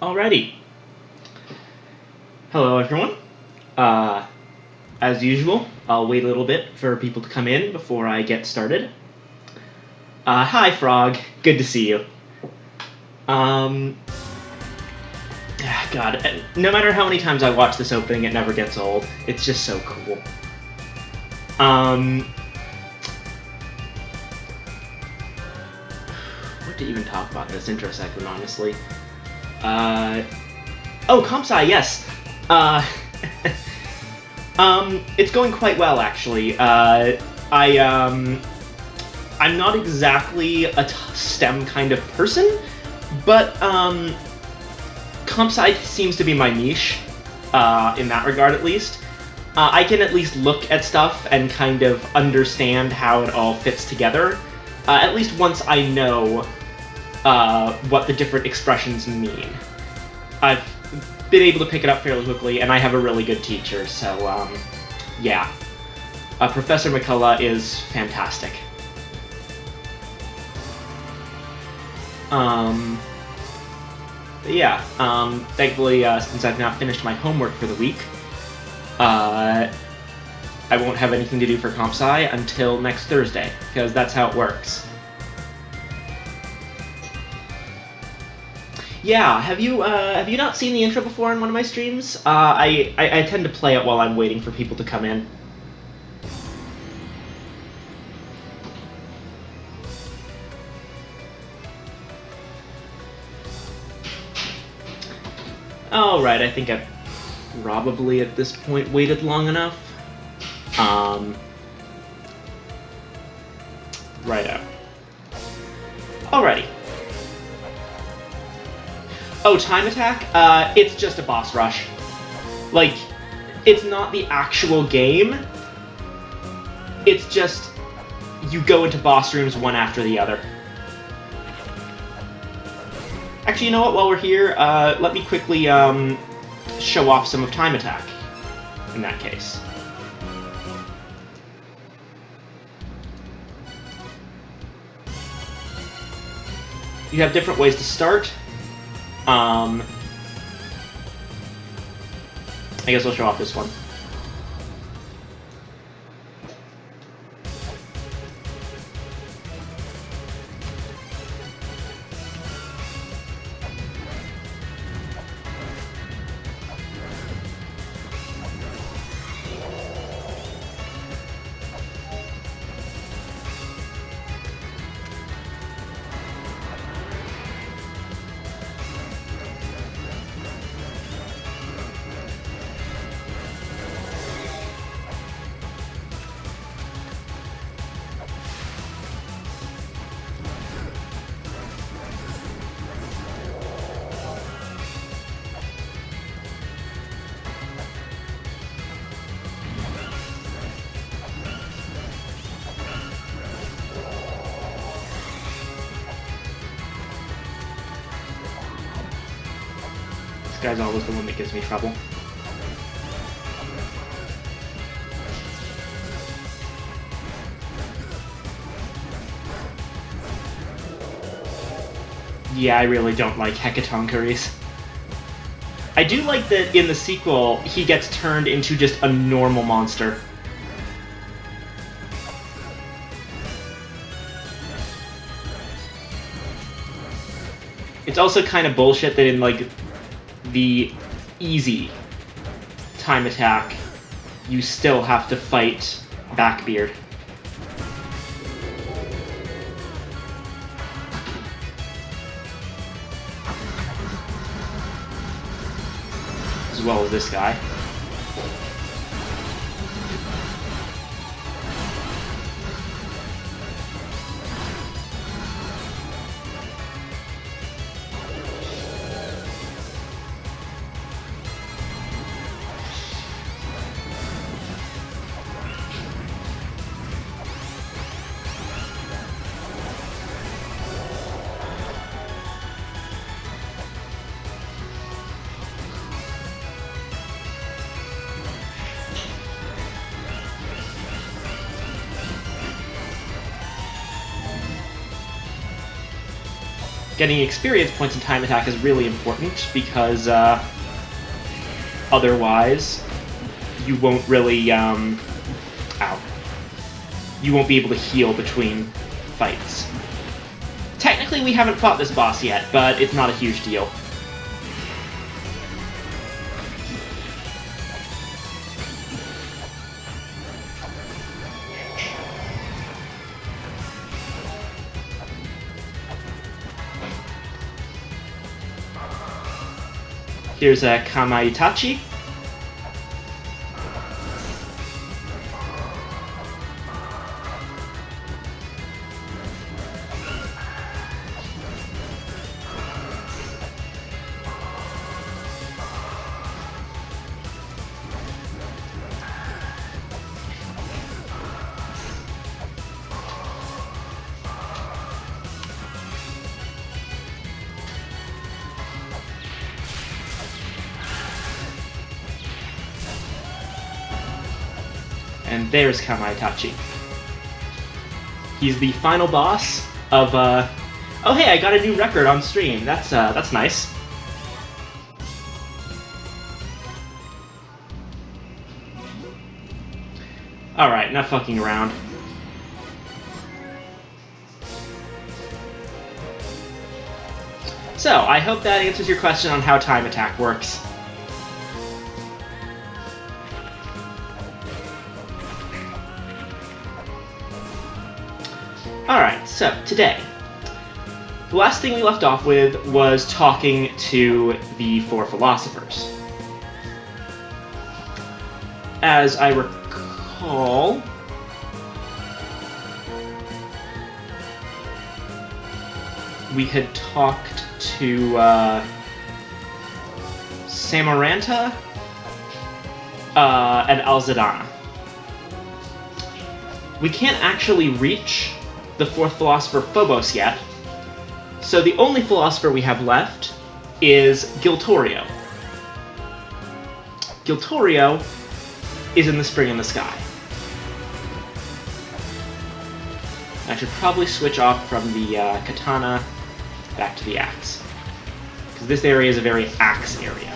Alrighty. Hello, everyone. As usual, I'll wait a little bit for people to come in before I get started. Hi, Frog. Good to see you. God, no matter how many times I watch this opening, it never gets old. It's just so cool. What to even talk about in this intro segment, honestly? Comp Sci, yes. It's going quite well, actually. I'm not exactly a STEM kind of person, but Comp Sci seems to be my niche, in that regard at least. I can at least look at stuff and kind of understand how it all fits together, at least once I know what the different expressions mean. I've been able to pick it up fairly quickly, and I have a really good teacher, so, yeah. Professor McCullough is fantastic. Thankfully, since I've now finished my homework for the week, I won't have anything to do for Comp Sci until next Thursday, because that's how it works. Yeah, have you not seen the intro before in one of my streams? I tend to play it while I'm waiting for people to come in. Alright, I think I've probably at this point waited long enough. Righto. Alrighty. Oh, time attack? It's just a boss rush. Like, it's not the actual game. It's just, you go into boss rooms one after the other. Actually, you know what, while we're here, let me quickly, show off some of time attack, in that case. You have different ways to start. I guess I'll show off this one. This guy's always the one that gives me trouble. Yeah, I really don't like Hecatoncheires. I do like that in the sequel, he gets turned into just a normal monster. It's also kind of bullshit that in, like, the easy time attack, you still have to fight Backbeard. As well as this guy. Getting experience points in time attack is really important because otherwise you won't really, ow. You won't be able to heal between fights. Technically, we haven't fought this boss yet, but it's not a huge deal. Here's a Kamaitachi. And there's Kamaitachi. He's the final boss of, oh hey, I got a new record on stream. That's nice. Alright, enough fucking around. So, I hope that answers your question on how time attack works. Alright, so today, the last thing we left off with was talking to the four philosophers. As I recall, we had talked to Samaranta and Alzadana. We can't actually reach the fourth philosopher Phobos yet, so the only philosopher we have left is Giltorio. Giltorio is in the Spring in the Sky. I should probably switch off from the katana back to the axe, because this area is a very axe area.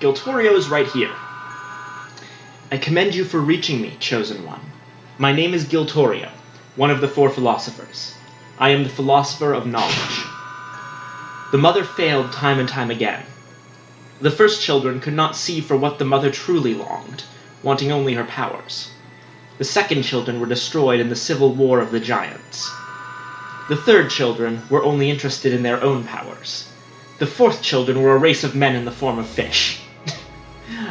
Giltorio is right here. I commend you for reaching me, Chosen One. My name is Giltorio, one of the four philosophers. I am the philosopher of knowledge. The mother failed time and time again. The first children could not see for what the mother truly longed, wanting only her powers. The second children were destroyed in the civil war of the giants. The third children were only interested in their own powers. The fourth children were a race of men in the form of fish.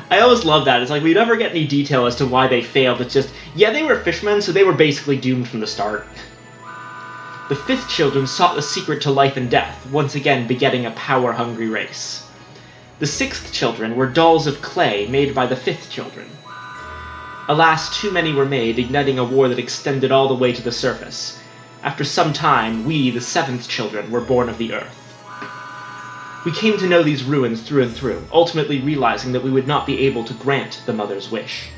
I always love that. It's like we never get any detail as to why they failed. It's just, yeah, they were fishermen, so they were basically doomed from the start. The fifth children sought the secret to life and death, once again begetting a power-hungry race. The sixth children were dolls of clay made by the fifth children. Alas, too many were made, igniting a war that extended all the way to the surface. After some time, we, the seventh children, were born of the earth. We came to know these ruins through and through, ultimately realizing that we would not be able to grant the mother's wish.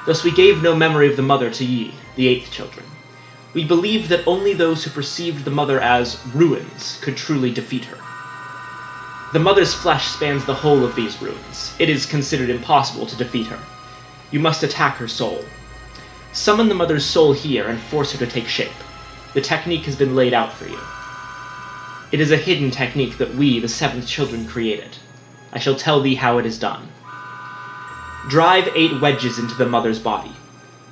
Thus we gave no memory of the mother to ye, the eighth children. We believed that only those who perceived the mother as ruins could truly defeat her. The mother's flesh spans the whole of these ruins. It is considered impossible to defeat her. You must attack her soul. Summon the mother's soul here and force her to take shape. The technique has been laid out for you. It is a hidden technique that we, the seventh children, created. I shall tell thee how it is done. Drive 8 wedges into the mother's body.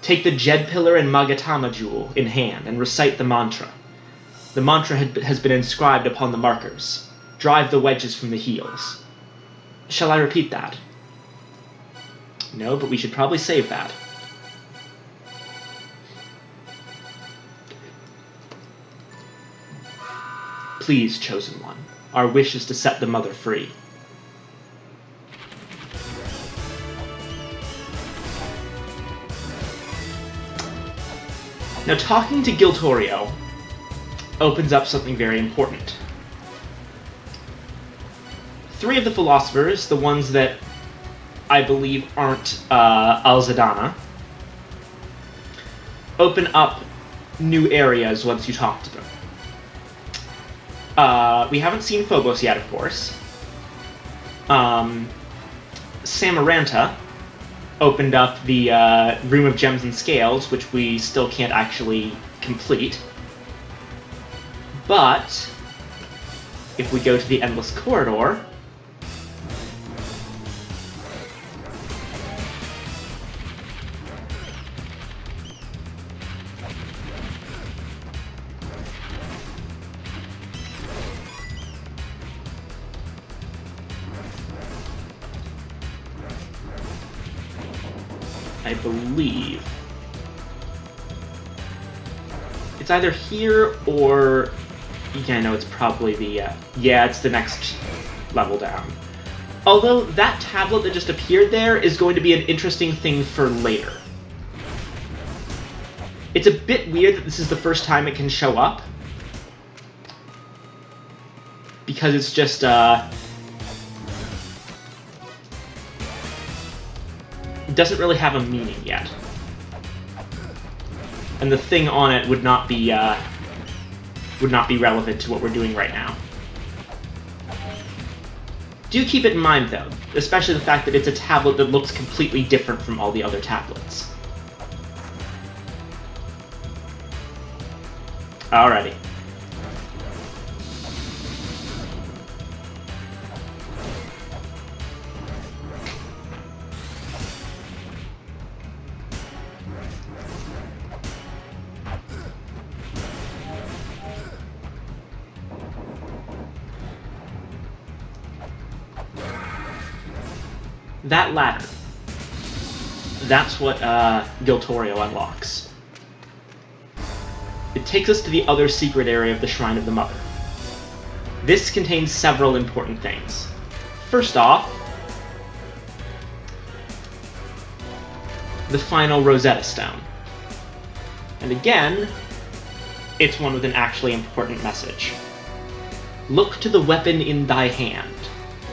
Take the Jed Pillar and Magatama Jewel in hand and recite the mantra. The mantra has been inscribed upon the markers. Drive the wedges from the heels. Shall I repeat that? No, but we should probably save that. Please, Chosen One, our wish is to set the mother free. Now, talking to Giltorio opens up something very important. 3 of the philosophers, the ones that I believe aren't Alzadana, open up new areas once you talk to them. We haven't seen Phobos yet, of course. Samaranta opened up the Room of Gems and Scales, which we still can't actually complete. But if we go to the Endless Corridor, I believe it's either here or... Yeah, no, it's probably the... yeah, it's the next level down. Although that tablet that just appeared there is going to be an interesting thing for later. It's a bit weird that this is the first time it can show up. Because it's just, it doesn't really have a meaning yet. And the thing on it would not be relevant to what we're doing right now. Do keep it in mind, though, especially the fact that it's a tablet that looks completely different from all the other tablets. Alrighty. That ladder. That's what Giltorio unlocks. It takes us to the other secret area of the Shrine of the Mother. This contains several important things. First off, the final Rosetta Stone. And again, it's one with an actually important message. Look to the weapon in thy hand.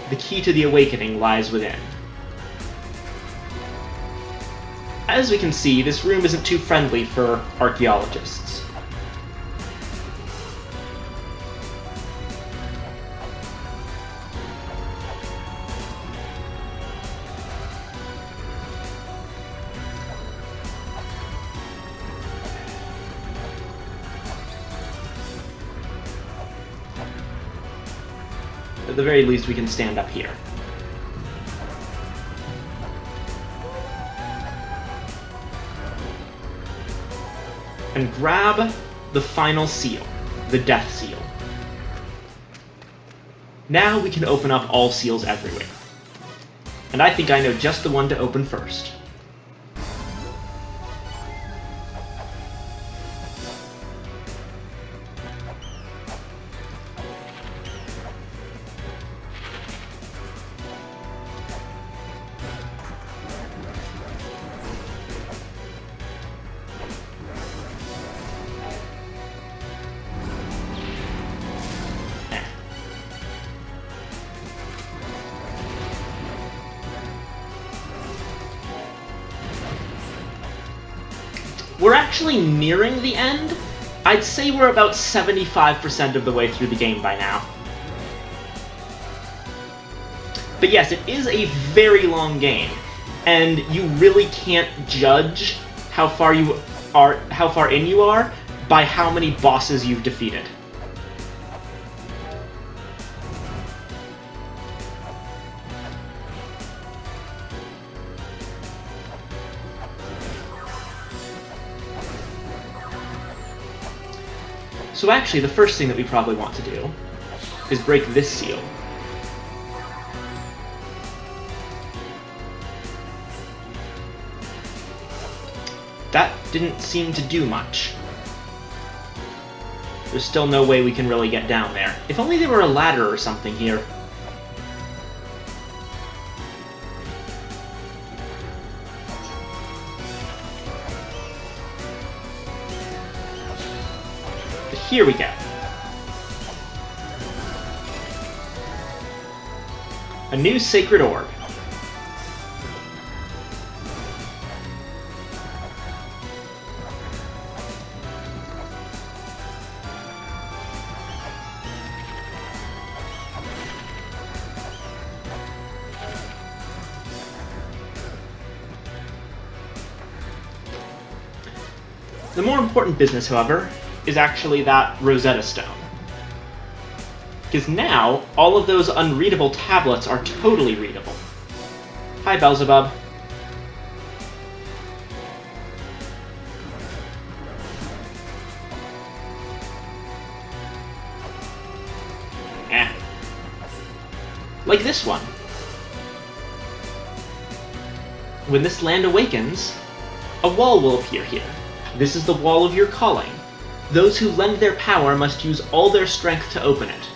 The key to the awakening lies within. As we can see, this room isn't too friendly for archaeologists. At the very least, we can stand up here. And grab the final seal, the Death Seal. Now we can open up all seals everywhere. And I think I know just the one to open first. We're actually nearing the end. I'd say we're about 75% of the way through the game by now. But yes, it is a very long game, and you really can't judge how far in you are by how many bosses you've defeated. So actually, the first thing that we probably want to do is break this seal. That didn't seem to do much. There's still no way we can really get down there. If only there were a ladder or something here. Here we go. A new sacred orb. The more important business, however, is actually that Rosetta Stone. Because now, all of those unreadable tablets are totally readable. Hi, Beelzebub. Like this one. When this land awakens, a wall will appear here. This is the wall of your calling. Those who lend their power must use all their strength to open it.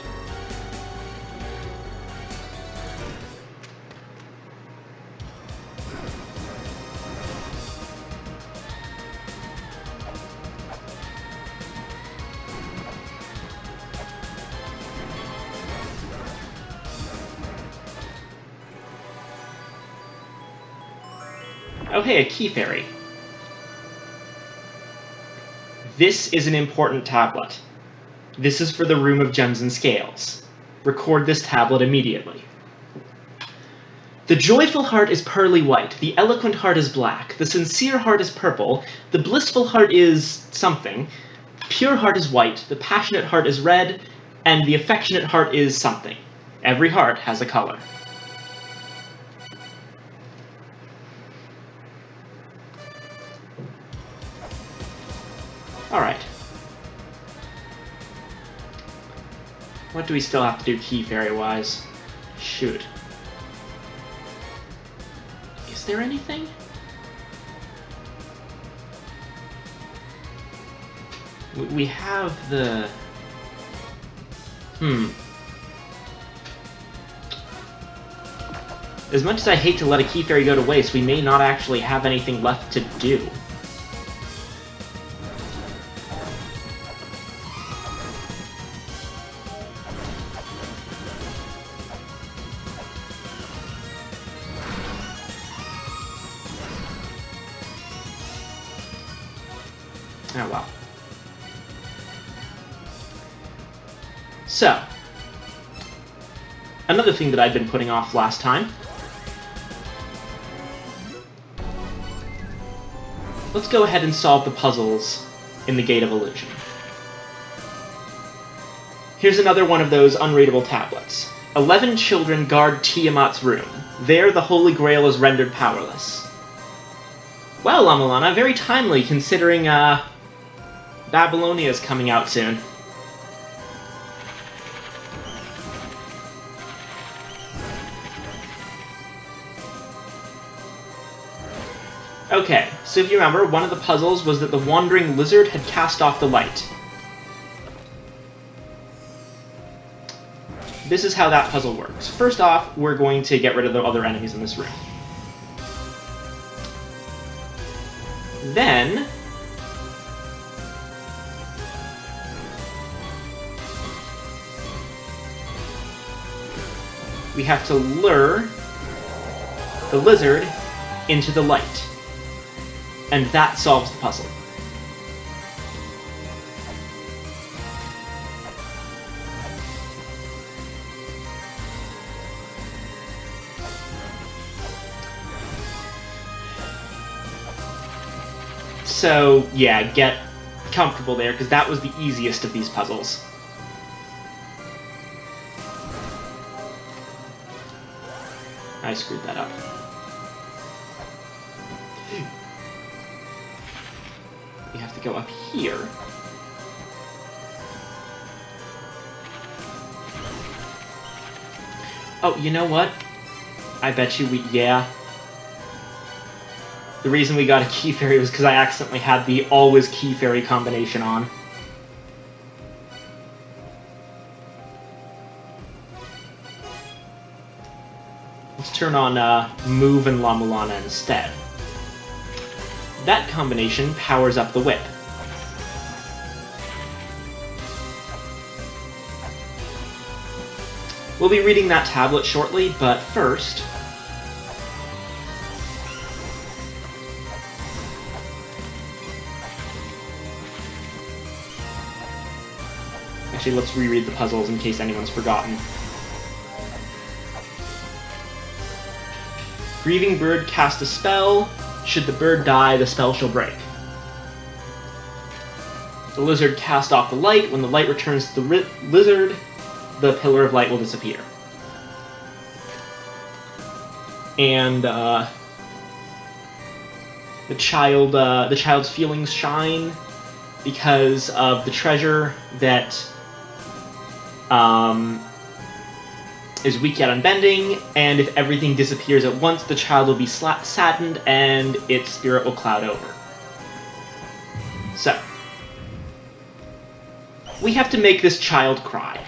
Oh hey, a key fairy. This is an important tablet. This is for the Room of Gems and Scales. Record this tablet immediately. The joyful heart is pearly white, the eloquent heart is black, the sincere heart is purple, the blissful heart is something, pure heart is white, the passionate heart is red, and the affectionate heart is something. Every heart has a color. Alright. What do we still have to do key fairy-wise? Shoot. Is there anything? We have the... As much as I hate to let a key fairy go to waste, we may not actually have anything left to do. Oh well. So, another thing that I'd been putting off last time. Let's go ahead and solve the puzzles in the Gate of Illusion. Here's another one of those unreadable tablets. 11 children guard Tiamat's room. There, the Holy Grail is rendered powerless. Well, Mulana, very timely considering, Babylonia is coming out soon. Okay, so if you remember, one of the puzzles was that the wandering lizard had cast off the light. This is how that puzzle works. First off, we're going to get rid of the other enemies in this room. Then... we have to lure the lizard into the light. And that solves the puzzle. So, yeah, get comfortable there, because that was the easiest of these puzzles. I screwed that up. We have to go up here. Oh, you know what? I bet you yeah. The reason we got a key fairy was because I accidentally had the always key fairy combination on. Let's turn on Move and La Mulana instead. That combination powers up the whip. We'll be reading that tablet shortly, but first... Actually, let's reread the puzzles in case anyone's forgotten. Grieving bird cast a spell. Should the bird die, the spell shall break. The lizard cast off the light. When the light returns to the lizard, the pillar of light will disappear. And the child's feelings shine because of the treasure that is weak yet unbending, and if everything disappears at once, the child will be saddened and its spirit will cloud over. So, we have to make this child cry.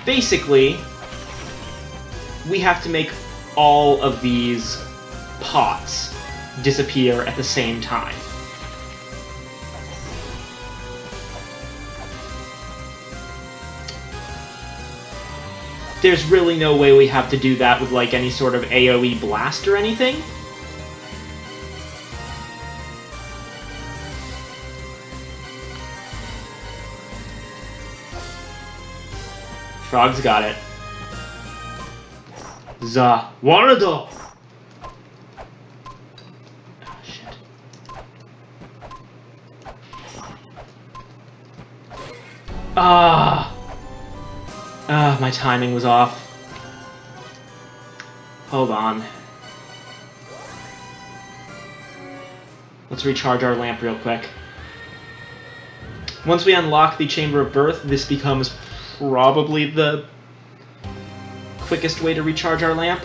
Basically, we have to make all of these pots disappear at the same time. There's really no way we have to do that with, like, any sort of AoE blast or anything. Frog's got it. Za Warado! Oh, shit. My timing was off. Hold on. Let's recharge our lamp real quick. Once we unlock the Chamber of Birth, this becomes probably the quickest way to recharge our lamp.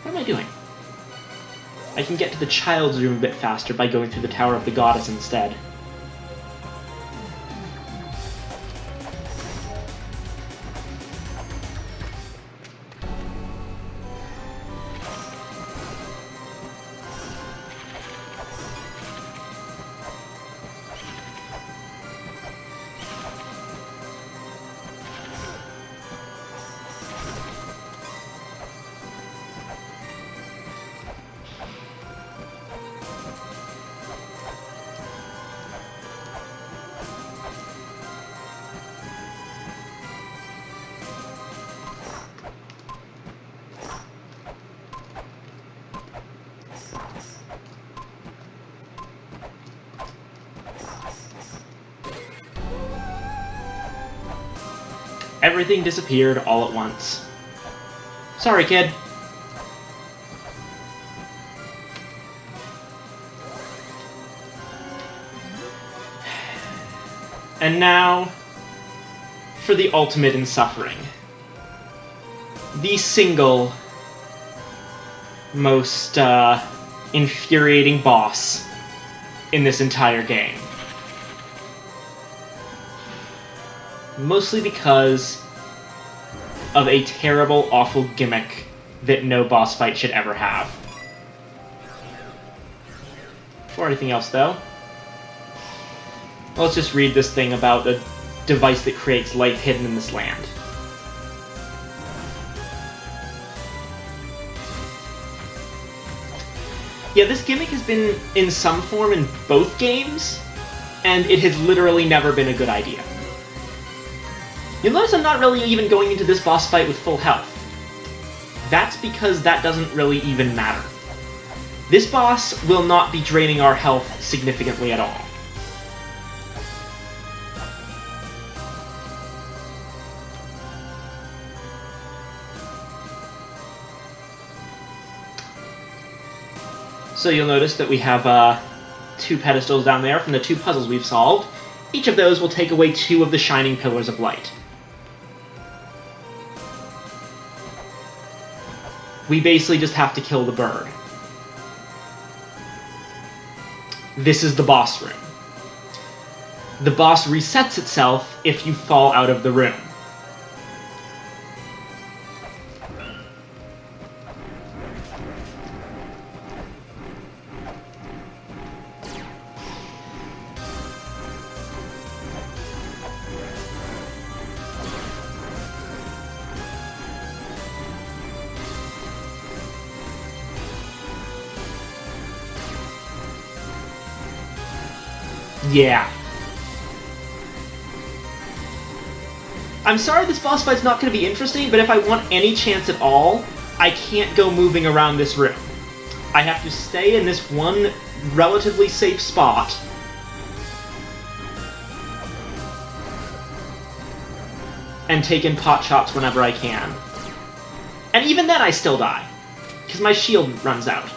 What am I doing? I can get to the child's room a bit faster by going through the Tower of the Goddess instead. Everything disappeared all at once. Sorry, kid. And now, for the ultimate in suffering. The single most infuriating boss in this entire game. Mostly because of a terrible, awful gimmick that no boss fight should ever have. Before anything else, though, let's just read this thing about the device that creates life hidden in this land. Yeah, this gimmick has been in some form in both games, and it has literally never been a good idea. You'll notice I'm not really even going into this boss fight with full health. That's because that doesn't really even matter. This boss will not be draining our health significantly at all. So you'll notice that we have 2 pedestals down there from the 2 puzzles we've solved. Each of those will take away 2 of the shining pillars of light. We basically just have to kill the bird. This is the boss room. the boss resets itself if you fall out of the room. Yeah. I'm sorry this boss fight's not going to be interesting, but if I want any chance at all, I can't go moving around this room. I have to stay in this one relatively safe spot. And take in pot shots whenever I can. And even then I still die, because my shield runs out.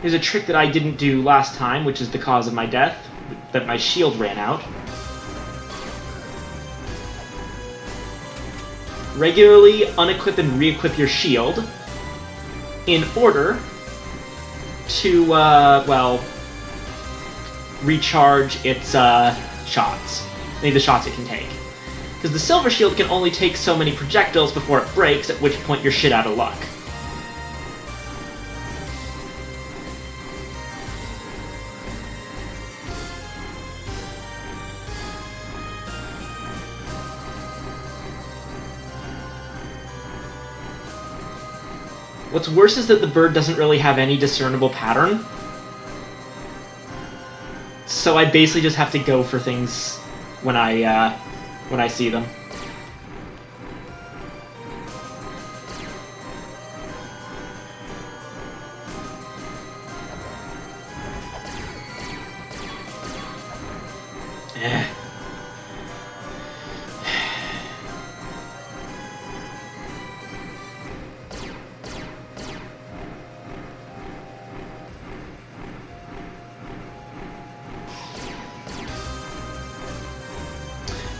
Here's a trick that I didn't do last time, which is the cause of my death, that my shield ran out. Regularly unequip and re-equip your shield in order to, well, recharge its shots. The shots it can take. Because the silver shield can only take so many projectiles before it breaks, at which point you're shit out of luck. What's worse is that the bird doesn't really have any discernible pattern. So I basically just have to go for things when I see them.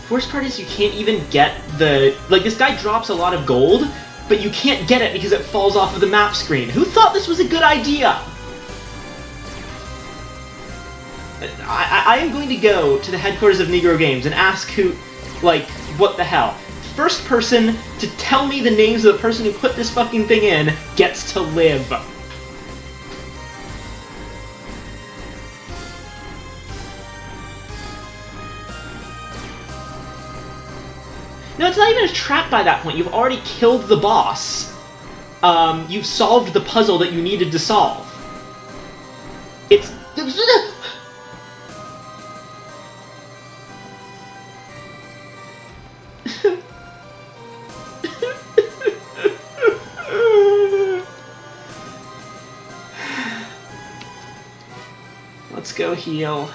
Worst part is you can't even get the... Like, this guy drops a lot of gold, but you can't get it because it falls off of the map screen. Who thought this was a good idea? I am going to go to the headquarters of Negro Games and ask who... Like, what the hell? First person to tell me the names of the person who put this fucking thing in gets to live. No, it's not even a trap by that point. You've already killed the boss. You've solved the puzzle that you needed to solve. It's... Let's go heal.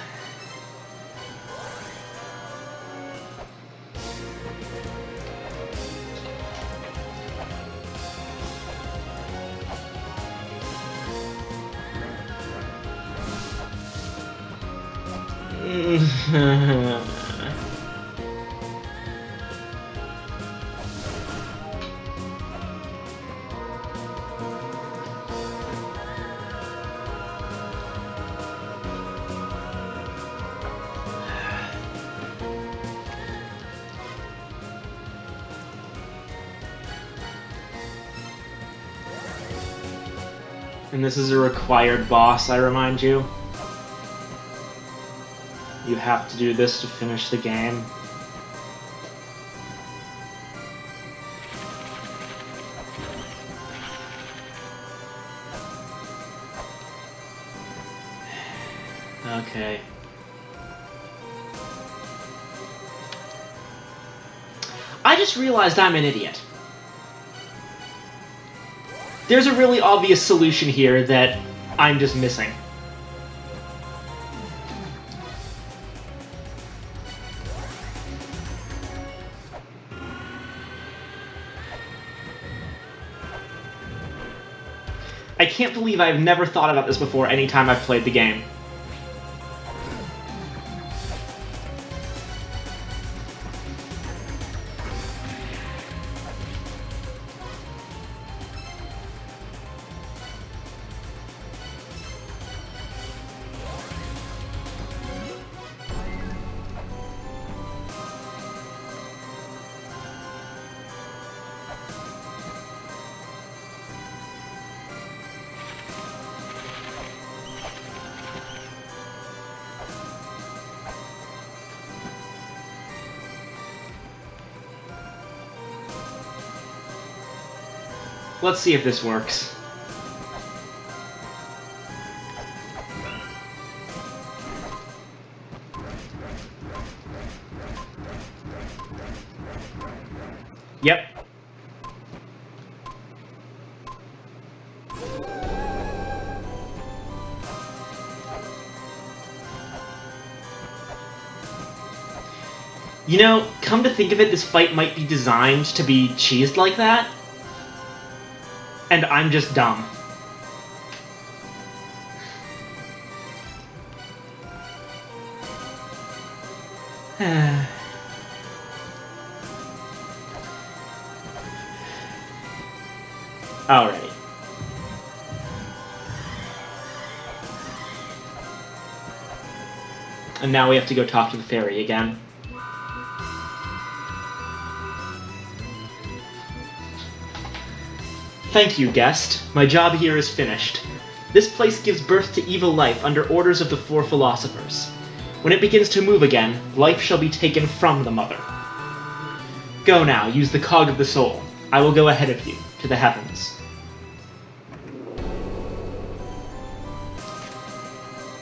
And this is a required boss, I remind you. You have to do this to finish the game. Okay. I just realized I'm an idiot. There's a really obvious solution here that I'm just missing. I can't believe I've never thought about this before any time I've played the game. Let's see if this works. Yep. You know, come to think of it, this fight might be designed to be cheesed like that. And I'm just dumb. Alrighty. And now we have to go talk to the fairy again. Thank you, guest. My job here is finished. This place gives birth to evil life under orders of the four philosophers. When it begins to move again, life shall be taken from the mother. Go now, use the cog of the soul. I will go ahead of you, to the heavens.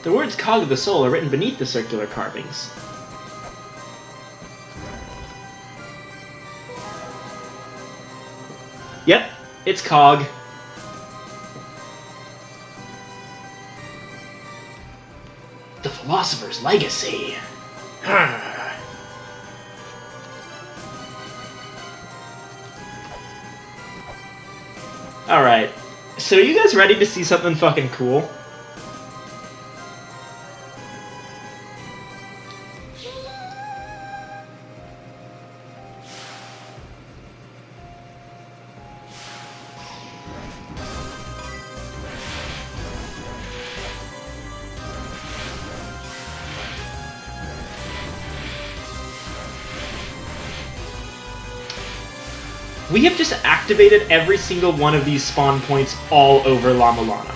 The words cog of the soul are written beneath the circular carvings. Yep, it's cog. The philosopher's legacy. Alright, so are you guys ready to see something fucking cool? We have just activated every single one of these spawn points all over La Mulana.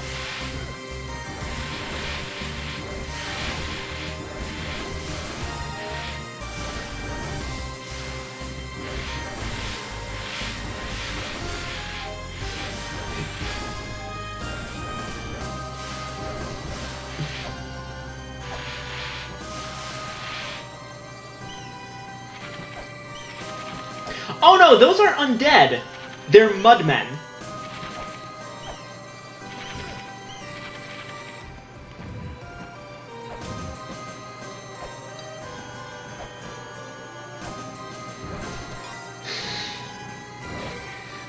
Oh no, those aren't undead! They're mudmen.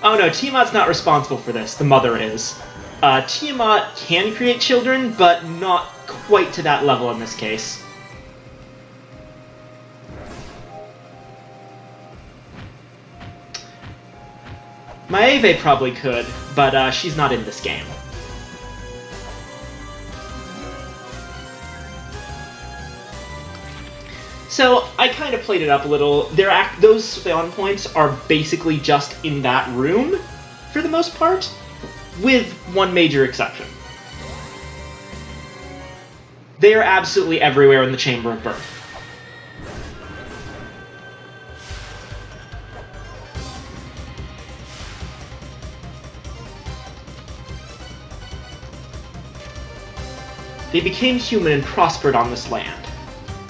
Oh no, Tiamat's not responsible for this, the mother is. Tiamat can create children, but not quite to that level in this case. Maeve probably could, but she's not in this game. So, I kind of played it up a little. Those spawn points are basically just in that room, for the most part, with one major exception. They are absolutely everywhere in the Chamber of Birth. They became human and prospered on this land.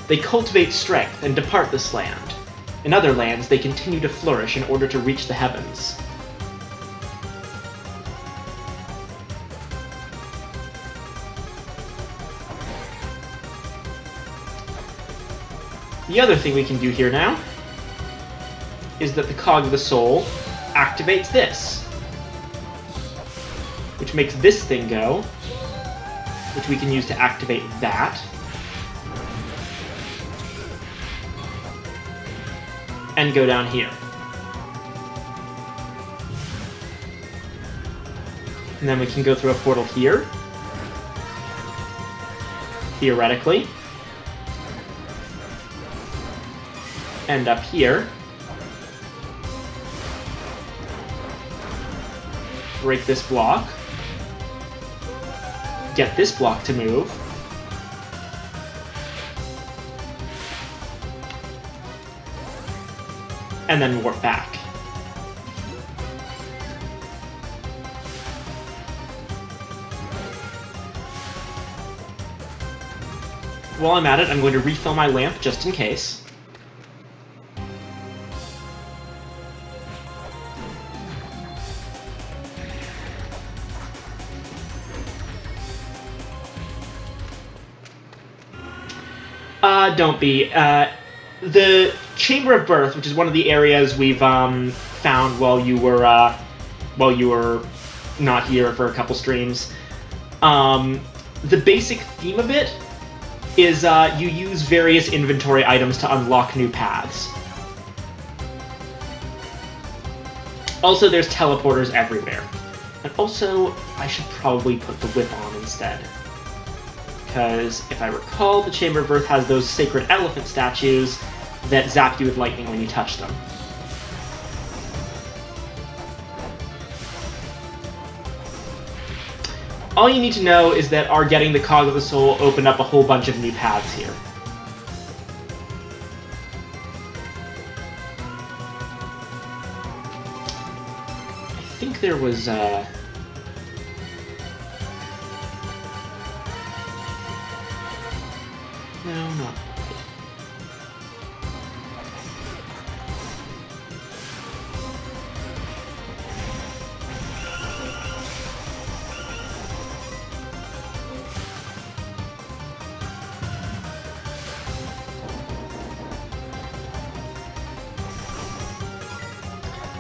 They cultivate strength and depart this land. In other lands, they continue to flourish in order to reach the heavens. The other thing we can do here now is that the cog of the soul activates this. which makes this thing go, which we can use to activate that. And go down here. And then we can go through a portal here. Theoretically. And up here. Break this block. Get this block to move. And then warp back. While I'm at it, I'm going to refill my lamp just in case. Don't be. The Chamber of Birth, which is one of the areas we've found while you were not here for a couple streams. The basic theme of it is you use various inventory items to unlock new paths. Also, there's teleporters everywhere. And also, I should probably put the whip on instead. Because, if I recall, the Chamber of Birth has those sacred elephant statues that zap you with lightning when you touch them. All you need to know is that our getting the Cog of the Soul opened up a whole bunch of new paths here. I think there was, no, not quite.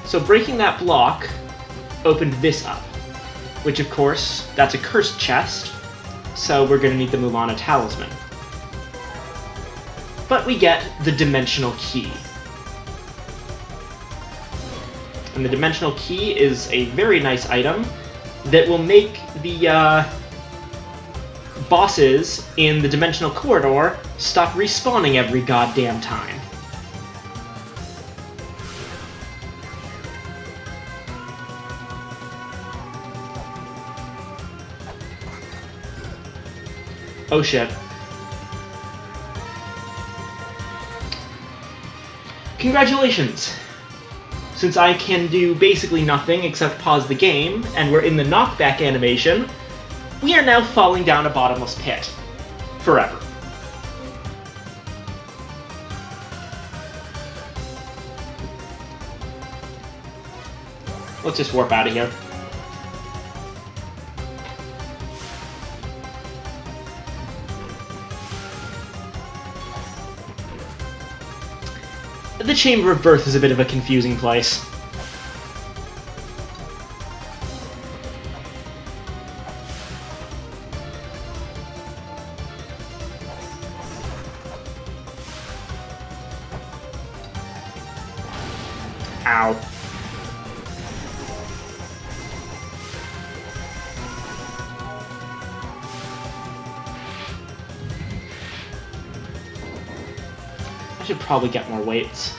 So breaking that block opened this up, which of course, that's a cursed chest, so we're going to need the Mulana talisman. But we get the Dimensional Key. And the Dimensional Key is a very nice item that will make the bosses in the Dimensional Corridor stop respawning every goddamn time. Oh shit. Congratulations! Since I can do basically nothing except pause the game, and we're in the knockback animation, we are now falling down a bottomless pit. Forever. Let's just warp out of here. The Chamber of Birth is a bit of a confusing place. Ow. I should probably get more weights.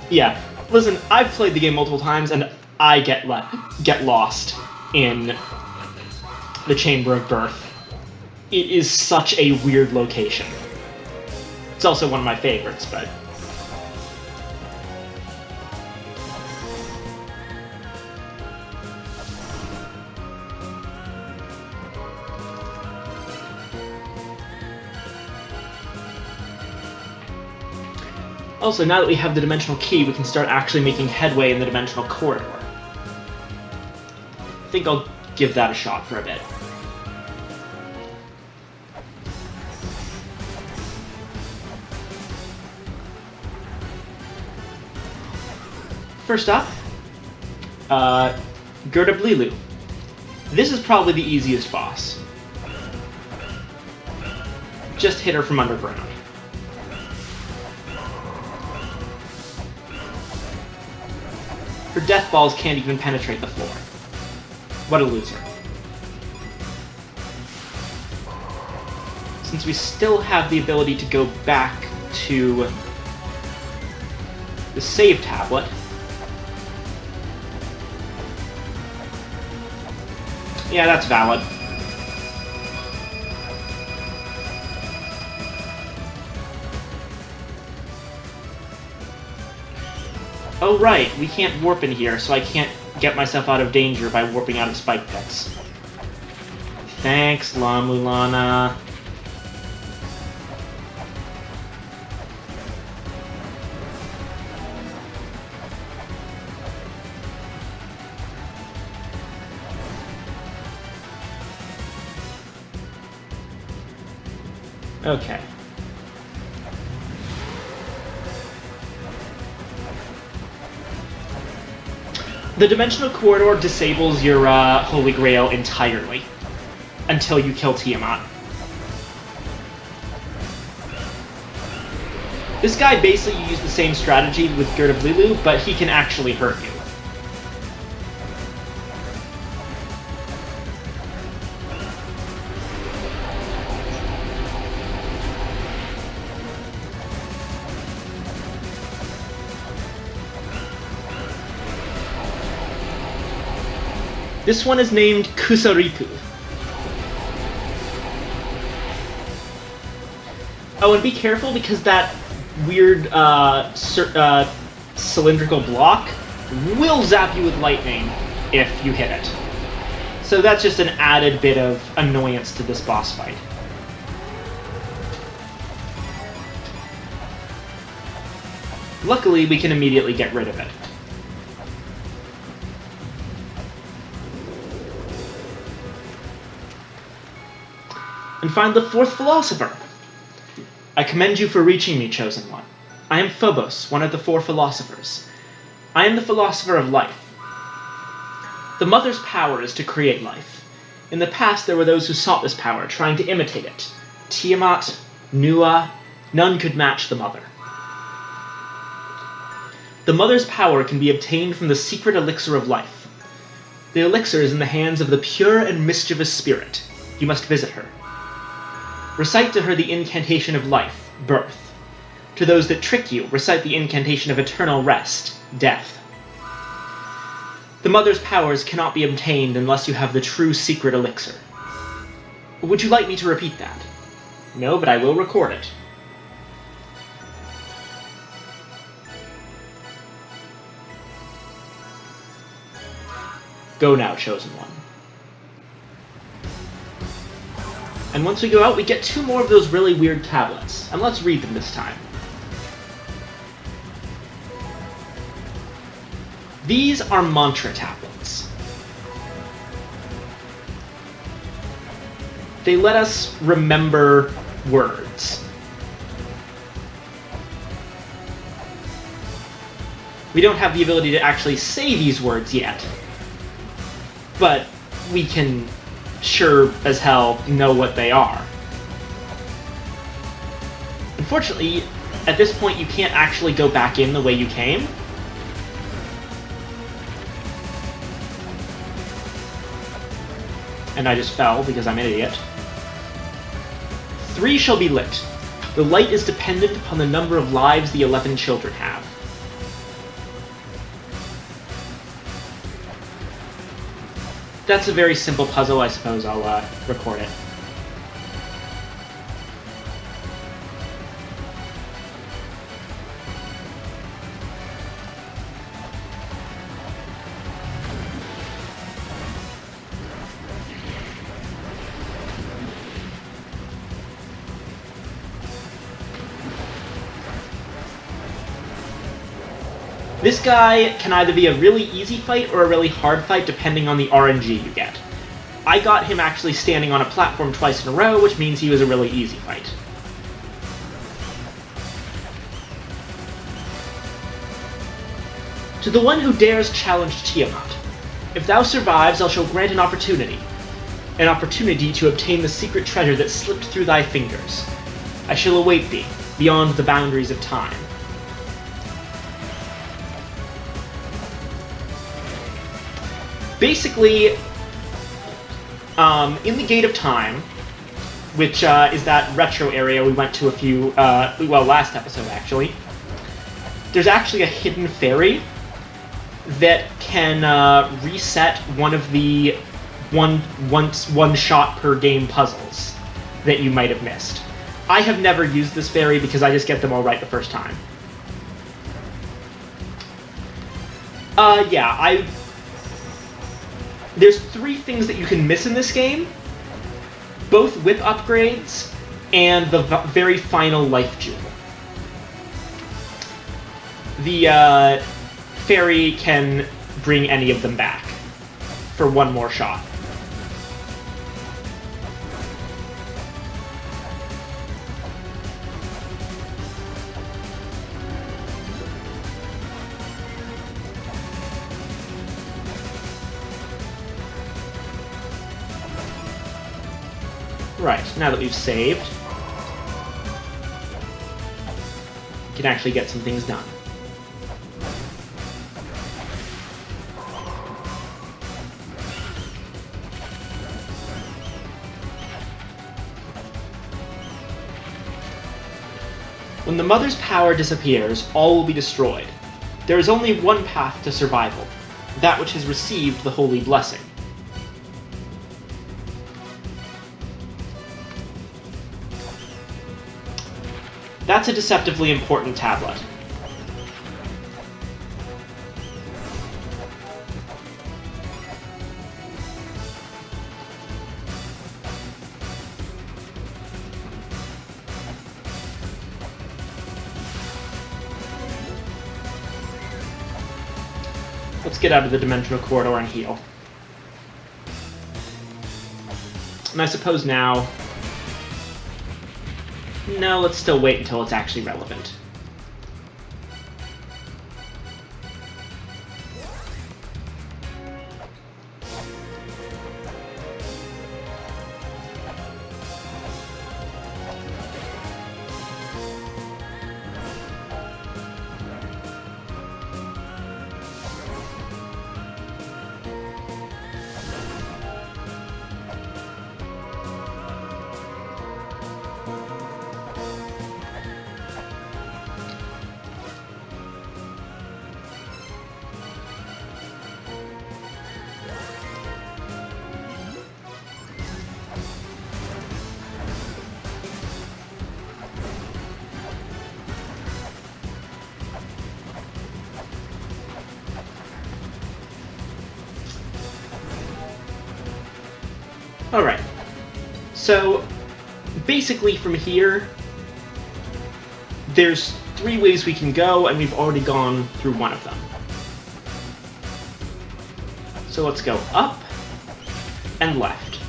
Yeah, listen, I've played the game multiple times, and I get lost in the Chamber of Birth. It is such a weird location. It's also one of my favorites, but... Also, now that we have the Dimensional Key, we can start actually making headway in the Dimensional Corridor. I think I'll give that a shot for a bit. First up, Gerda Blilu. This is probably the easiest boss. Just hit her from underground. Her death balls can't even penetrate the floor. What a loser. Since we still have the ability to go back to the save tablet, yeah, that's valid. Oh right, we can't warp in here, so I can't get myself out of danger by warping out of spike pits. Thanks, La Mulana. Okay. The Dimensional Corridor disables your Holy Grail entirely until you kill Tiamat. This guy basically used the same strategy with Gerda Blilu, but he can actually hurt you. This one is named Kusariku. Oh, and be careful because that weird cylindrical block will zap you with lightning if you hit it. So that's just an added bit of annoyance to this boss fight. Luckily, we can immediately get rid of it. And find the fourth philosopher. I commend you for reaching me, Chosen One. I am Phobos, one of the four philosophers. I am the philosopher of life. The Mother's power is to create life. In the past, there were those who sought this power, trying to imitate it. Tiamat, Nua, none could match the Mother. The Mother's power can be obtained from the secret elixir of life. The elixir is in the hands of the pure and mischievous spirit. You must visit her. Recite to her the incantation of life, birth. To those that trick you, recite the incantation of eternal rest, death. The Mother's powers cannot be obtained unless you have the true secret elixir. Would you like me to repeat that? No, but I will record it. Go now, Chosen One. And once we go out, we get two more of those really weird tablets. And let's read them this time. These are mantra tablets. They let us remember words. We don't have the ability to actually say these words yet, but we can sure as hell know what they are. Unfortunately, at this point you can't actually go back in the way you came. And I just fell because I'm an idiot. 3 shall be lit. The light is dependent upon the number of lives the 11 children have. That's a very simple puzzle, I suppose I'll record it. This guy can either be a really easy fight or a really hard fight depending on the RNG you get. I got him actually standing on a platform twice in a row, which means he was a really easy fight. To the one who dares challenge Tiamat. If thou survives, I shall grant an opportunity. An opportunity to obtain the secret treasure that slipped through thy fingers. I shall await thee, beyond the boundaries of time. Basically, in the Gate of Time, which is that retro area we went to a few, last episode actually, there's actually a hidden fairy that can reset one of the one shot per game puzzles that you might have missed. I have never used this fairy because I just get them all right the first time. There's 3 things that you can miss in this game, both with upgrades and the very final life jewel. The fairy can bring any of them back for one more shot. Right, now that we've saved, we can actually get some things done. When the Mother's power disappears, all will be destroyed. There is only one path to survival, that which has received the holy blessing. That's a deceptively important tablet. Let's get out of the dimensional corridor and heal. And I suppose now... No, let's still wait until it's actually relevant. Alright, so basically from here, there's 3 ways we can go, and we've already gone through one of them. So let's go up and left.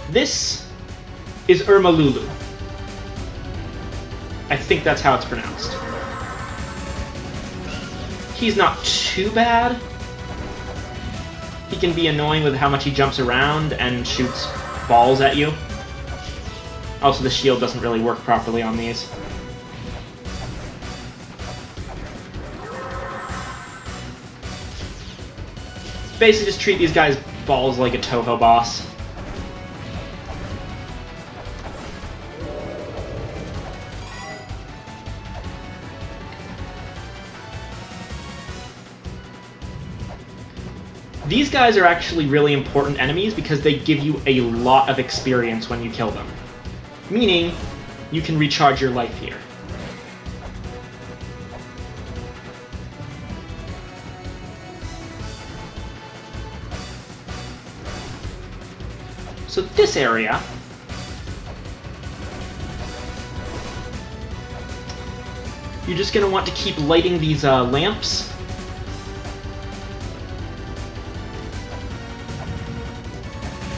This is Lulu. I think that's how it's pronounced. He's not too bad. He can be annoying with how much he jumps around and shoots balls at you. Also, the shield doesn't really work properly on these. Basically, just treat these guys' balls like a Toho boss. These guys are actually really important enemies because they give you a lot of experience when you kill them. Meaning, you can recharge your life here. So this area... you're just going to want to keep lighting these lamps.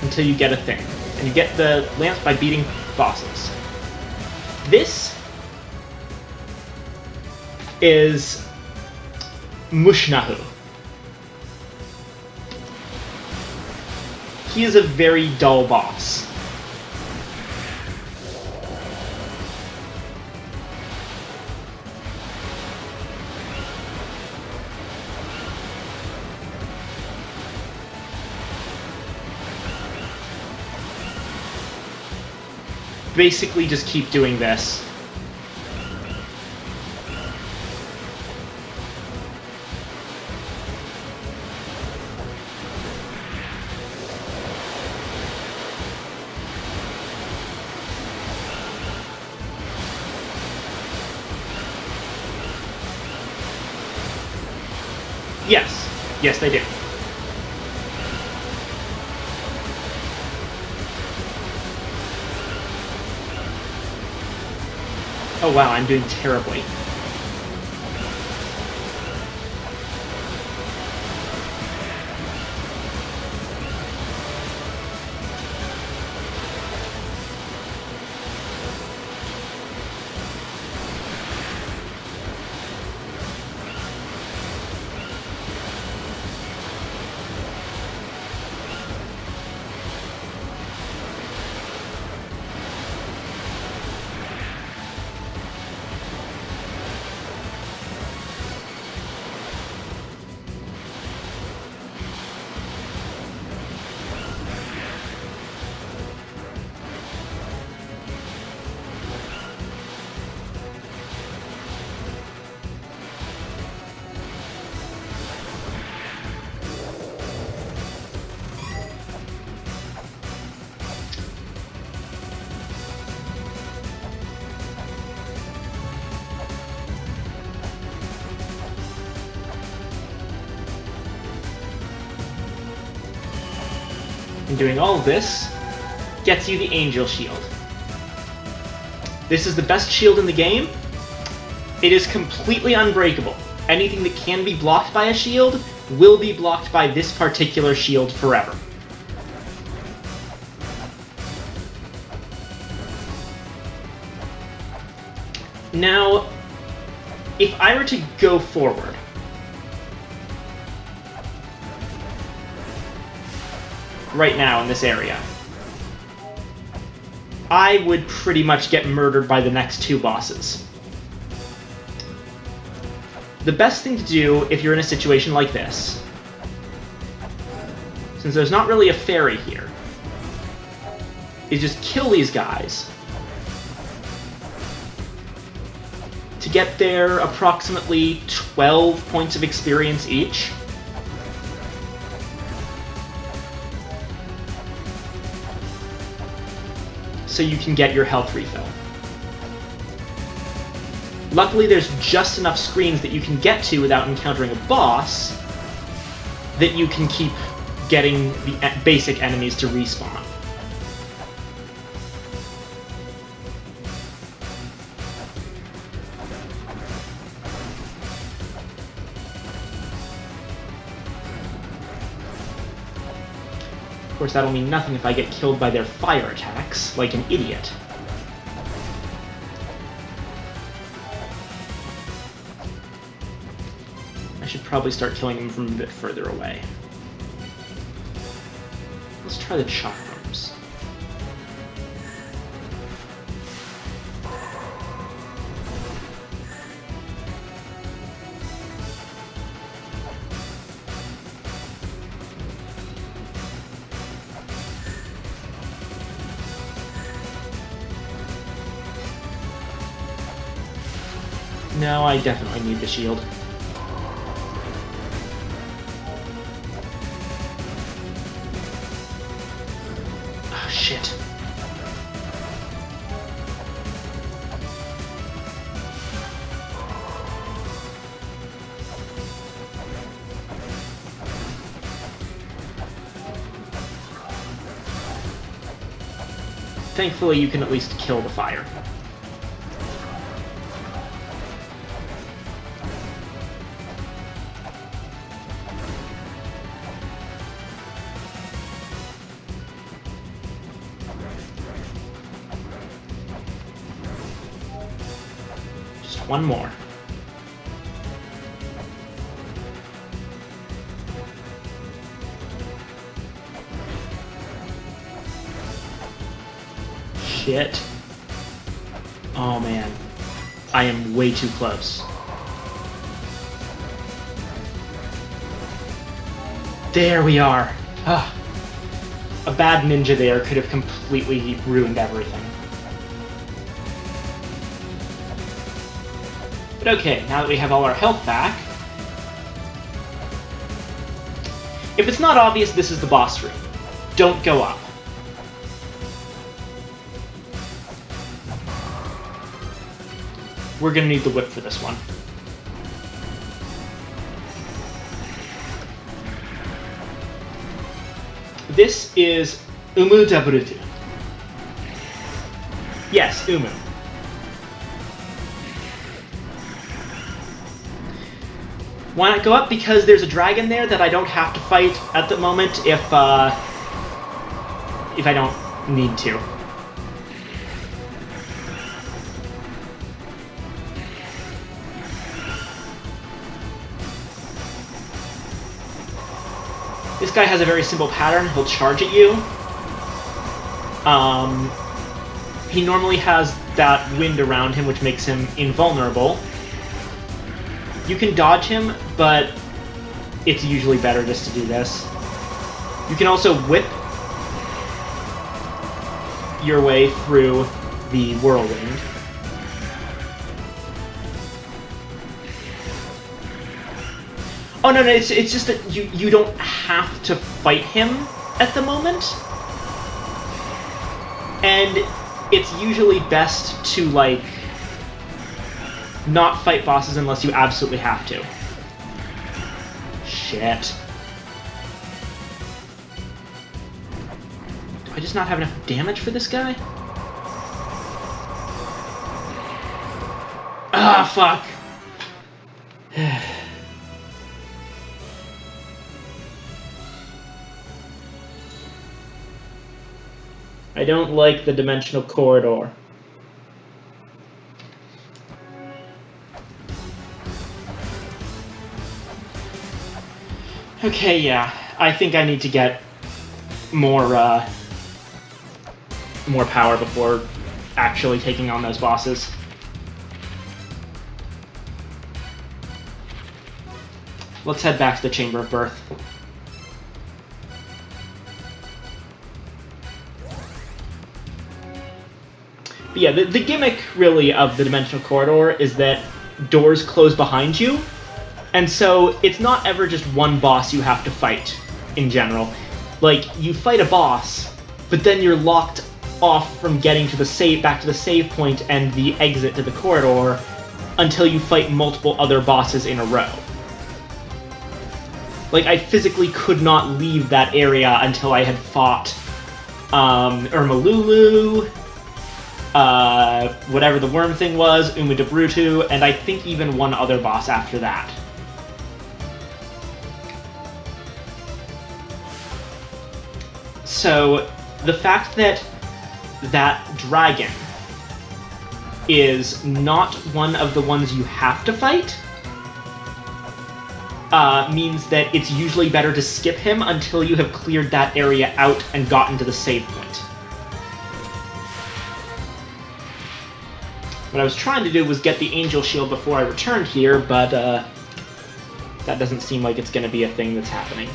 Until you get a thing. And you get the lamps by beating bosses. This is Mushnahu. He is a very dull boss. Basically, just keep doing this. Yes. Yes, they do. Oh wow, I'm doing terribly. And doing all of this gets you the Angel Shield. This is the best shield in the game. It is completely unbreakable. Anything that can be blocked by a shield will be blocked by this particular shield forever. Now, if I were to go forward, right now in this area, I would pretty much get murdered by the next two bosses. The best thing to do if you're in a situation like this, since there's not really a fairy here, is just kill these guys to get their approximately 12 points of experience each. So you can get your health refill. Luckily, there's just enough screens that you can get to without encountering a boss that you can keep getting the basic enemies to respawn. Of course, that'll mean nothing if I get killed by their fire attacks, like an idiot. I should probably start killing them from a bit further away. Let's try the chakrams. No, I definitely need the shield. Oh, shit. Thankfully, you can at least kill the fire. One more. shit. Oh man. I am way too close. There we are. Ah. A bad ninja there could have completely ruined everything. But okay, now that we have all our health back... If it's not obvious, this is the boss room. Don't go up. We're gonna need the whip for this one. This is Umu da Brutu. Yes, Umu. Why not go up? Because there's a dragon there that I don't have to fight at the moment if I don't need to. This guy has a very simple pattern. He'll charge at you. He normally has that wind around him, which makes him invulnerable. You can dodge him, but it's usually better just to do this. You can also whip your way through the whirlwind. Oh, no, it's just that you don't have to fight him at the moment. And it's usually best to, like, not fight bosses unless you absolutely have to. Shit. Do I just not have enough damage for this guy? Ah, fuck. I don't like the dimensional corridor. Okay, yeah. I think I need to get more power before actually taking on those bosses. Let's head back to the Chamber of Birth. But yeah, the gimmick, really, of the Dimensional Corridor is that doors close behind you, and so it's not ever just one boss you have to fight, in general. Like, you fight a boss, but then you're locked off from getting to the back to the save point and the exit to the corridor until you fight multiple other bosses in a row. Like, I physically could not leave that area until I had fought Lulu, whatever the worm thing was, Umu da Brutu, and I think even one other boss after that. So, the fact that that dragon is not one of the ones you have to fight means that it's usually better to skip him until you have cleared that area out and gotten to the save point. What I was trying to do was get the Angel Shield before I returned here, but that doesn't seem like it's going to be a thing that's happening.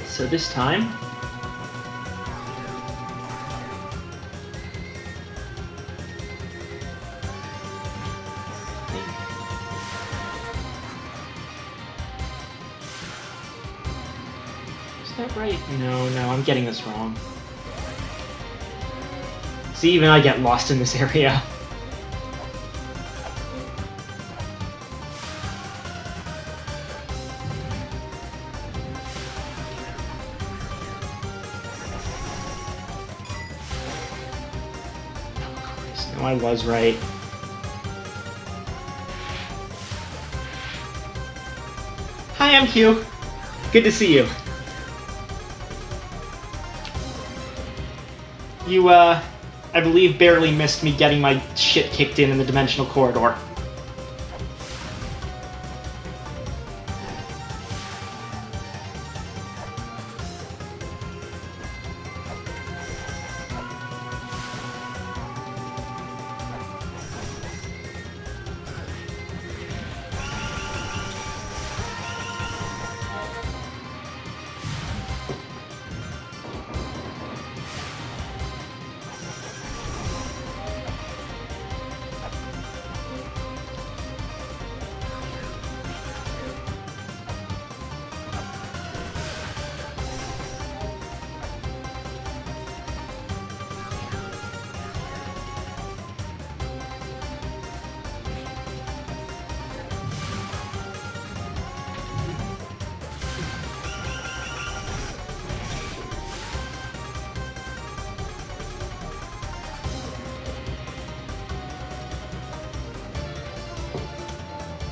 So this time, is that right? No, I'm getting this wrong. See, even I get lost in this area. Oh, I was right. Hi, I'm Q. Good to see you. You, I believe barely missed me getting my shit kicked in the dimensional corridor.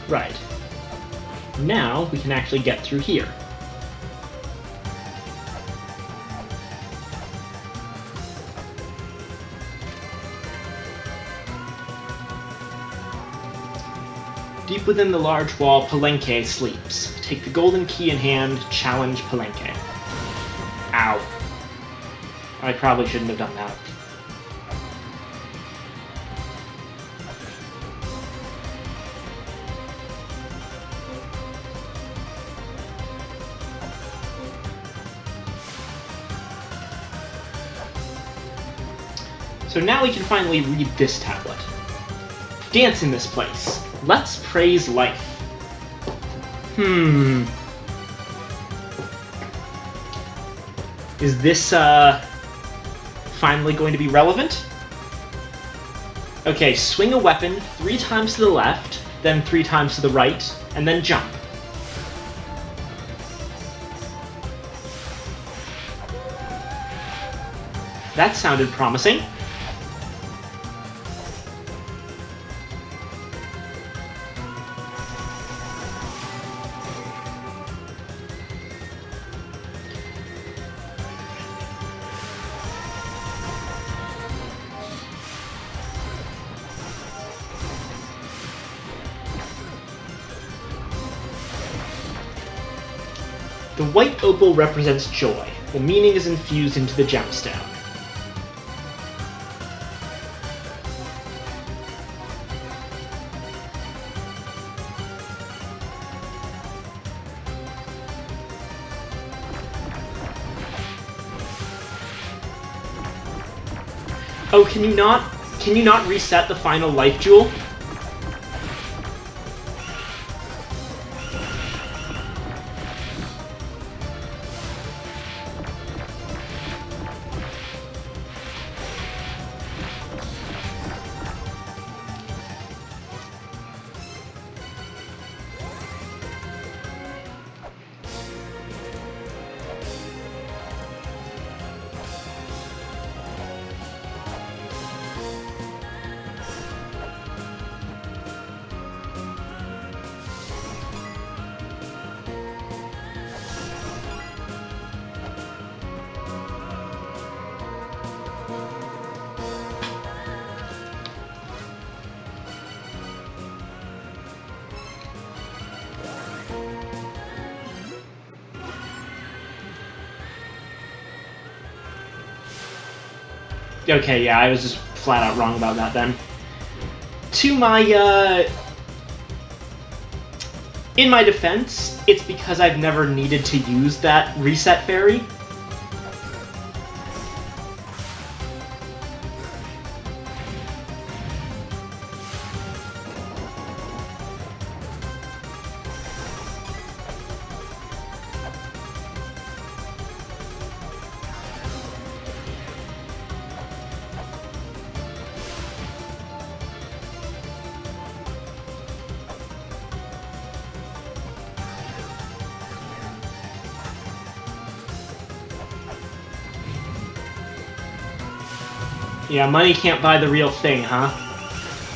Right. Now we can actually get through here. Deep within the large wall, Palenque sleeps. Take the golden key in hand, challenge Palenque. Ow. I probably shouldn't have done that. So now we can finally read this tablet. Dance in this place. Let's praise life. Is this, finally going to be relevant? Okay, swing a weapon 3 times to the left, then 3 times to the right, and then jump. That sounded promising. The white opal represents joy. The meaning is infused into the gemstone. Oh, can you not reset the final life jewel? Okay, yeah, I was just flat out wrong about that then. To my, in my defense, it's because I've never needed to use that reset fairy. Yeah, money can't buy the real thing, huh?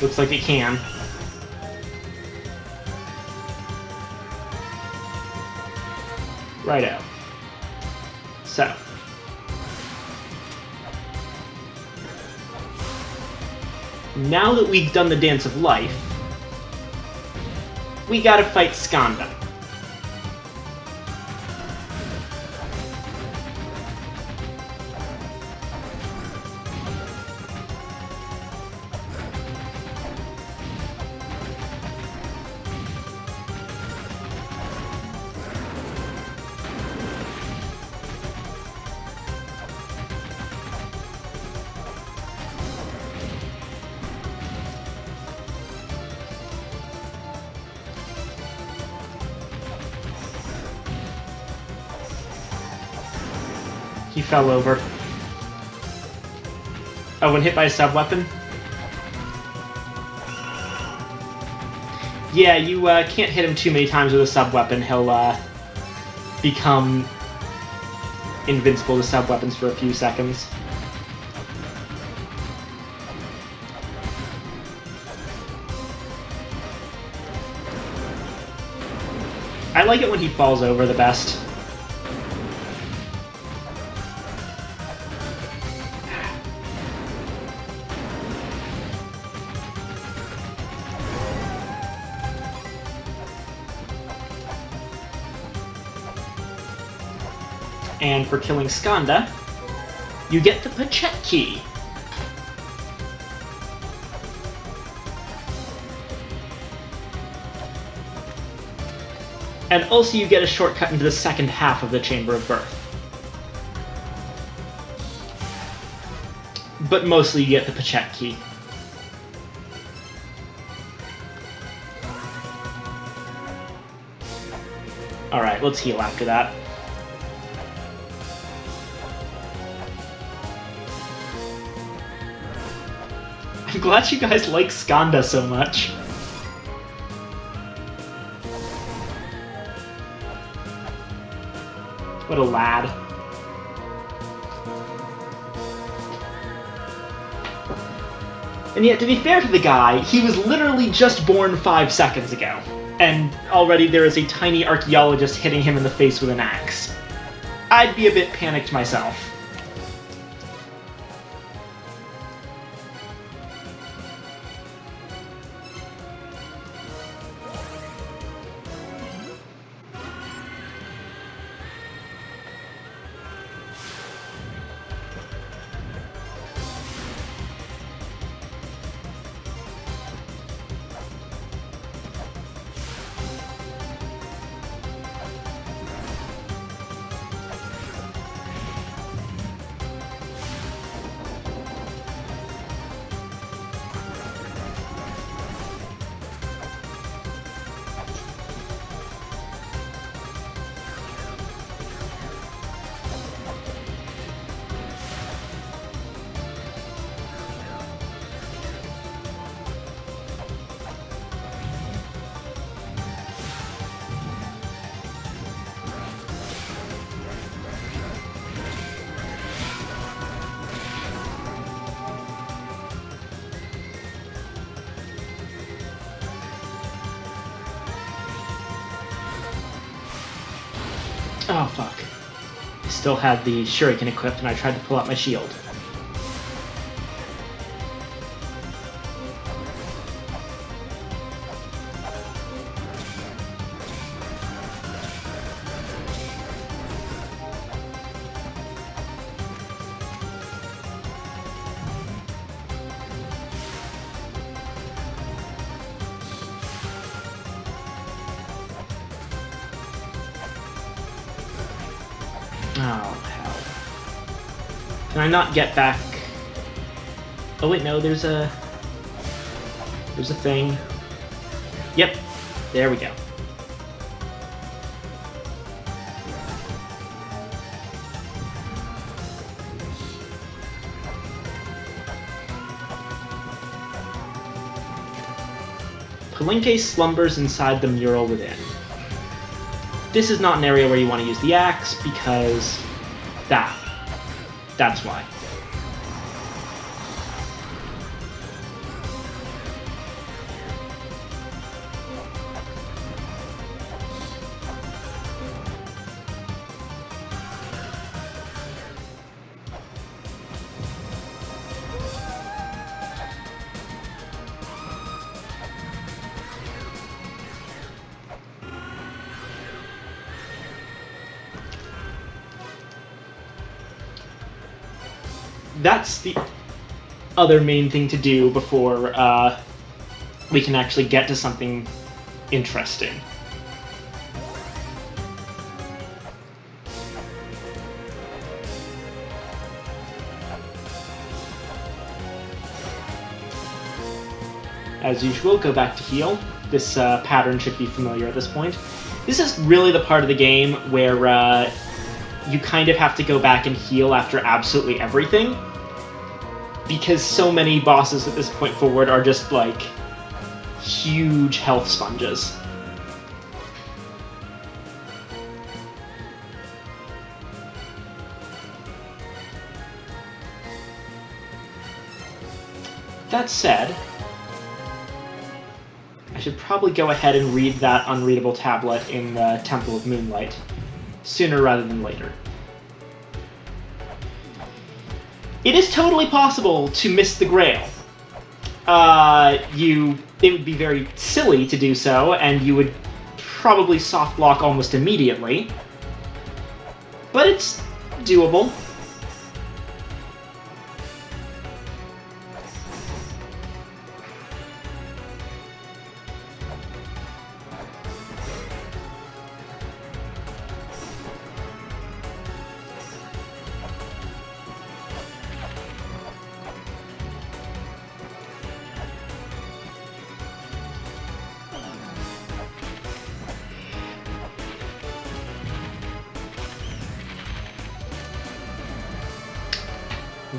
Looks like it can. Righto. So. Now that we've done the Dance of Life, we gotta fight Skanda. He fell over. Oh, when hit by a sub-weapon? Yeah, you can't hit him too many times with a sub-weapon. He'll become invincible to sub-weapons for a few seconds. I like it when he falls over the best. And for killing Skanda, you get the Pachette key. And also you get a shortcut into the second half of the Chamber of Birth. But mostly you get the Pachette key. Alright, let's heal after that. I'm glad you guys like Skanda so much. What a lad. And yet, to be fair to the guy, he was literally just born 5 seconds ago. And already there is a tiny archaeologist hitting him in the face with an axe. I'd be a bit panicked myself. Oh, fuck. I still had the shuriken equipped and I tried to pull out my shield. Oh, hell. Can I not get back? Oh wait, no, there's a thing. Yep, there we go. Palenque slumbers inside the mural within. This is not an area where you want to use the axe, because that's why. that's the other main thing to do before we can actually get to something interesting. As usual, go back to heal. This pattern should be familiar at this point. This is really the part of the game where you kind of have to go back and heal after absolutely everything, because so many bosses at this point forward are just, like, huge health sponges. That said, I should probably go ahead and read that unreadable tablet in the Temple of Moonlight, sooner rather than later. It is totally possible to miss the Grail. It would be very silly to do so, and you would probably soft block almost immediately. But it's doable.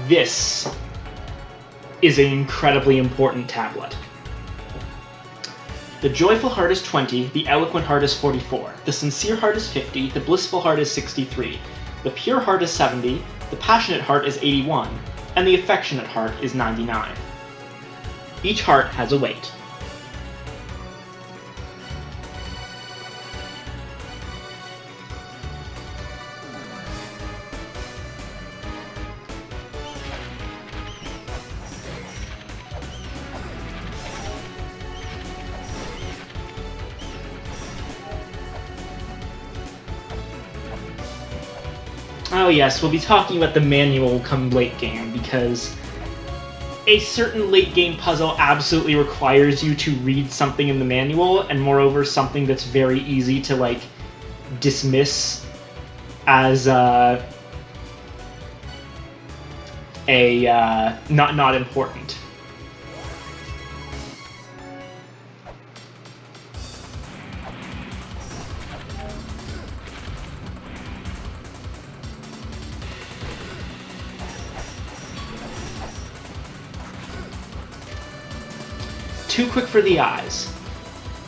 This is an incredibly important tablet. The joyful heart is 20, the eloquent heart is 44, the sincere heart is 50, the blissful heart is 63, the pure heart is 70, the passionate heart is 81, and the affectionate heart is 99. Each heart has a weight. Oh yes, we'll be talking about the manual come late game, because a certain late game puzzle absolutely requires you to read something in the manual, and moreover something that's very easy to, like, dismiss as not important. Too quick for the eyes.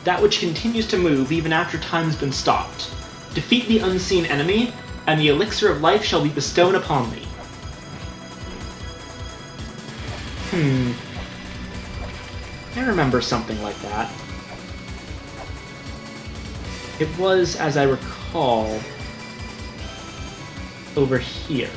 That which continues to move even after time has been stopped. Defeat the unseen enemy, and the elixir of life shall be bestowed upon thee. I remember something like that. It was, as I recall, over here.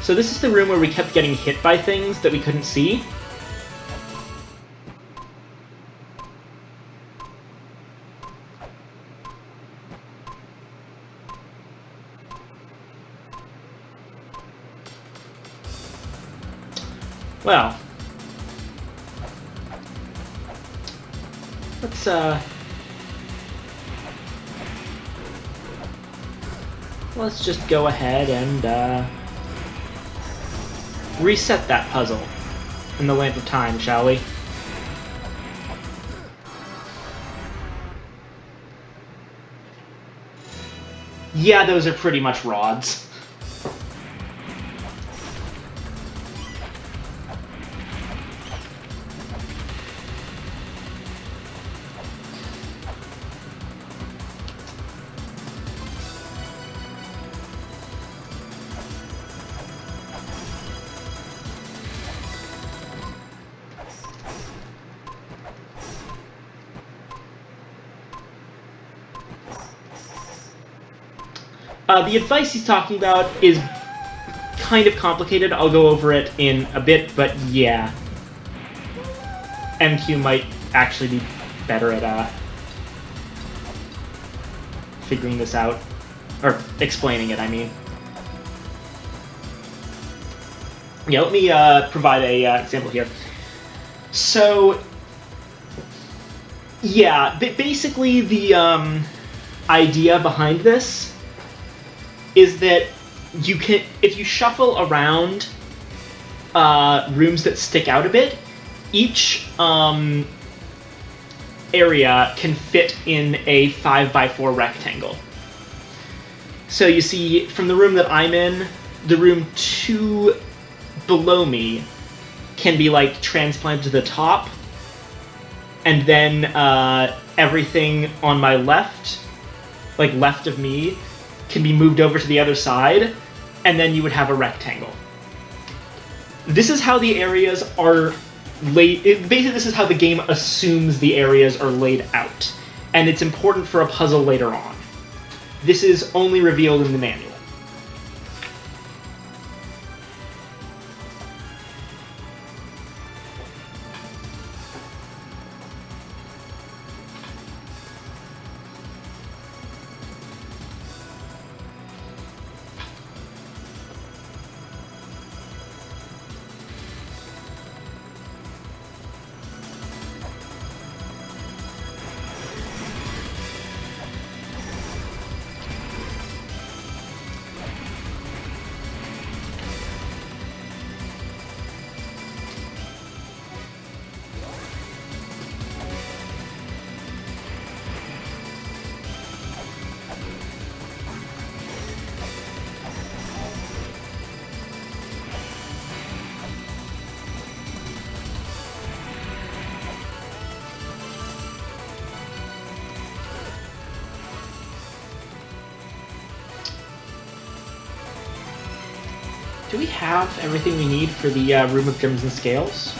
So this is the room where we kept getting hit by things that we couldn't see. Well, let's just go ahead and reset that puzzle in the Lamp of Time, shall we? Yeah, those are pretty much rods. The advice he's talking about is kind of complicated. I'll go over it in a bit, but yeah. MQ might actually be better at figuring this out. Or explaining it, I mean. Yeah, let me provide a example here. So, yeah, basically the idea behind this is that you can, if you shuffle around rooms that stick out a bit, each area can fit in a 5x4 rectangle. So you see, from the room that I'm in, the room 2 below me can be like transplanted to the top, and then everything on my left, like left of me, can be moved over to the other side, and then you would have a rectangle. This is how the areas are laid. Basically, this is how the game assumes the areas are laid out, and it's important for a puzzle later on. This is only revealed in the manual. Do we have everything we need for the Room of Gems and Scales?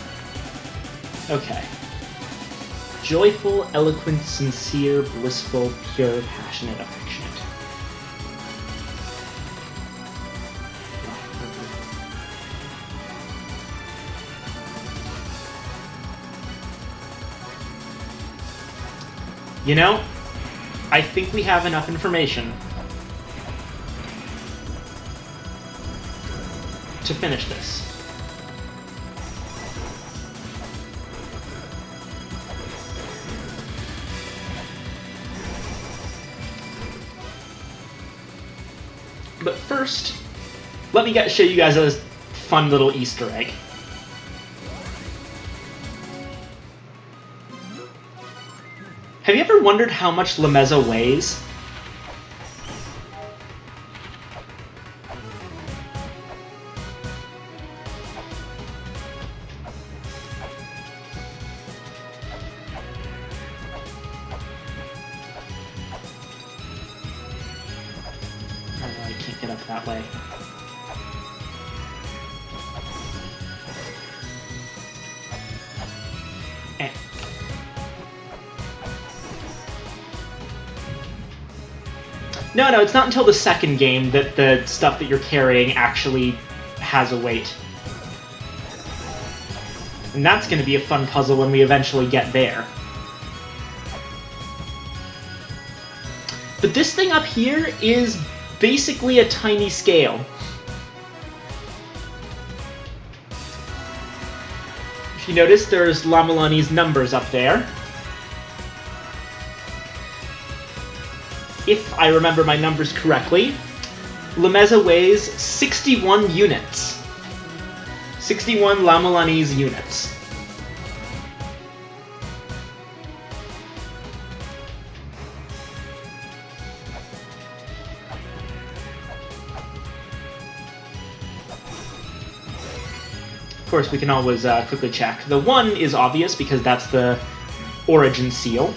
Okay. Joyful, eloquent, sincere, blissful, pure, passionate, affectionate. You know, I think we have enough information to finish this. But first, let me show you guys a fun little Easter egg. Have you ever wondered how much La Mesa weighs? Get up that way. Eh. No, it's not until the second game that the stuff that you're carrying actually has a weight. And that's going to be a fun puzzle when we eventually get there. But this thing up here is basically a tiny scale. If you notice, there's La Mulana's numbers up there. If I remember my numbers correctly, La Mesa weighs 61 units. 61 La Mulana's units. Of course, we can always quickly check. The 1 is obvious because that's the origin seal.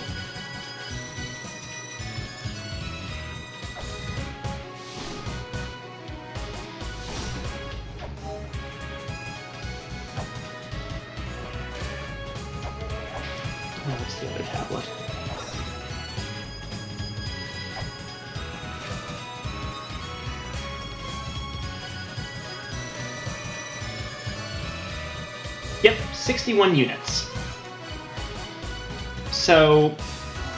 Now what's the other tablet? 61 units. So,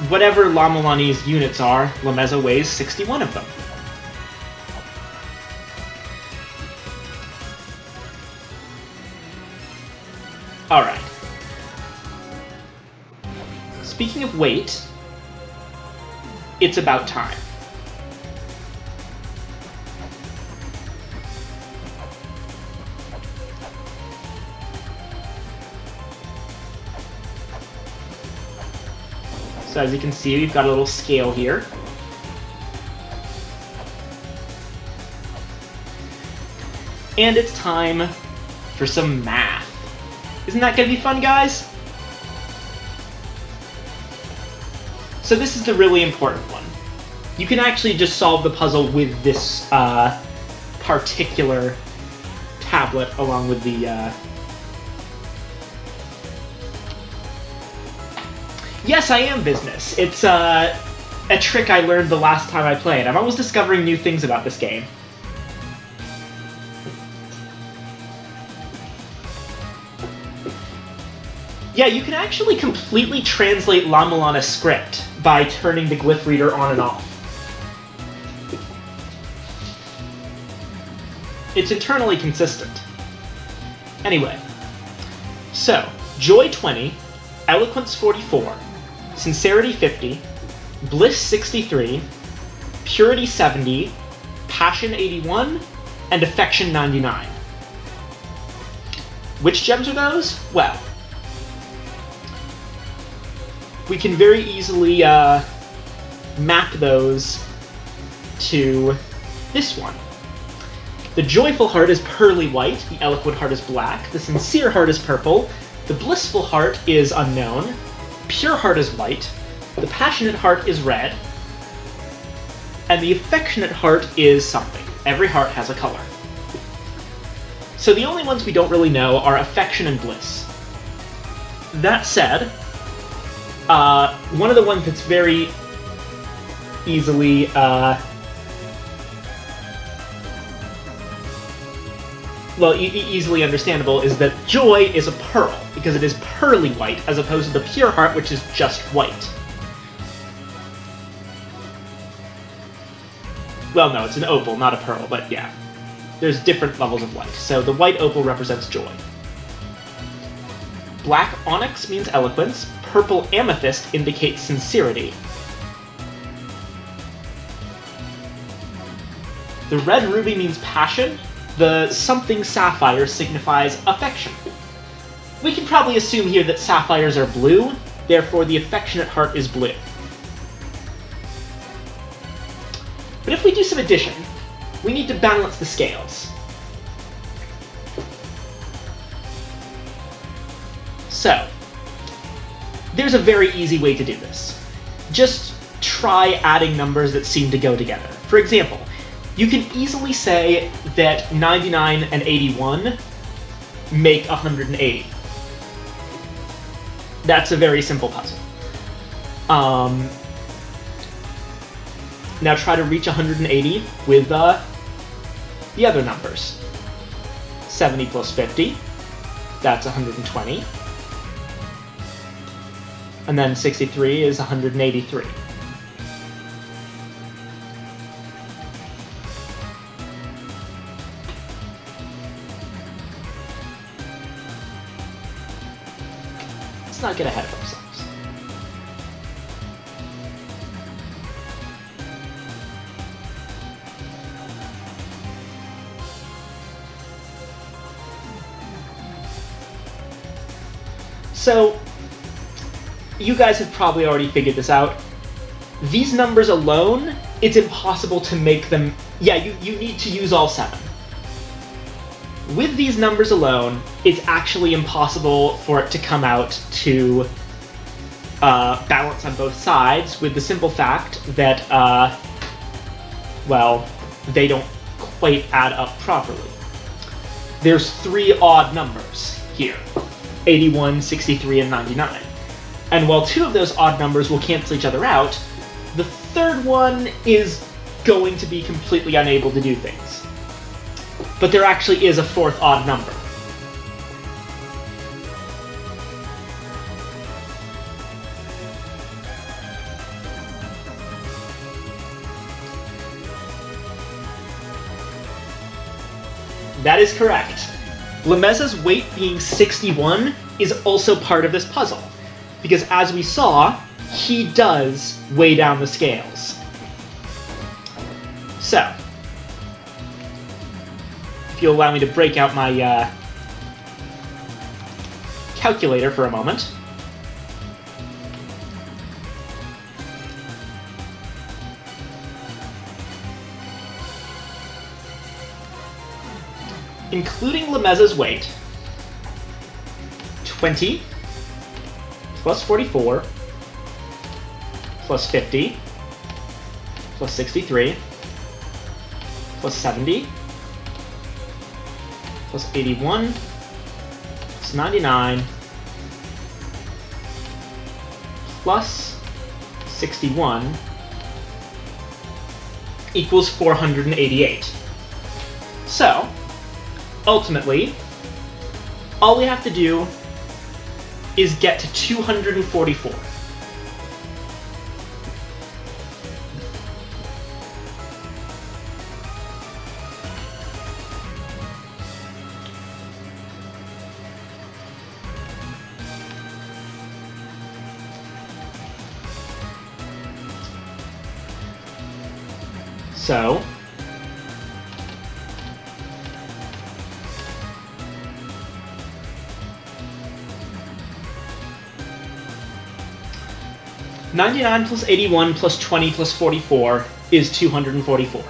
whatever La Mulana's units are, Lameza weighs 61 of them. Alright. Speaking of weight, it's about time. So as you can see, we've got a little scale here. And it's time for some math. Isn't that going to be fun, guys? So this is the really important one. You can actually just solve the puzzle with this particular tablet along with the... Yes, I am business. It's a trick I learned the last time I played. I'm always discovering new things about this game. Yeah, you can actually completely translate La Mulana's script by turning the glyph reader on and off. It's internally consistent. Anyway, so, Joy 20, Eloquence 44, Sincerity 50, Bliss 63, Purity 70, Passion 81, and Affection 99. Which gems are those? Well, we can very easily map those to this one. The Joyful Heart is pearly white, the Eloquent Heart is black, the Sincere Heart is purple, the Blissful Heart is unknown, Pure Heart is white, the Passionate Heart is red, and the Affectionate Heart is something. Every heart has a color. So the only ones we don't really know are Affection and Bliss. That said, one of the ones that's very easily easily understandable is that Joy is a pearl, because it is pearly white, as opposed to the Pure Heart, which is just white. Well, no, it's an opal, not a pearl, but yeah. There's different levels of white. So the white opal represents joy. Black onyx means eloquence. Purple amethyst indicates sincerity. The red ruby means passion. The something sapphire signifies affection. We can probably assume here that sapphires are blue, therefore the affectionate heart is blue. But if we do some addition, we need to balance the scales. So, there's a very easy way to do this. Just try adding numbers that seem to go together. For example, you can easily say that 99 and 81 make 180. That's a very simple puzzle. Now try to reach 180 with the other numbers. 70 plus 50, that's 120. And then 63 is 183. Let's not get ahead of ourselves. So, you guys have probably already figured this out. These numbers alone, it's impossible to make them... Yeah, you need to use all 7. With these numbers alone, it's actually impossible for it to come out to balance on both sides, with the simple fact that, well, they don't quite add up properly. There's 3 odd numbers here. 81, 63, and 99. And while 2 of those odd numbers will cancel each other out, the third one is going to be completely unable to do things. But there actually is a 4th odd number. That is correct. Lameza's weight being 61 is also part of this puzzle, because as we saw, he does weigh down the scales. So, if you'll allow me to break out my calculator for a moment. Including Lameza's weight, 20 plus 44 plus 50 plus 63 plus 70 plus 81 plus 99 plus 61 equals 488. So, ultimately, all we have to do is get to 244. So, $99 plus 81 plus 20 plus 44 is 244.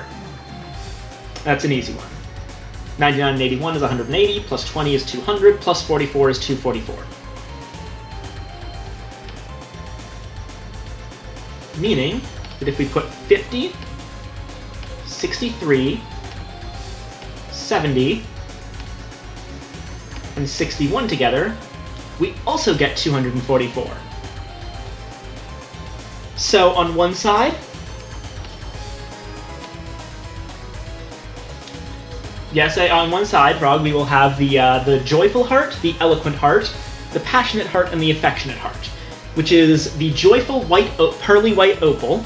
That's an easy one. 99 and 81 is 180, plus 20 is 200, plus 44 is 244. Meaning that if we put 50, 63, 70, and 61 together, we also get 244. So on one side, on one side, Frog, we will have the joyful heart, the eloquent heart, the passionate heart, and the affectionate heart, which is the joyful white, pearly white opal,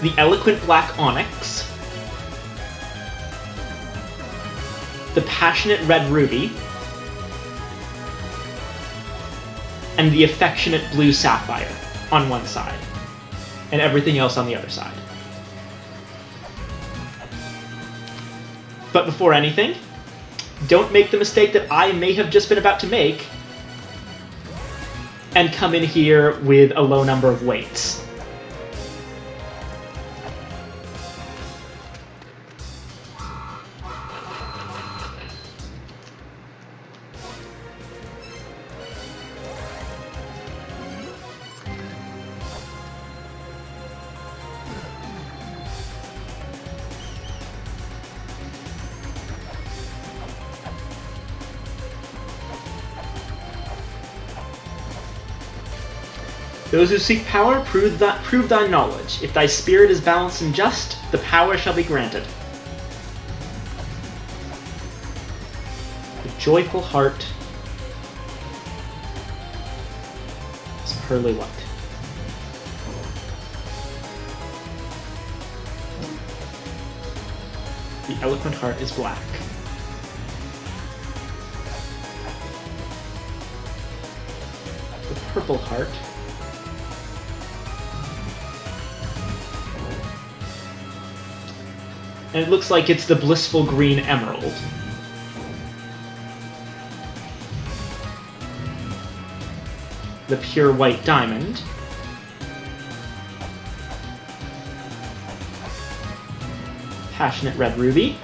the eloquent black onyx, the passionate red ruby, and the affectionate blue sapphire on one side, and everything else on the other side. But before anything, don't make the mistake that I may have just been about to make and come in here with a low number of weights. Those who seek power, prove thy knowledge. If thy spirit is balanced and just, the power shall be granted. The joyful heart is pearly white. The eloquent heart is black. The purple heart and it looks like it's the blissful green emerald. The pure white diamond. Passionate red ruby.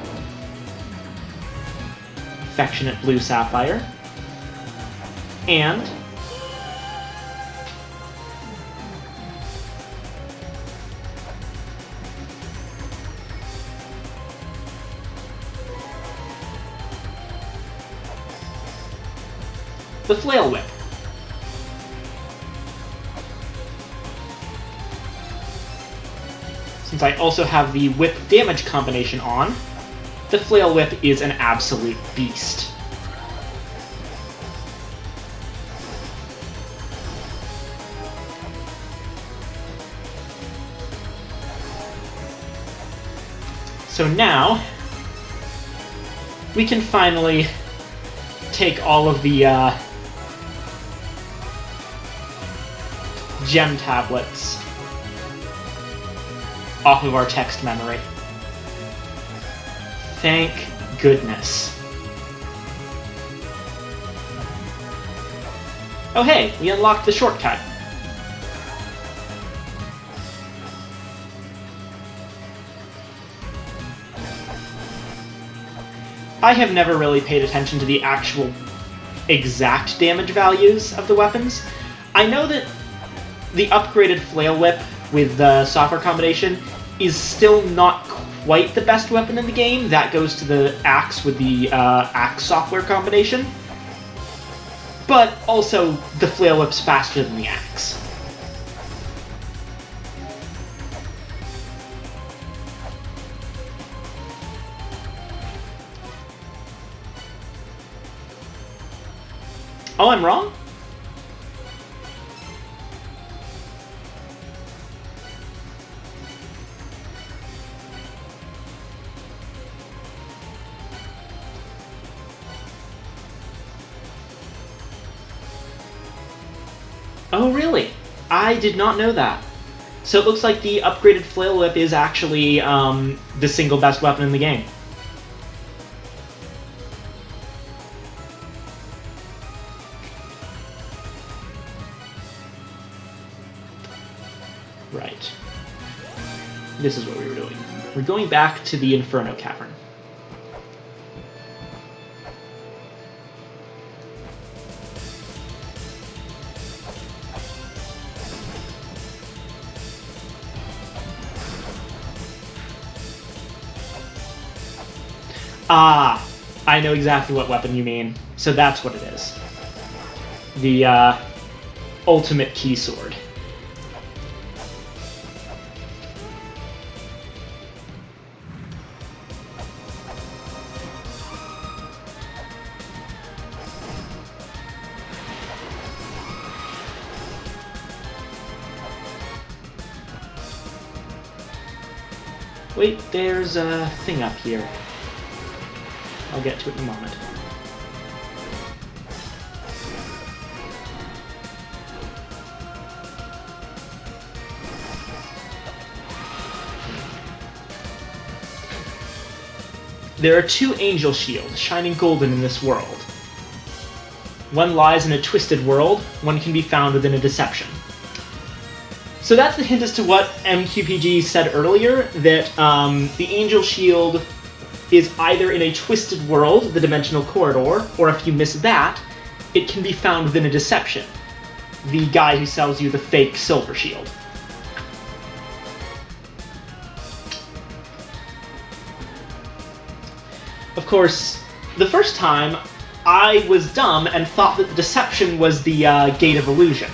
Affectionate blue sapphire. And the flail whip. Since I also have the whip damage combination on, the flail whip is an absolute beast. So now, we can finally take all of the gem tablets off of our text memory. Thank goodness. Oh hey, we unlocked the shortcut. I have never really paid attention to the actual exact damage values of the weapons. I know that the upgraded flail whip with the software combination is still not quite the best weapon in the game. That goes to the axe with the axe software combination. But also, the flail whip's faster than the axe. Oh, I'm wrong? Oh, really? I did not know that. So it looks like the upgraded flail whip is actually the single best weapon in the game. Right. This is what we were doing. We're going back to the Inferno Cavern. Ah, I know exactly what weapon you mean. So that's what it is. The ultimate key sword. Wait, there's a thing up here. I'll get to it in a moment. There are two angel shields shining golden in this world. One lies in a twisted world, one can be found within a deception. So that's the hint as to what MQPG said earlier, that the angel shield is either in a twisted world, the dimensional corridor, or if you miss that, it can be found within a deception. The guy who sells you the fake silver shield. Of course, the first time, I was dumb and thought that the deception was the Gate of Illusion.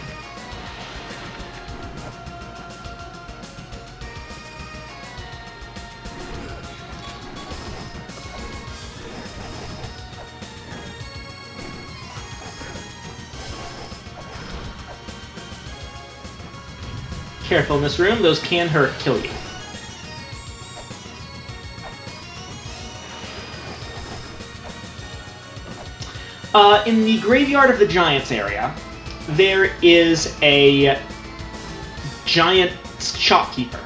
Careful in this room, those can hurt, kill you. In the Graveyard of the Giants area, there is a giant shopkeeper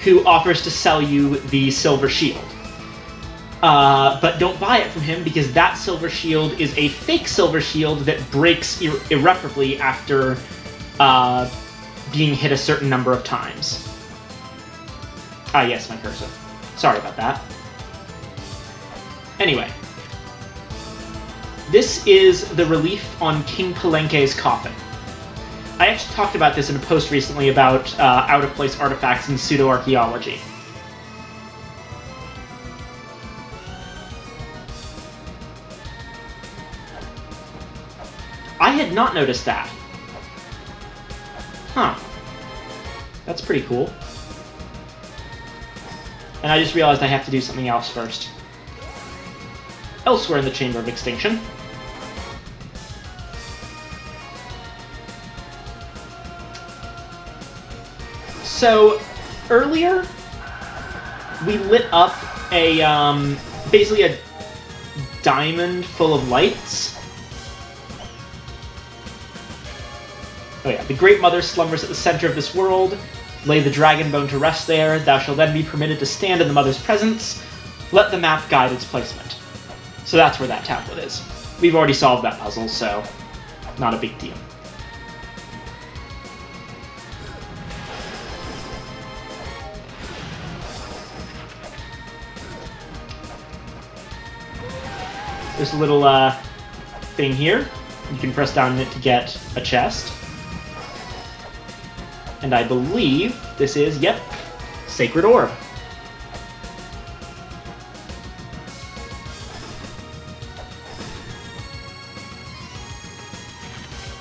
who offers to sell you the silver shield. But don't buy it from him because that silver shield is a fake silver shield that breaks irreparably after being hit a certain number of times. Ah, yes, my cursor. Sorry about that. Anyway. This is the relief on King Palenque's coffin. I actually talked about this in a post recently about out-of-place artifacts in pseudo-archaeology. I had not noticed that. Huh. That's pretty cool. And I just realized I have to do something else first. Elsewhere in the Chamber of Extinction. So, earlier, we lit up basically a diamond full of lights. Oh yeah, the Great Mother slumbers at the center of this world. Lay the dragon bone to rest there. Thou shalt then be permitted to stand in the Mother's presence. Let the map guide its placement. So that's where that tablet is. We've already solved that puzzle, so not a big deal. There's a little thing here. You can press down on it to get a chest. And I believe this is, yep, Sacred Orb.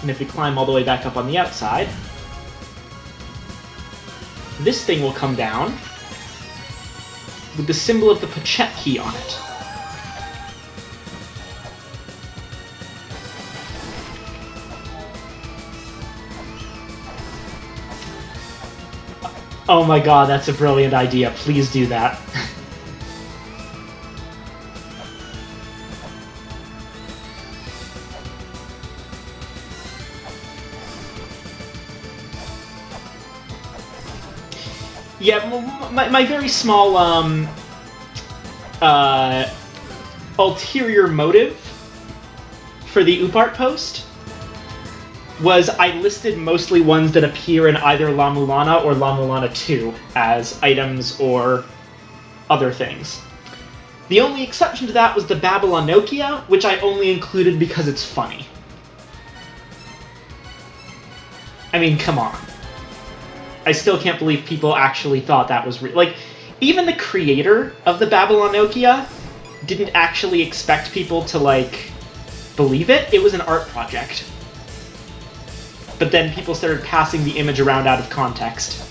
And if we climb all the way back up on the outside, this thing will come down with the symbol of the Pochette key on it. Oh my god, that's a brilliant idea. Please do that. Yeah, my very small ulterior motive for the Upart post was I listed mostly ones that appear in either La Mulana or La Mulana 2 as items or other things. The only exception to that was the Babylon Nokia, which I only included because it's funny. I mean, come on. I still can't believe people actually thought that was real. Like, even the creator of the Babylon Nokia didn't actually expect people to, like, believe it. It was an art project. But then people started passing the image around out of context.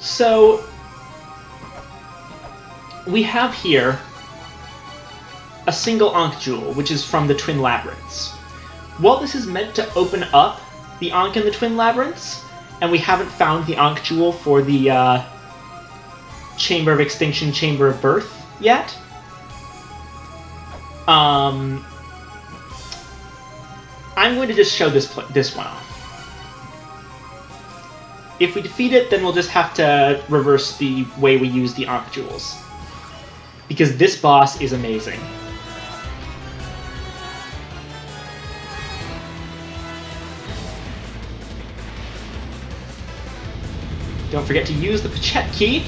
So, we have here a single Ankh Jewel, which is from the Twin Labyrinths. While this is meant to open up the Ankh in the Twin Labyrinths, and we haven't found the Ankh Jewel for the Chamber of Extinction, Chamber of Birth yet, I'm going to just show this one off. If we defeat it, then we'll just have to reverse the way we use the Ankh Jewels. Because this boss is amazing. Don't forget to use the Pochette key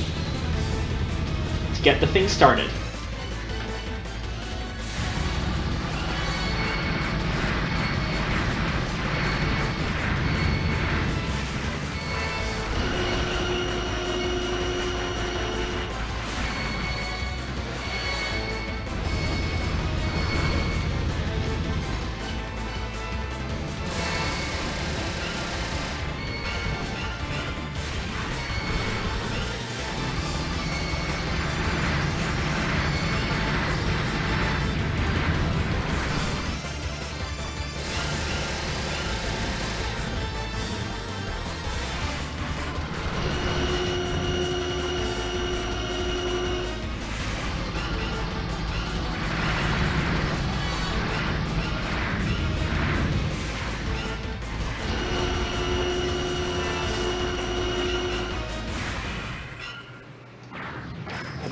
to get the thing started.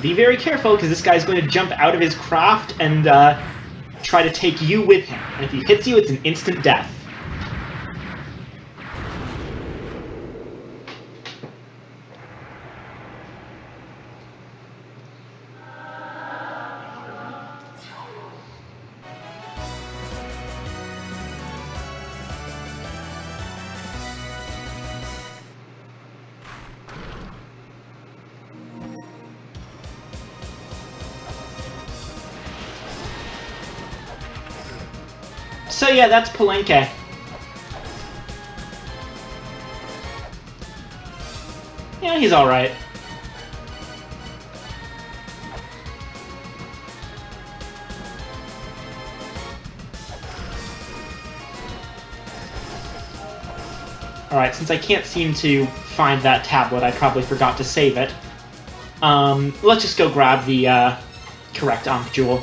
Be very careful, because this guy's going to jump out of his craft and try to take you with him. And if he hits you, it's an instant death. So yeah, that's Palenque. Yeah, he's alright. Alright, since I can't seem to find that tablet, I probably forgot to save it. Let's just go grab the correct Ankh Jewel.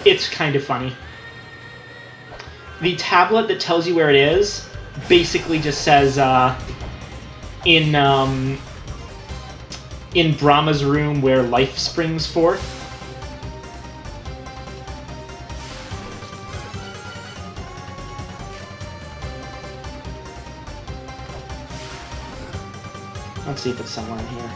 It's kind of funny. The tablet that tells you where it is basically just says, in Brahma's room where life springs forth. Let's see if it's somewhere in here.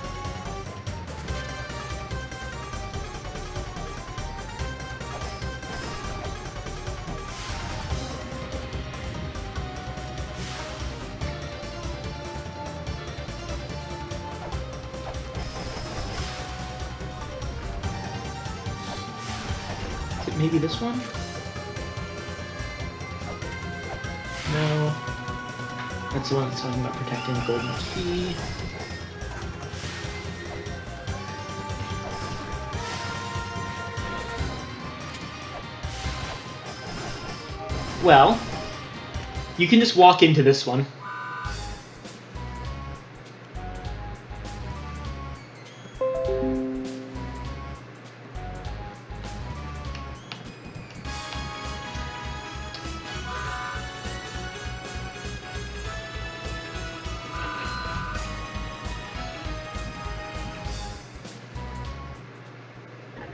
Is it maybe this one? No. That's the one that's talking about protecting the golden key. Well, you can just walk into this one.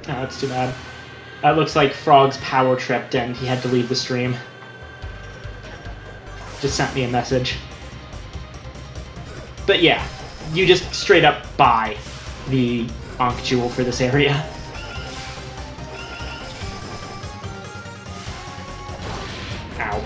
Oh, that's too bad. That looks like Frog's power tripped and he had to leave the stream. Just sent me a message. But yeah, you just straight up buy the Ankh Jewel for this area. Ow.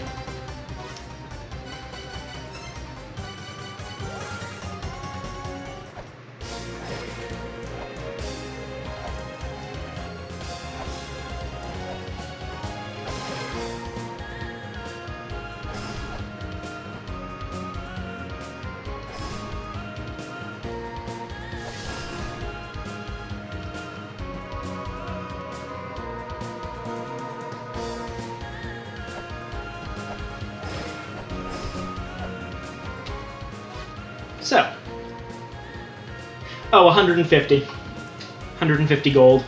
So. Oh, 150. 150 gold.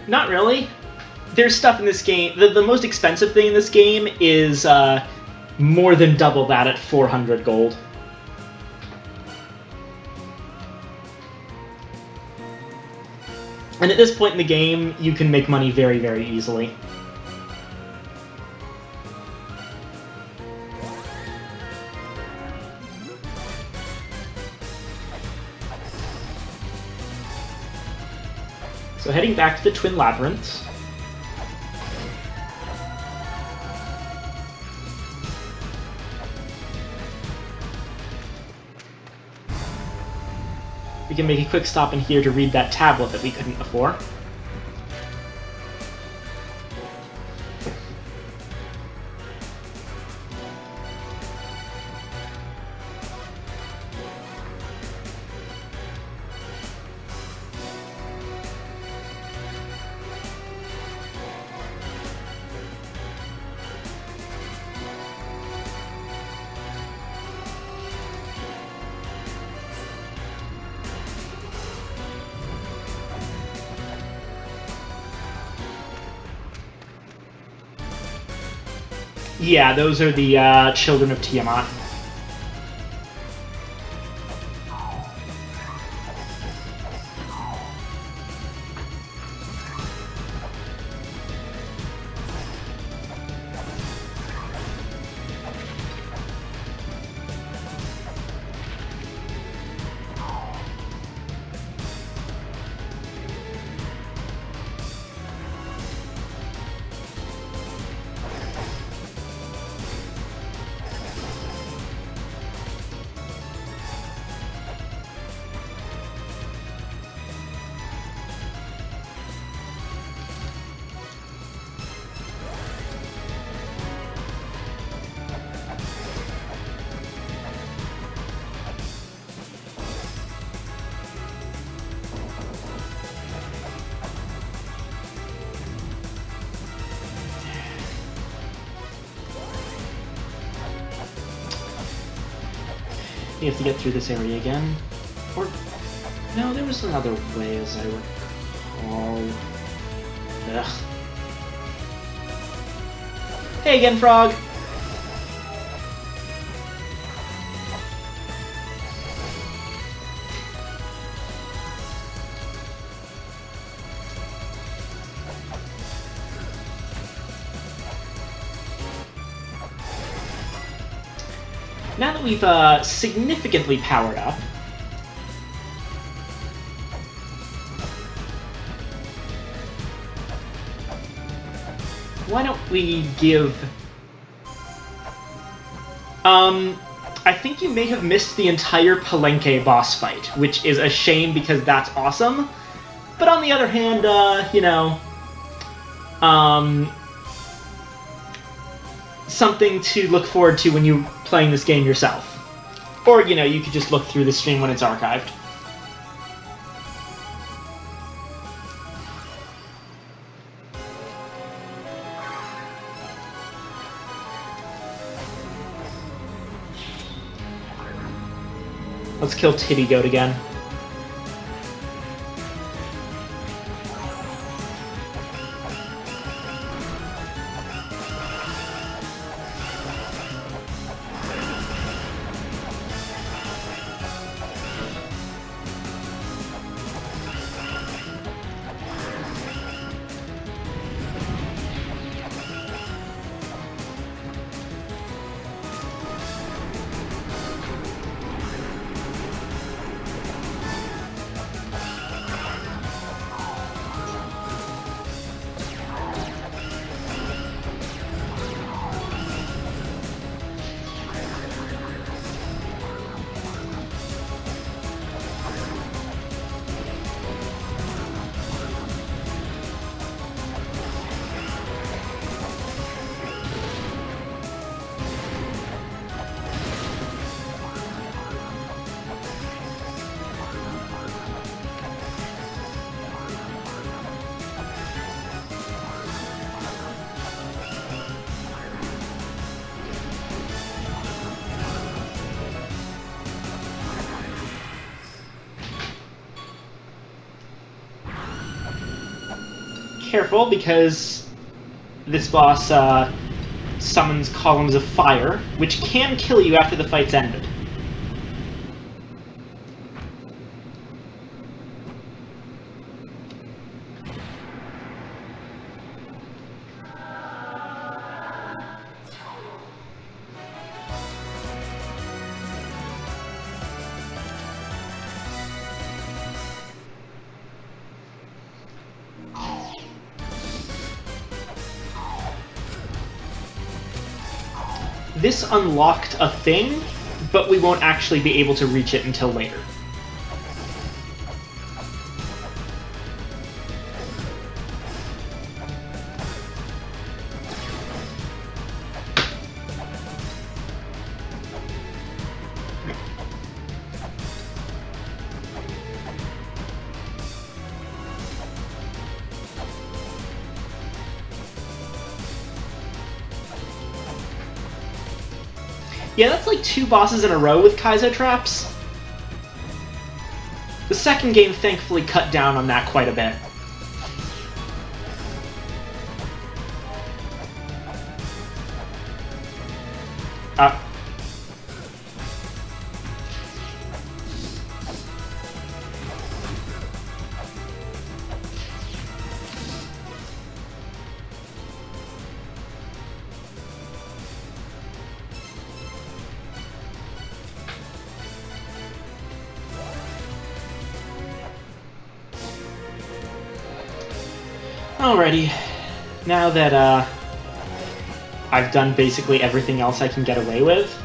Not really. There's stuff in this game. The most expensive thing in this game is more than double that at 400 gold. And at this point in the game, you can make money very, very easily. So heading back to the Twin Labyrinths. We can make a quick stop in here to read that tablet that we couldn't before. Yeah, those are the children of Tiamat. We have to get through this area again. Or... no, there was another way, as I recall. Ugh. Hey again, Frog! Now that we've significantly powered up, why don't we give... I think you may have missed the entire Palenque boss fight, which is a shame because that's awesome. But on the other hand, you know... something to look forward to when you're playing this game yourself. Or, you know, you could just look through the stream when it's archived. Let's kill Titty Goat again. Careful, because this boss summons columns of fire, which can kill you after the fight's ended. This unlocked a thing, but we won't actually be able to reach it until later. Yeah, that's like 2 bosses in a row with Kaizo traps. The second game thankfully cut down on that quite a bit. Alrighty, now that I've done basically everything else I can get away with,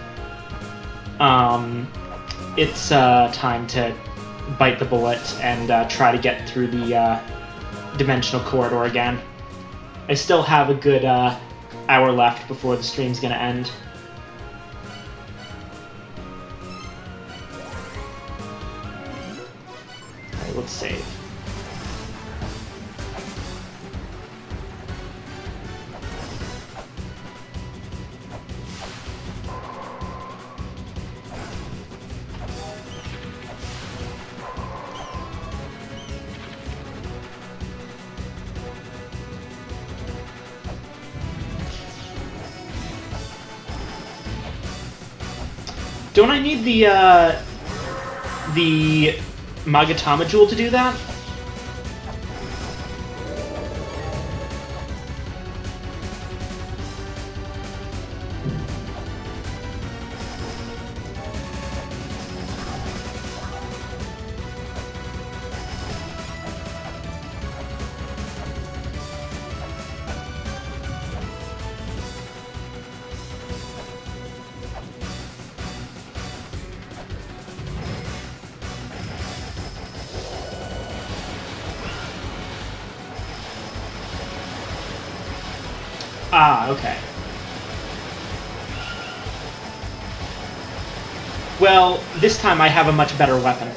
it's time to bite the bullet and try to get through the dimensional corridor again. I still have a good hour left before the stream's gonna end. Alright, let's save. Don't I need the Magatama Jewel to do that? Ah, okay. Well, this time I have a much better weapon.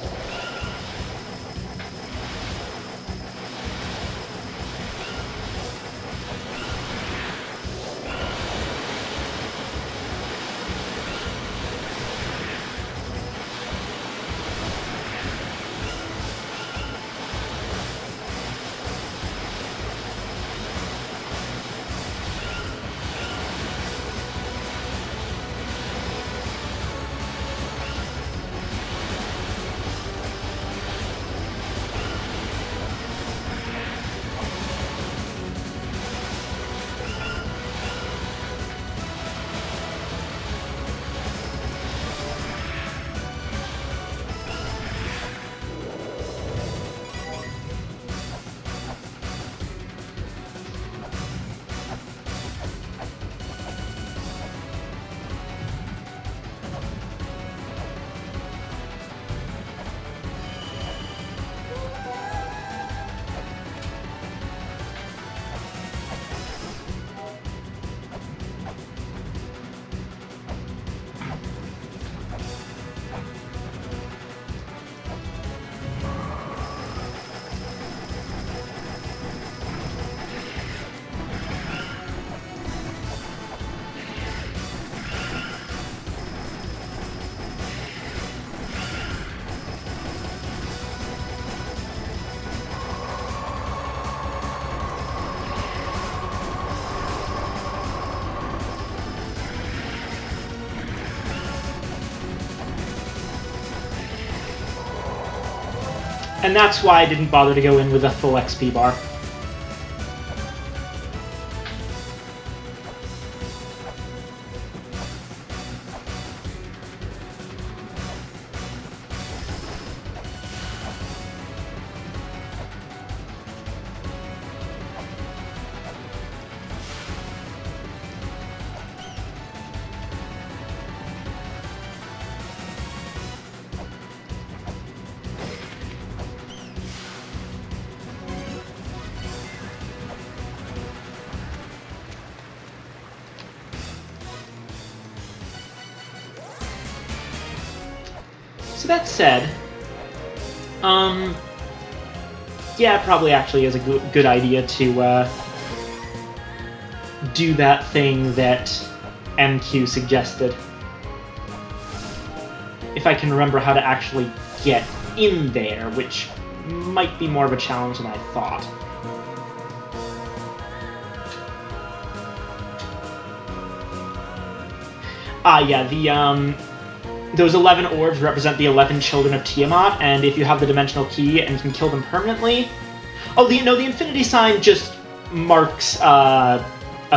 And that's why I didn't bother to go in with a full XP bar. So that said, yeah, it probably actually is a good idea to do that thing that MQ suggested. If I can remember how to actually get in there, which might be more of a challenge than I thought. Ah, yeah, those 11 orbs represent the 11 children of Tiamat, and if you have the dimensional key and can kill them permanently... Oh, the infinity sign just marks a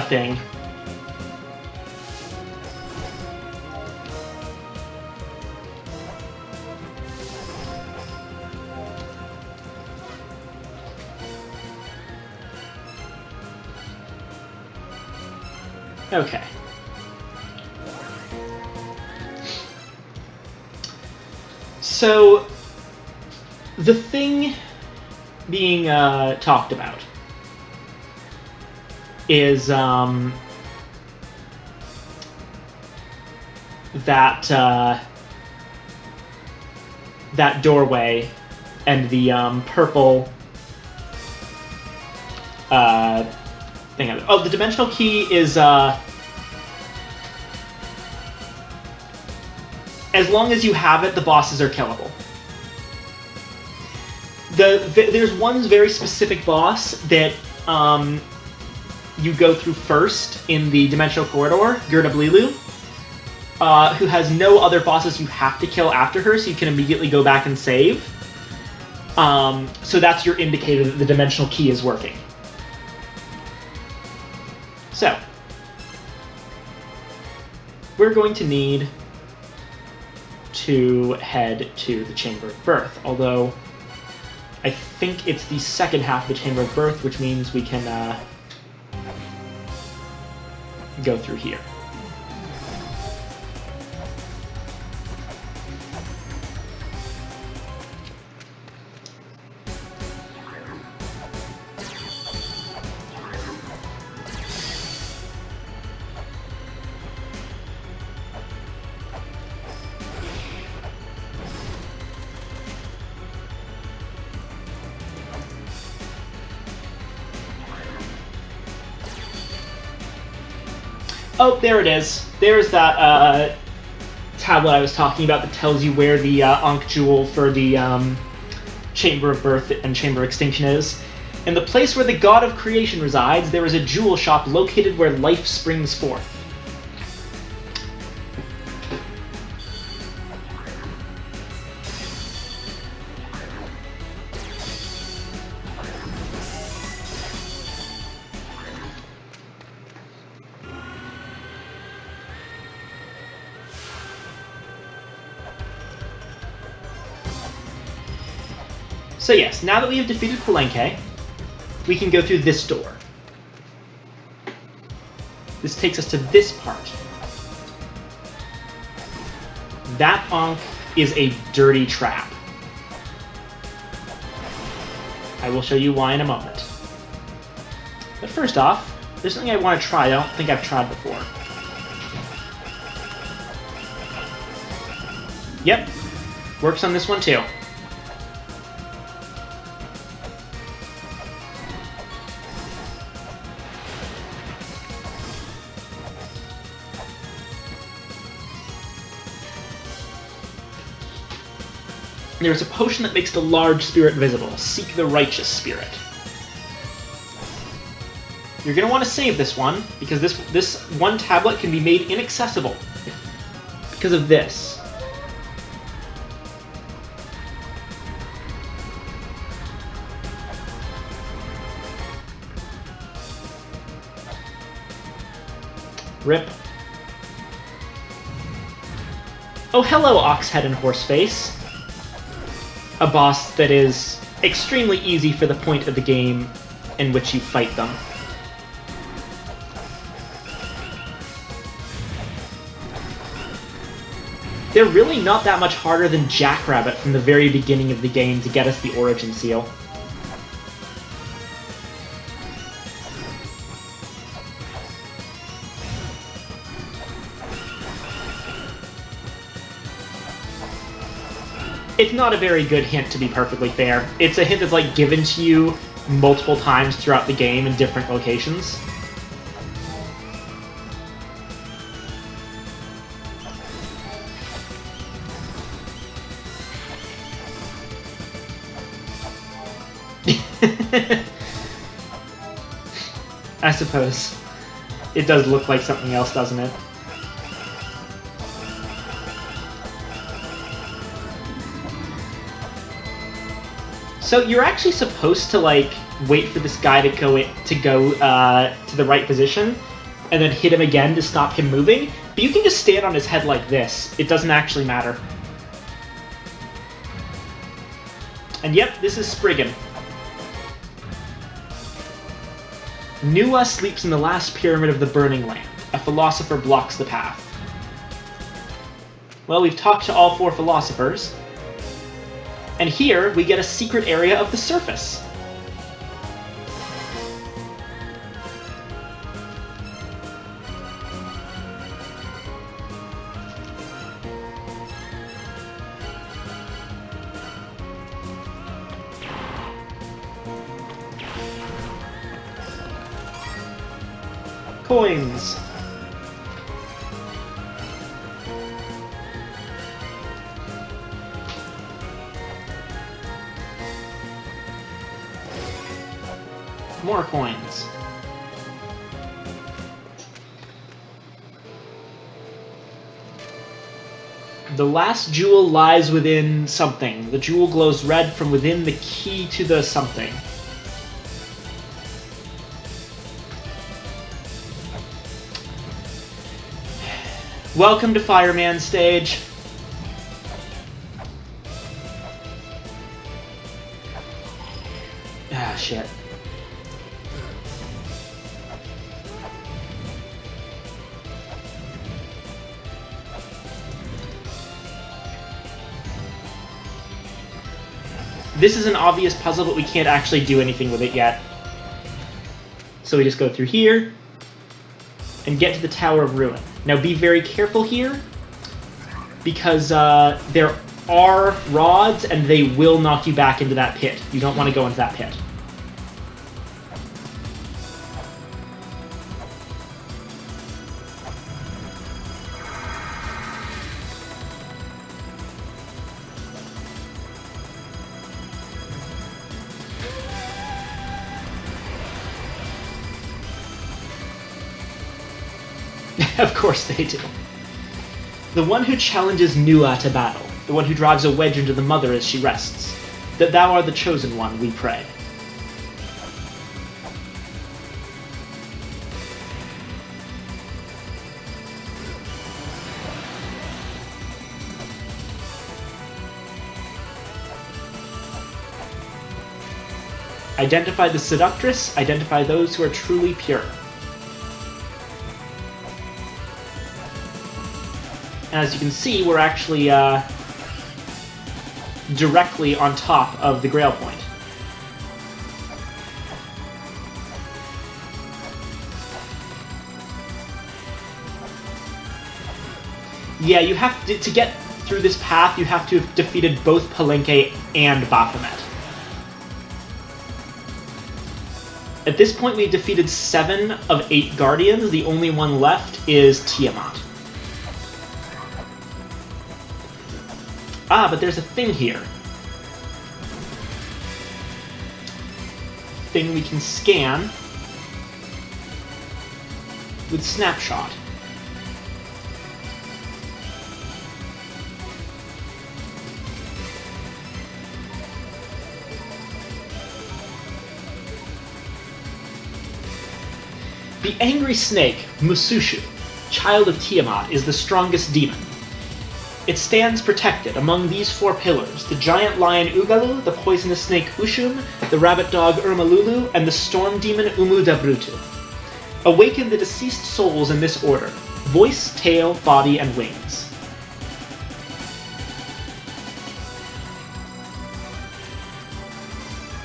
thing. Okay. So, the thing being talked about is that doorway and the purple thing. Oh, the dimensional key is as long as you have it, the bosses are killable. There's one very specific boss that you go through first in the Dimensional Corridor, Gerda Blilu, who has no other bosses you have to kill after her, so you can immediately go back and save. So that's your indicator that the dimensional key is working. So, we're going to need to head to the Chamber of Birth, although I think it's the second half of the Chamber of Birth, which means we can go through here. Oh, there it is. There's that tablet I was talking about that tells you where the Ankh Jewel for the Chamber of Birth and Chamber of Extinction is. In the place where the God of Creation resides, there is a jewel shop located where life springs forth. So yes, now that we have defeated Palenque, we can go through this door. This takes us to this part. That Ankh is a dirty trap. I will show you why in a moment. But first off, there's something I want to try that I don't think I've tried before. Yep, works on this one too. There's a potion that makes the large spirit visible. Seek the righteous spirit. You're going to want to save this one, because this one tablet can be made inaccessible because of this. Rip. Oh, hello, Oxhead and Horseface. A boss that is extremely easy for the point of the game in which you fight them. They're really not that much harder than Jackrabbit from the very beginning of the game to get us the Origin Seal. It's not a very good hint, to be perfectly fair. It's a hint that's like given to you multiple times throughout the game in different locations. I suppose. It does look like something else, doesn't it? So you're actually supposed to like wait for this guy to go to the right position, and then hit him again to stop him moving. But you can just stand on his head like this. It doesn't actually matter. And yep, this is Spriggan. Nua sleeps in the last pyramid of the Burning Land. A philosopher blocks the path. Well, we've talked to all 4 philosophers. And here, we get a secret area of the surface. Coins. More coins. The last jewel lies within something. The jewel glows red from within the key to the something. Welcome to Fireman stage. Ah, shit. This is an obvious puzzle, but we can't actually do anything with it yet. So we just go through here and get to the Tower of Ruin. Now be very careful here, because there are rods and they will knock you back into that pit. You don't want to go into that pit. Of course they do. The one who challenges Nua to battle, the one who drives a wedge into the mother as she rests, that thou art the chosen one, we pray. Identify the seductress, identify those who are truly pure. As you can see, we're actually directly on top of the Grail Point. Yeah, you have to get through this path, you have to have defeated both Palenque and Baphomet. At this point, we've defeated 7 of 8 Guardians. The only one left is Tiamat. Ah, but there's a thing here. Thing we can scan with Snapshot. The angry snake, Musushu, child of Tiamat, is the strongest demon. It stands protected among these 4 pillars: the giant lion Ugalu, the poisonous snake Ushum, the rabbit dog Urmalulu, and the storm demon Umudabrutu. Awaken the deceased souls in this order: voice, tail, body, and wings.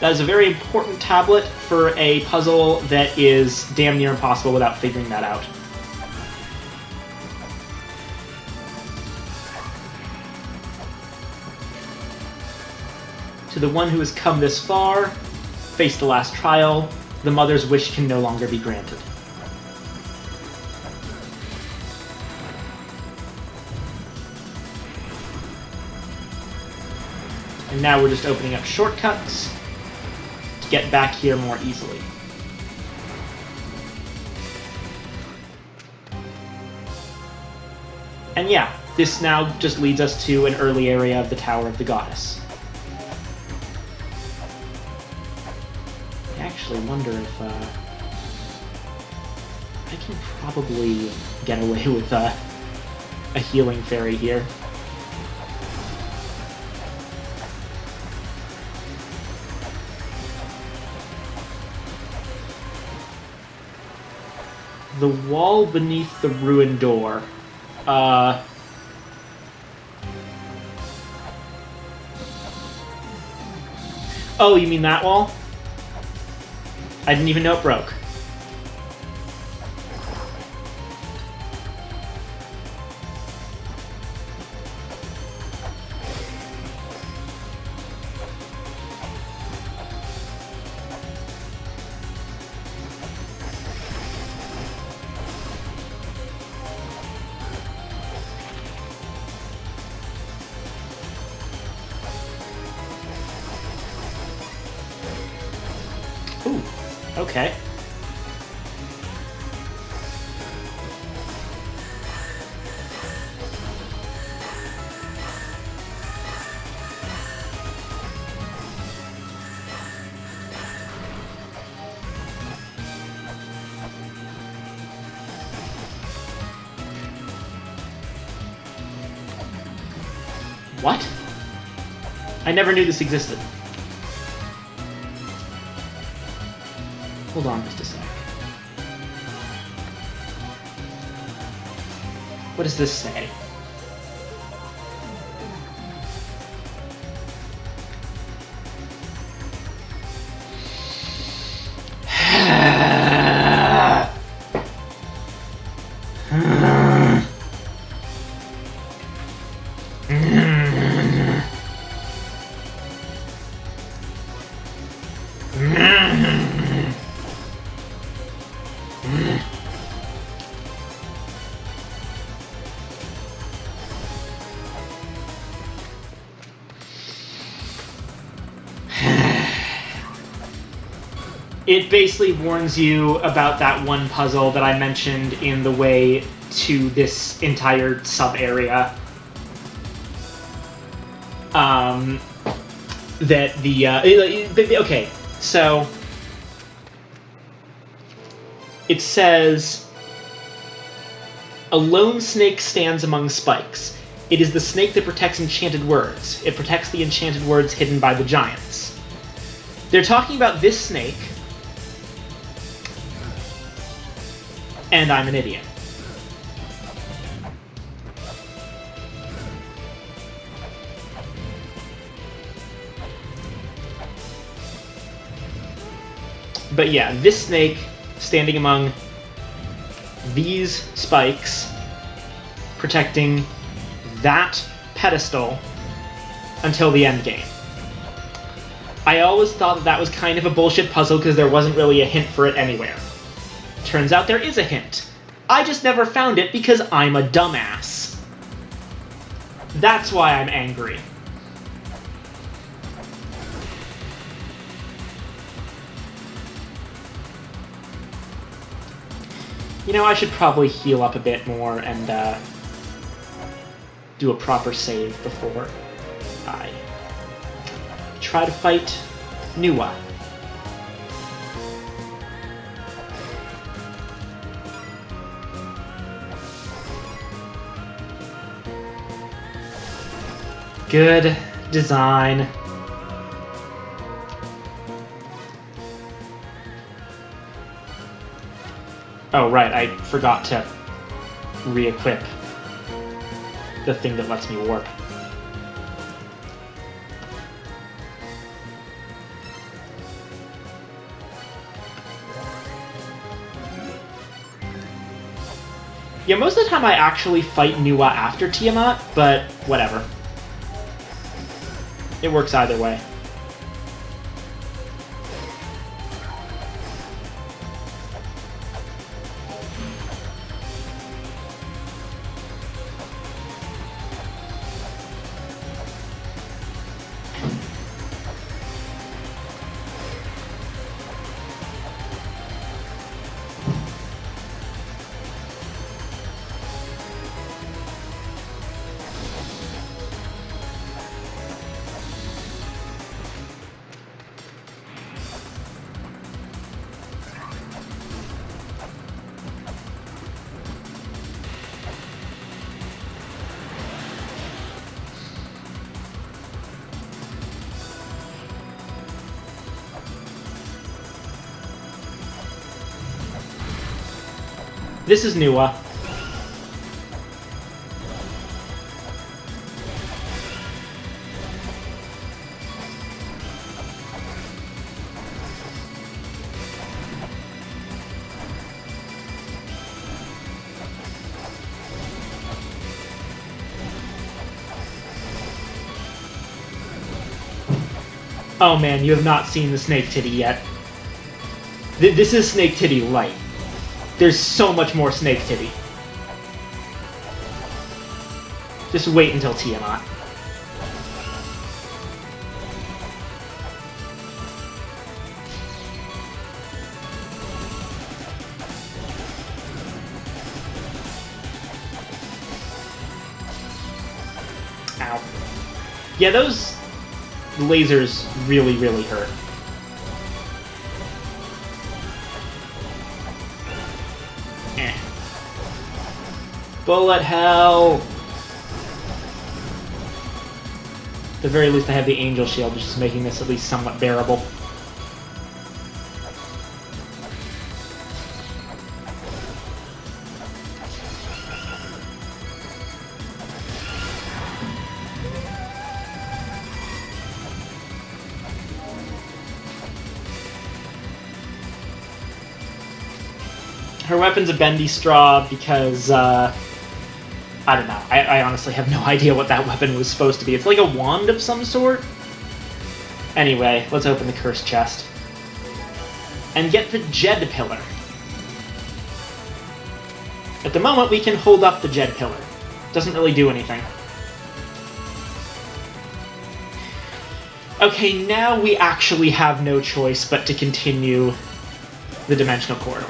That is a very important tablet for a puzzle that is damn near impossible without figuring that out. To the one who has come this far, face the last trial, the mother's wish can no longer be granted. And now we're just opening up shortcuts to get back here more easily. And yeah, this now just leads us to an early area of the Tower of the Goddess. I actually wonder if I can probably get away with a healing fairy here. The wall beneath the ruined door. Oh, you mean that wall? I didn't even know it broke. Ooh, okay. What? I never knew this existed. Hold on just a sec. What does this say? It basically warns you about that one puzzle that I mentioned in the way to this entire sub-area. That okay, so it says, a lone snake stands among spikes. It is the snake that protects enchanted words. It protects the enchanted words hidden by the giants. They're talking about this snake, and I'm an idiot. But yeah, this snake standing among these spikes, protecting that pedestal until the end game. I always thought that that was kind of a bullshit puzzle because there wasn't really a hint for it anywhere. Turns out there is a hint. I just never found it because I'm a dumbass. That's why I'm angry. You know, I should probably heal up a bit more and do a proper save before I try to fight Nuwa. Good design. Oh, right, I forgot to re-equip the thing that lets me warp. Yeah, most of the time I actually fight Nuwa after Tiamat, but whatever. It works either way. This is Nuwa. Oh man, you have not seen the Snake Titty yet. This is Snake Titty Light. There's so much more Snake Titty. Just wait until Tiamat. Ow. Yeah, those lasers really, really hurt. Bullet hell! At the very least, I have the Angel Shield, which is making this at least somewhat bearable. Her weapon's a bendy straw because, I don't know. I honestly have no idea what that weapon was supposed to be. It's like a wand of some sort? Anyway, let's open the cursed chest. And get the Jed Pillar. At the moment, we can hold up the Jed Pillar. Doesn't really do anything. Okay, now we actually have no choice but to continue the Dimensional Corridor.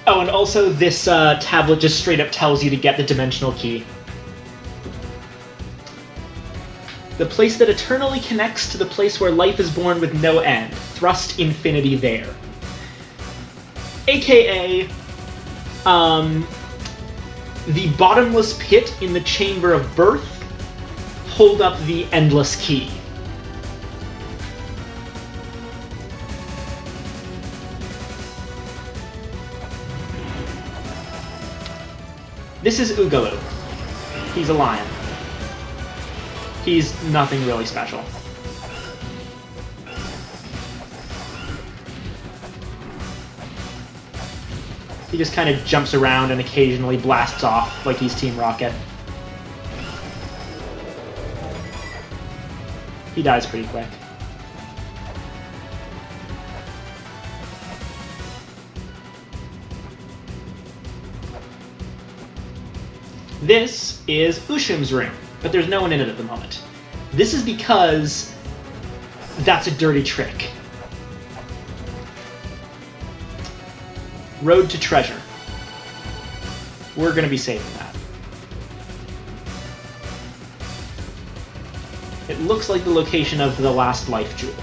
Oh, and also this tablet just straight up tells you to get the Dimensional Key. The place that eternally connects to the place where life is born with no end. Thrust infinity there. AKA, the bottomless pit in the Chamber of Birth. Hold up the Endless Key. This is Oogaloo. He's a lion. He's nothing really special. He just kind of jumps around and occasionally blasts off like he's Team Rocket. He dies pretty quick. This is Ushum's room, but there's no one in it at the moment. This is because that's a dirty trick. Road to treasure. We're going to be saving that. It looks like the location of the last life jewel,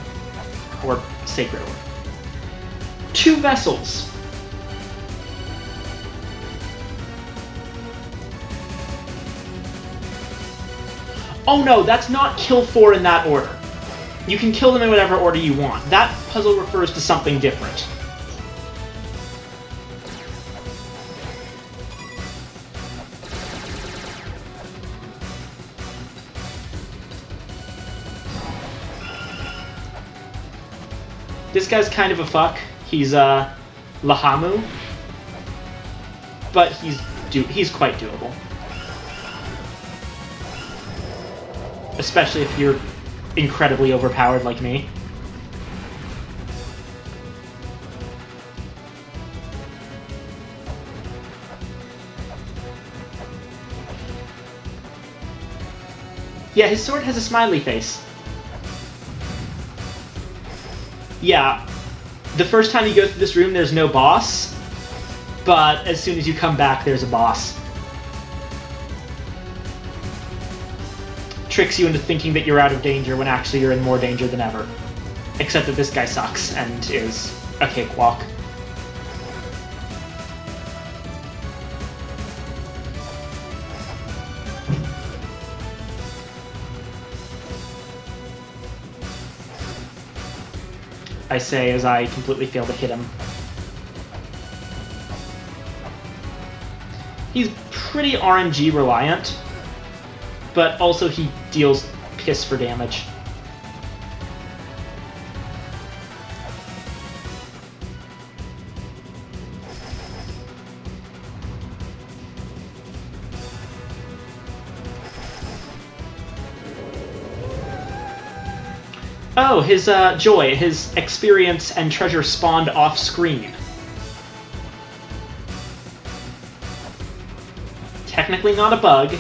or sacred ore. 2 vessels. Oh no, that's not kill 4 in that order. You can kill them in whatever order you want. That puzzle refers to something different. This guy's kind of a fuck. He's Lahamu, but he's quite doable. Especially if you're incredibly overpowered like me. Yeah, his sword has a smiley face. Yeah, the first time you go through this room, there's no boss, but as soon as you come back, there's a boss. Tricks you into thinking that you're out of danger when actually you're in more danger than ever. Except that this guy sucks and is a cakewalk. I say as I completely fail to hit him. He's pretty RNG reliant, but also he deals piss for damage. Oh, his joy, his experience and treasure spawned off-screen. Technically not a bug,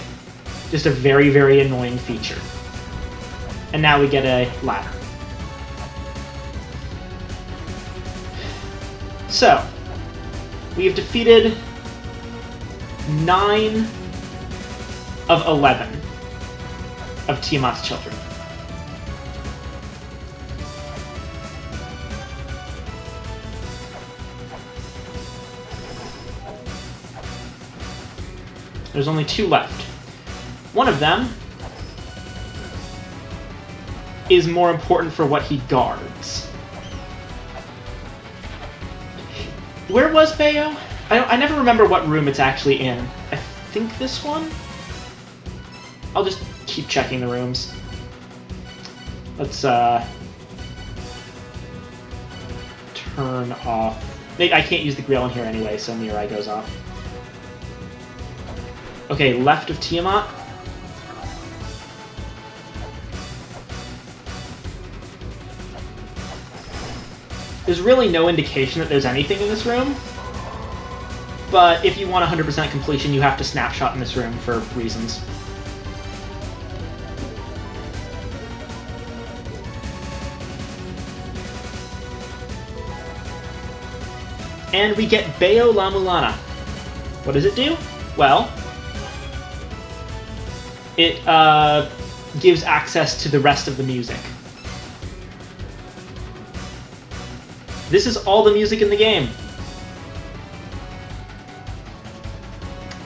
just a very, very annoying feature. And now we get a ladder. So, we have defeated 9 of 11. of Tiamat's children. There's only 2 left. One of them is more important for what he guards. Where was Bayo? I never remember what room it's actually in. I think this one? I'll just keep checking the rooms. Let's turn off. I can't use the grill in here anyway, so Mirai goes off. Okay, left of Tiamat. There's really no indication that there's anything in this room, but if you want 100% completion, you have to snapshot in this room for reasons. And we get Bayo La Mulana. What does it do? Well, it gives access to the rest of the music. This is all the music in the game.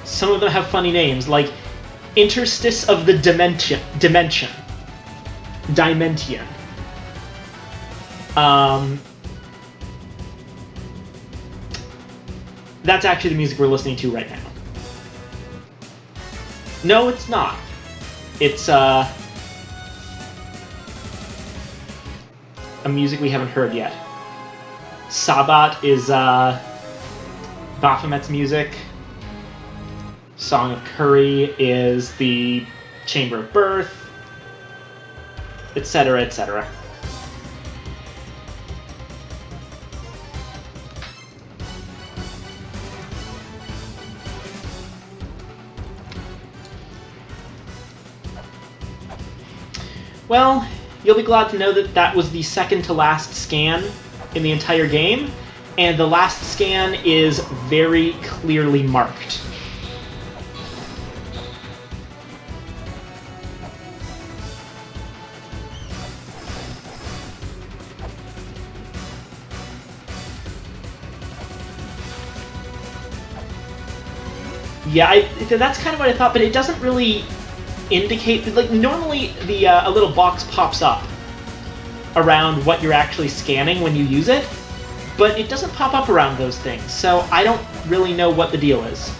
Some of them have funny names, like Interstice of the Dimension. That's actually the music we're listening to right now. No, it's not. It's a music we haven't heard yet. Sabat is Baphomet's music. Song of Curry is the Chamber of Birth, etc., etc. Well, you'll be glad to know that that was the second to last scan in the entire game, and the last scan is very clearly marked. Yeah, that's kind of what I thought, but it doesn't really indicate, like, normally a little box pops up around what you're actually scanning when you use it, but it doesn't pop up around those things, so I don't really know what the deal is.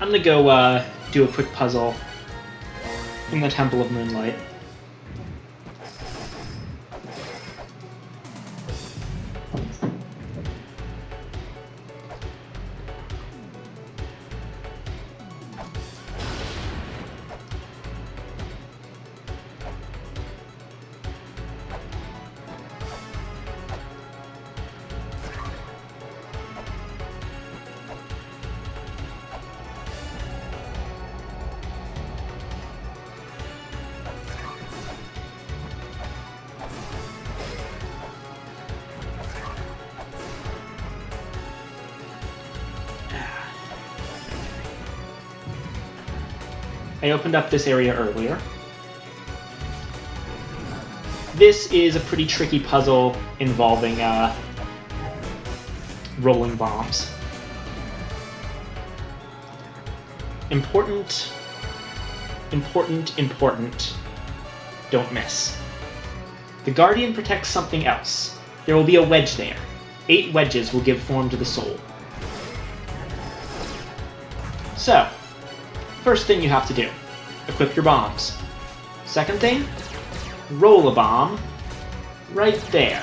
I'm gonna go do a quick puzzle in the Temple of Moonlight. I opened up this area earlier. This is a pretty tricky puzzle involving rolling bombs. Important, important, important. Don't miss. The Guardian protects something else. There will be a wedge there. 8 wedges will give form to the soul. So, first thing you have to do, equip your bombs. Second thing, roll a bomb right there.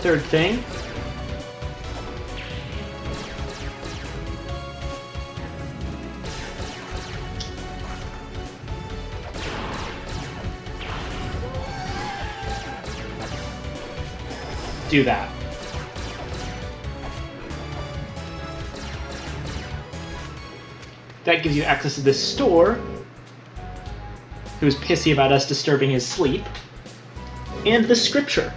Third thing, do that. That gives you access to this store, who's pissy about us disturbing his sleep, and the scripture.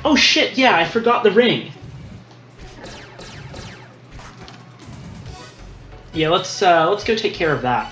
Oh shit, yeah, I forgot the ring. Yeah, let's go take care of that.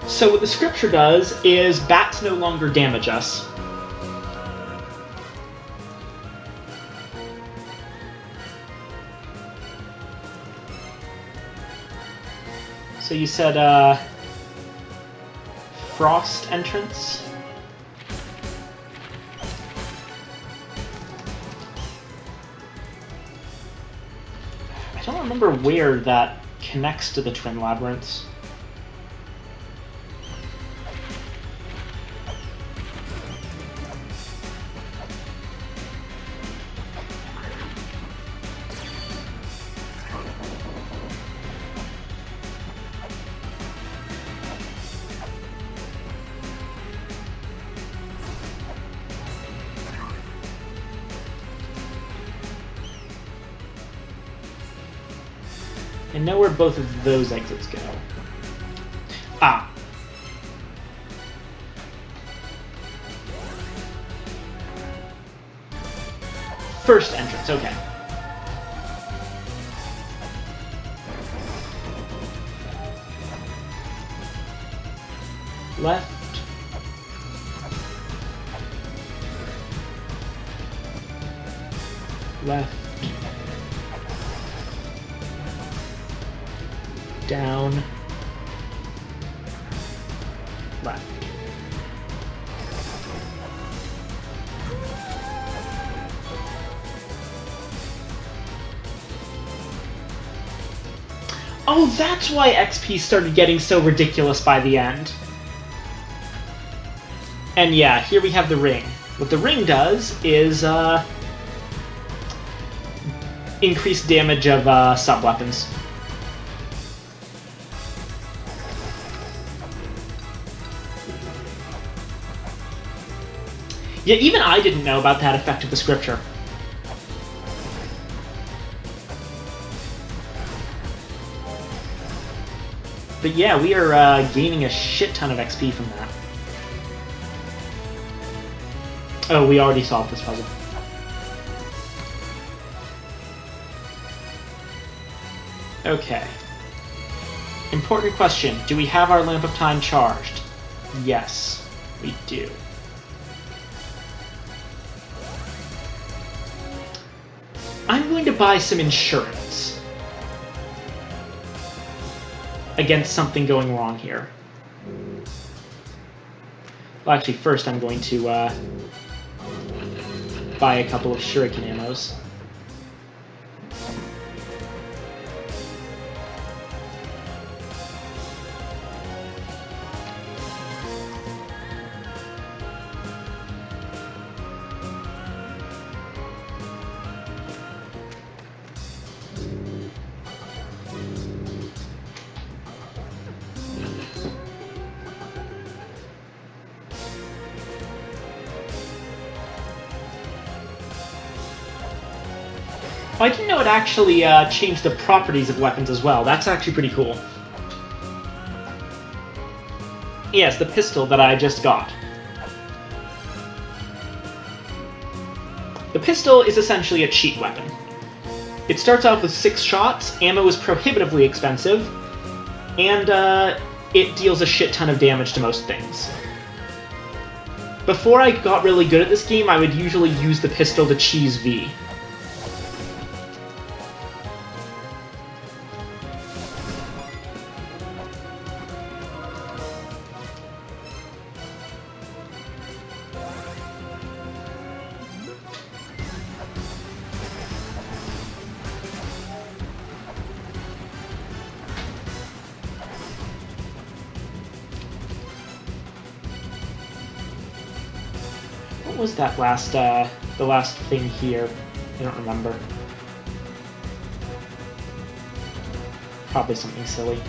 So what the scripture does is bats no longer damage us. So you said frost entrance? I don't remember where that connects to the Twin Labyrinths. I know where both of those exits go. Ah. First entrance, okay. Left. Left. Down, left. Oh, that's why XP started getting so ridiculous by the end. And yeah, here we have the ring. What the ring does is increase damage of sub-weapons. Yeah, even I didn't know about that effect of the scripture. But yeah, we are gaining a shit ton of XP from that. Oh, we already solved this puzzle. Okay. Important question. Do we have our Lamp of Time charged? Yes, we do. I'm going to buy some insurance against something going wrong here. Well, actually, first I'm going to buy a couple of shuriken ammos. Oh, I didn't know it actually changed the properties of weapons as well. That's actually pretty cool. Yes, the pistol that I just got. The pistol is essentially a cheat weapon. It starts off with 6 shots, ammo is prohibitively expensive, and it deals a shit ton of damage to most things. Before I got really good at this game, I would usually use the pistol to cheese V. What was that last, the last thing here? I don't remember. Probably something silly.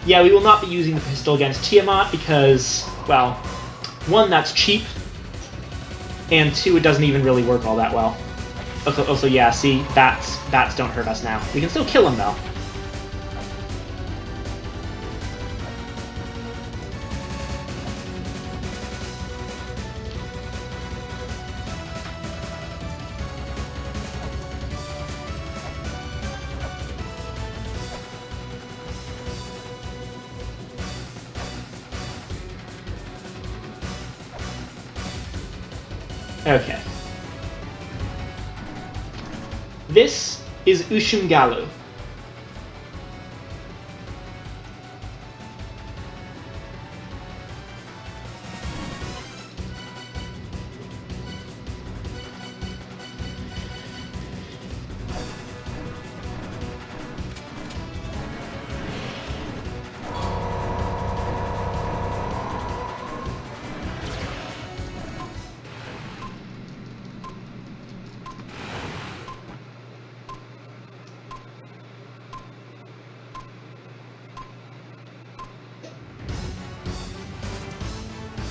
Yeah, we will not be using the pistol against Tiamat because, well, 1, that's cheap, and 2, it doesn't even really work all that well. Also, yeah, see, bats don't hurt us now. We can still kill them, though. Okay. This is Ushungalu.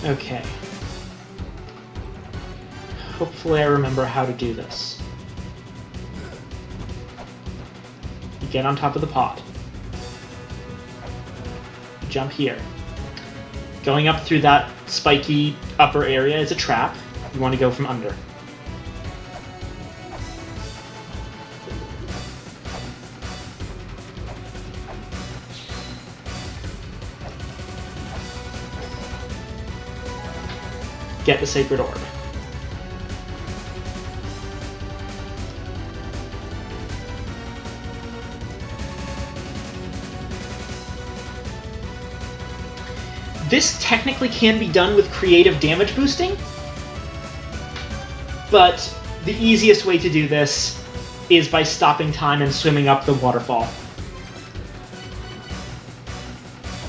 Okay. Hopefully I remember how to do this. You get on top of the pot. You jump here. Going up through that spiky upper area is a trap. You want to go from under. Get the Sacred Orb. This technically can be done with creative damage boosting, but the easiest way to do this is by stopping time and swimming up the waterfall.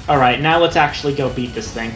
Alright, now let's actually go beat this thing.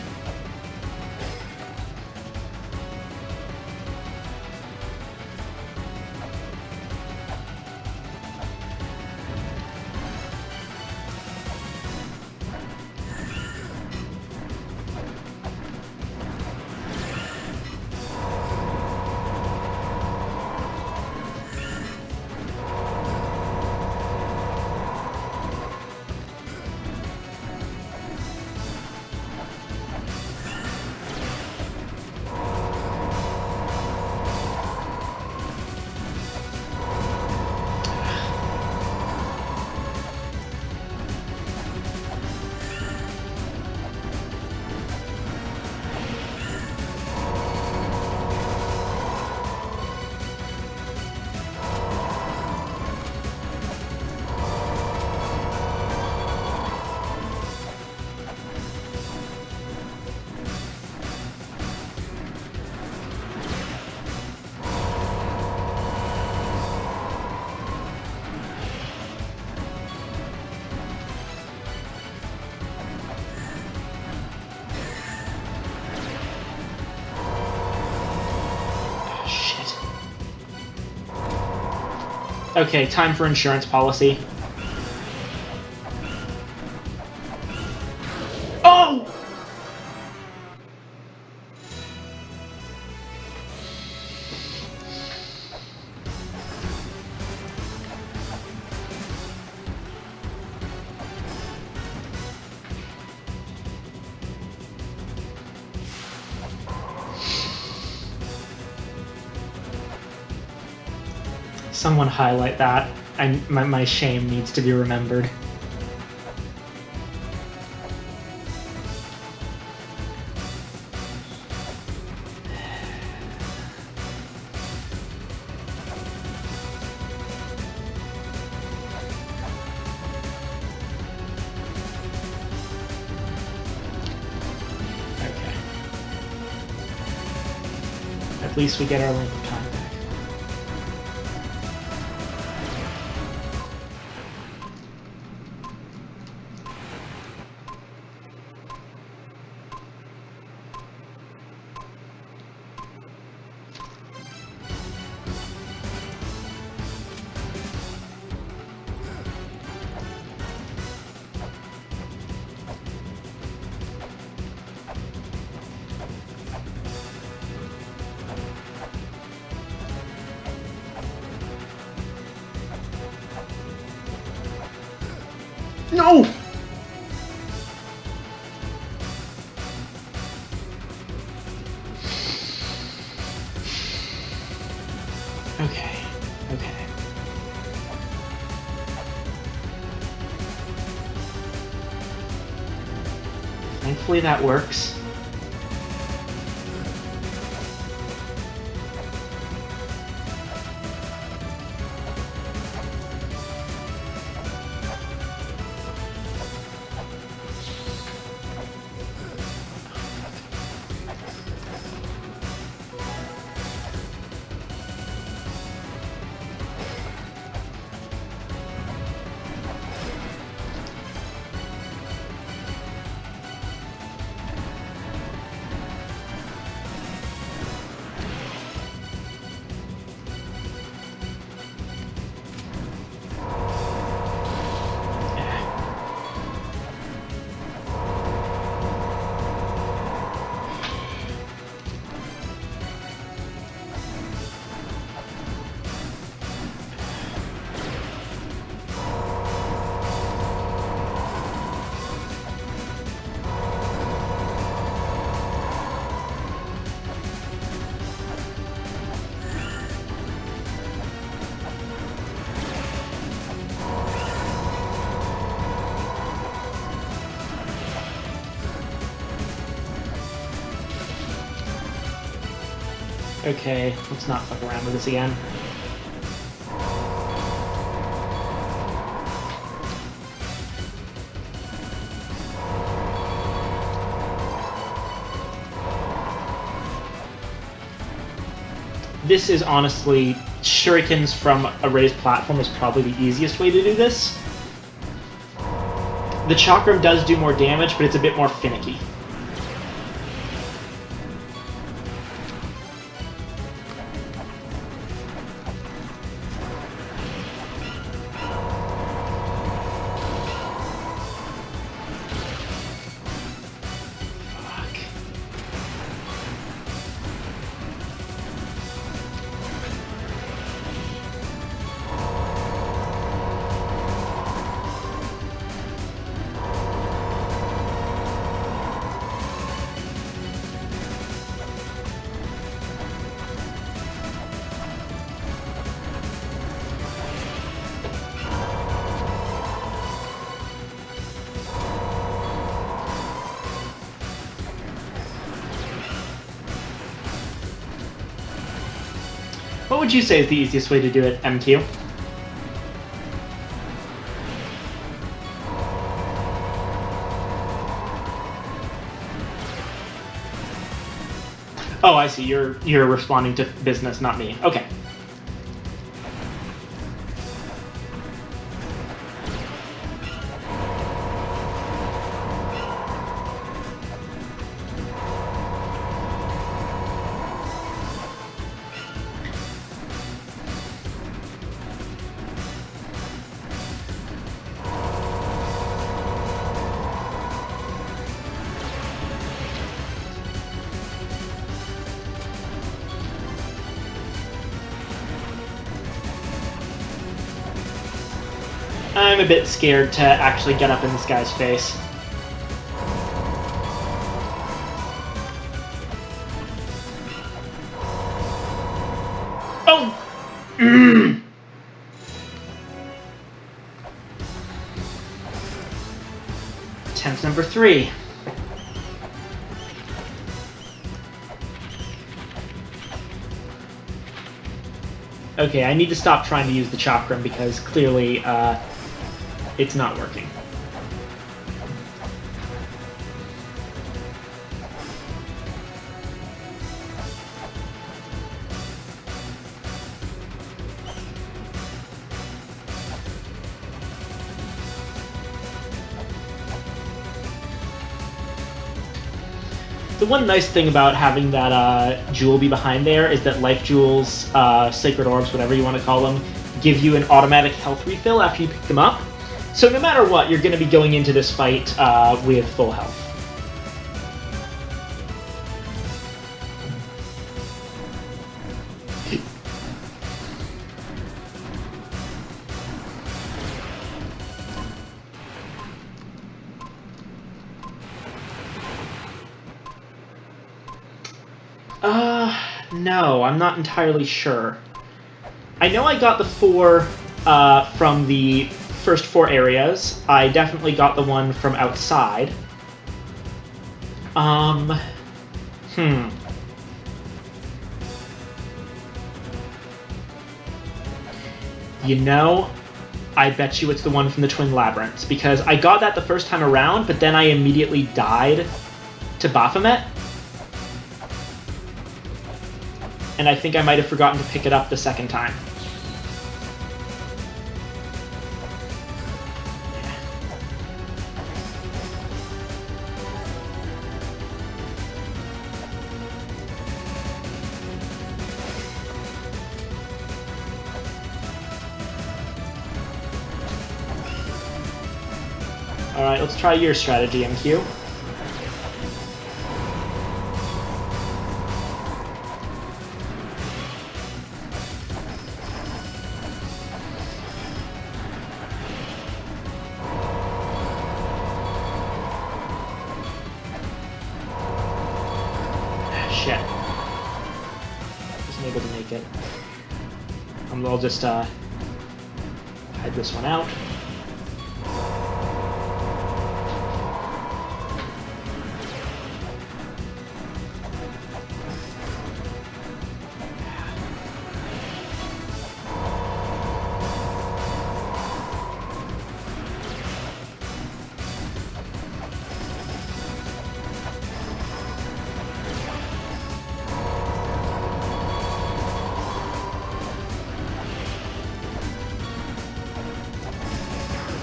Okay, time for insurance policy. Oh! Someone highlight that. My shame needs to be remembered. Okay. At least we get our length of time back. No! Okay. Okay. Thankfully that works. Okay, let's not fuck around with this again. This is honestly, shurikens from a raised platform is probably the easiest way to do this. The chakram does do more damage, but it's a bit more finicky. What would you say is the easiest way to do it, MQ? Oh, I see. You're responding to business, not me. Okay. I'm a bit scared to actually get up in this guy's face. Oh! 3. Okay, I need to stop trying to use the Chakram because clearly it's not working. The one nice thing about having that jewel be behind there is that life jewels, sacred orbs, whatever you want to call them, give you an automatic health refill after you pick them up. So no matter what, you're going to be going into this fight with full health. No, I'm not entirely sure. I know I got the 4 from the first 4 areas. I definitely got the one from outside. You know, I bet you it's the one from the Twin Labyrinths, because I got that the first time around, but then I immediately died to Baphomet. And I think I might have forgotten to pick it up the second time. Alright, let's try your strategy, MQ. Shit. Wasn't able to make it. I'll just hide this one out.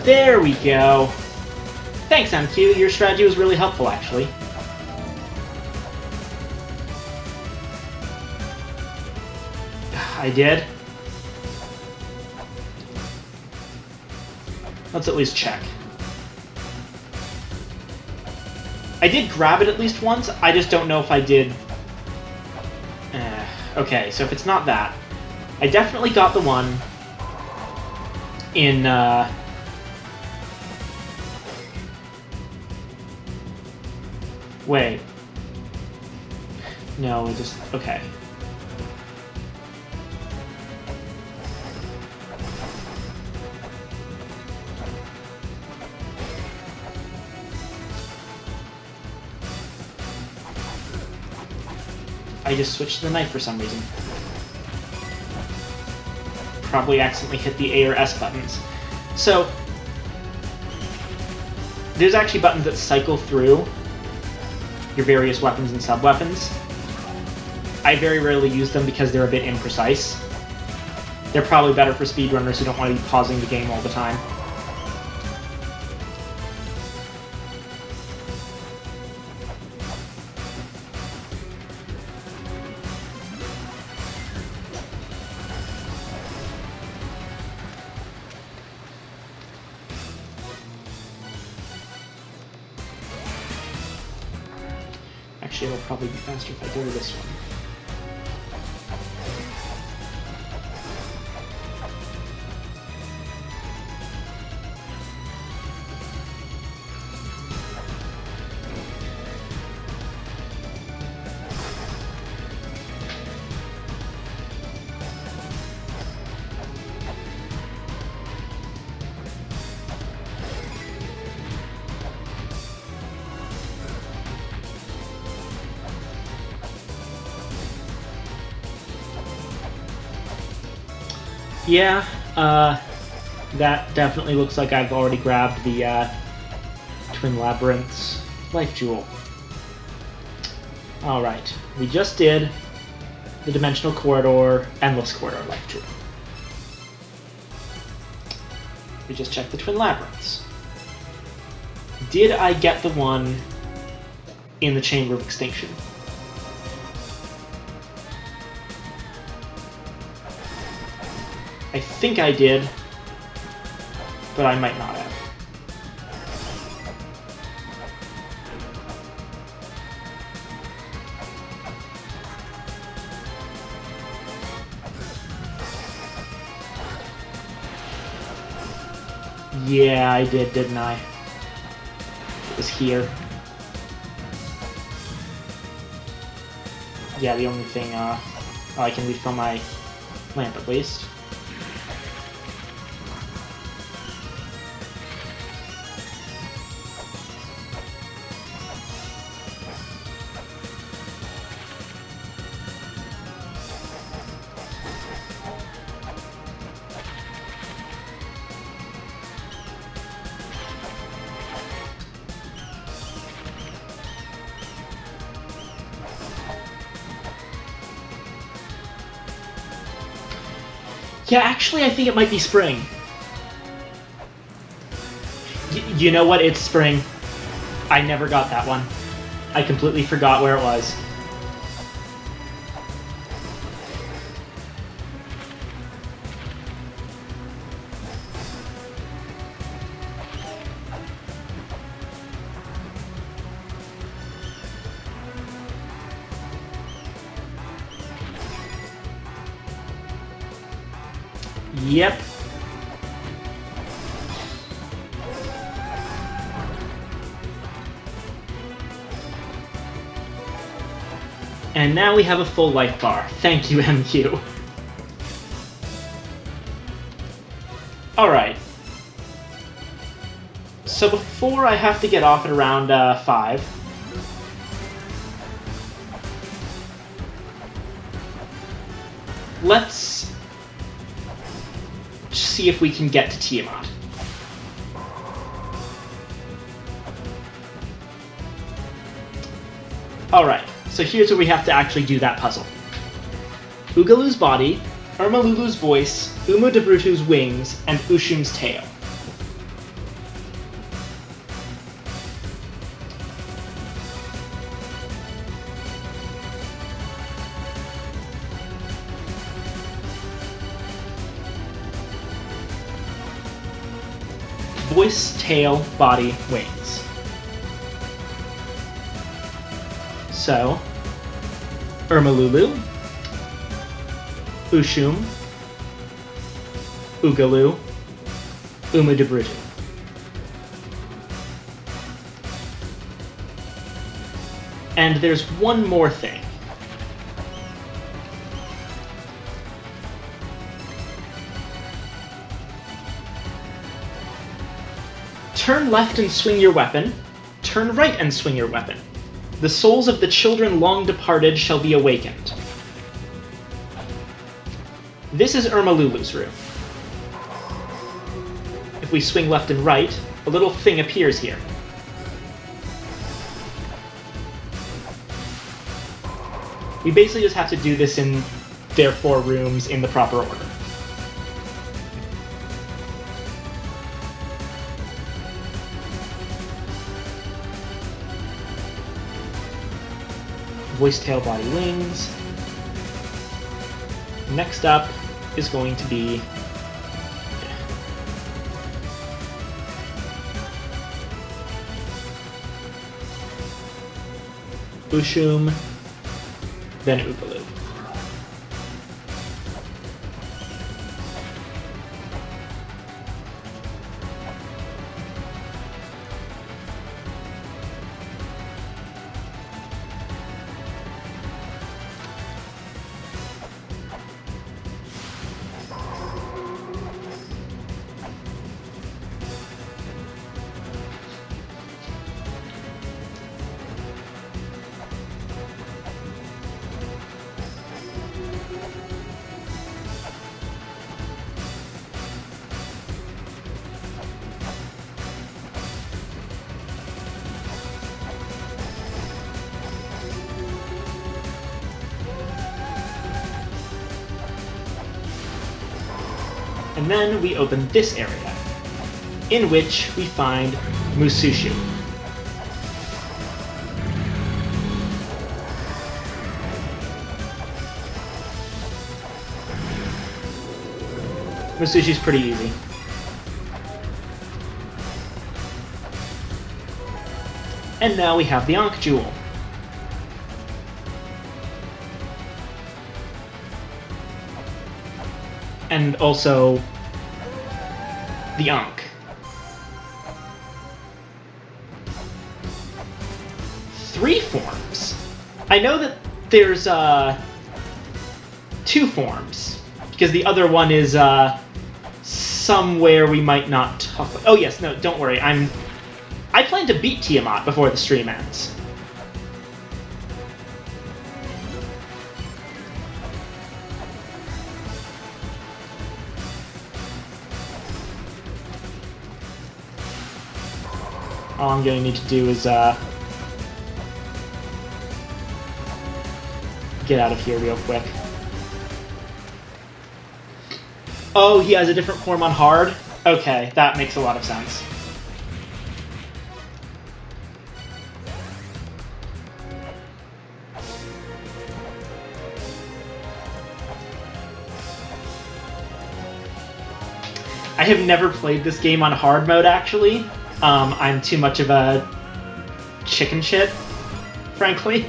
There we go. Thanks, MQ. Your strategy was really helpful, actually. I did. Let's at least check. I did grab it at least once. I just don't know if I did... Okay, so if it's not that, I definitely got the one in... Wait. No, we just... Okay. I just switched to the knife for some reason. Probably accidentally hit the A or S buttons. So, there's actually buttons that cycle through your various weapons and sub-weapons. I very rarely use them because they're a bit imprecise. They're probably better for speedrunners who don't want to be pausing the game all the time. Actually, it'll probably be faster if I go to this one. Yeah, that definitely looks like I've already grabbed the Twin Labyrinth's Life Jewel. Alright, we just did the Dimensional Corridor, Endless Corridor Life Jewel. We just checked the Twin Labyrinths. Did I get the one in the Chamber of Extinction? I think I did, but I might not have. Yeah, I did, didn't I? It was here. Yeah, the only thing I can refill my lamp at least. Yeah, actually, I think it might be spring. You know what? It's spring. I never got that one. I completely forgot where it was. Yep. And now we have a full life bar. Thank you, MQ. Alright. So before I have to get off at around 5, let's see if we can get to Tiamat. Alright, so here's where we have to actually do that puzzle. Oogaloo's body, Lulu's voice, Debrutu's wings, and Ushum's tail. Voice, tail, body, wings. So, Lulu, Ushum, Oogaloo, Debrutu. And there's one more thing. Turn left and swing your weapon. Turn right and swing your weapon. The souls of the children long departed shall be awakened. This is Lulu's room. If we swing left and right, a little thing appears here. We basically just have to do this in their 4 rooms in the proper order. Voice, tail, body, wings. Next up is going to be Ushum, then Oogaloo. And then we open this area, in which we find Musushu. Musushi's pretty easy. And now we have the Ankh Jewel. And also the Ankh. Three forms. I know that there's 2 forms, because the other one is somewhere we might not talk about. Oh yes, no, don't worry. I plan to beat Tiamat before the stream ends. All I'm going to need to do is get out of here real quick. Oh, he has a different form on hard? Okay, that makes a lot of sense. I have never played this game on hard mode, actually. I'm too much of a chicken shit, frankly.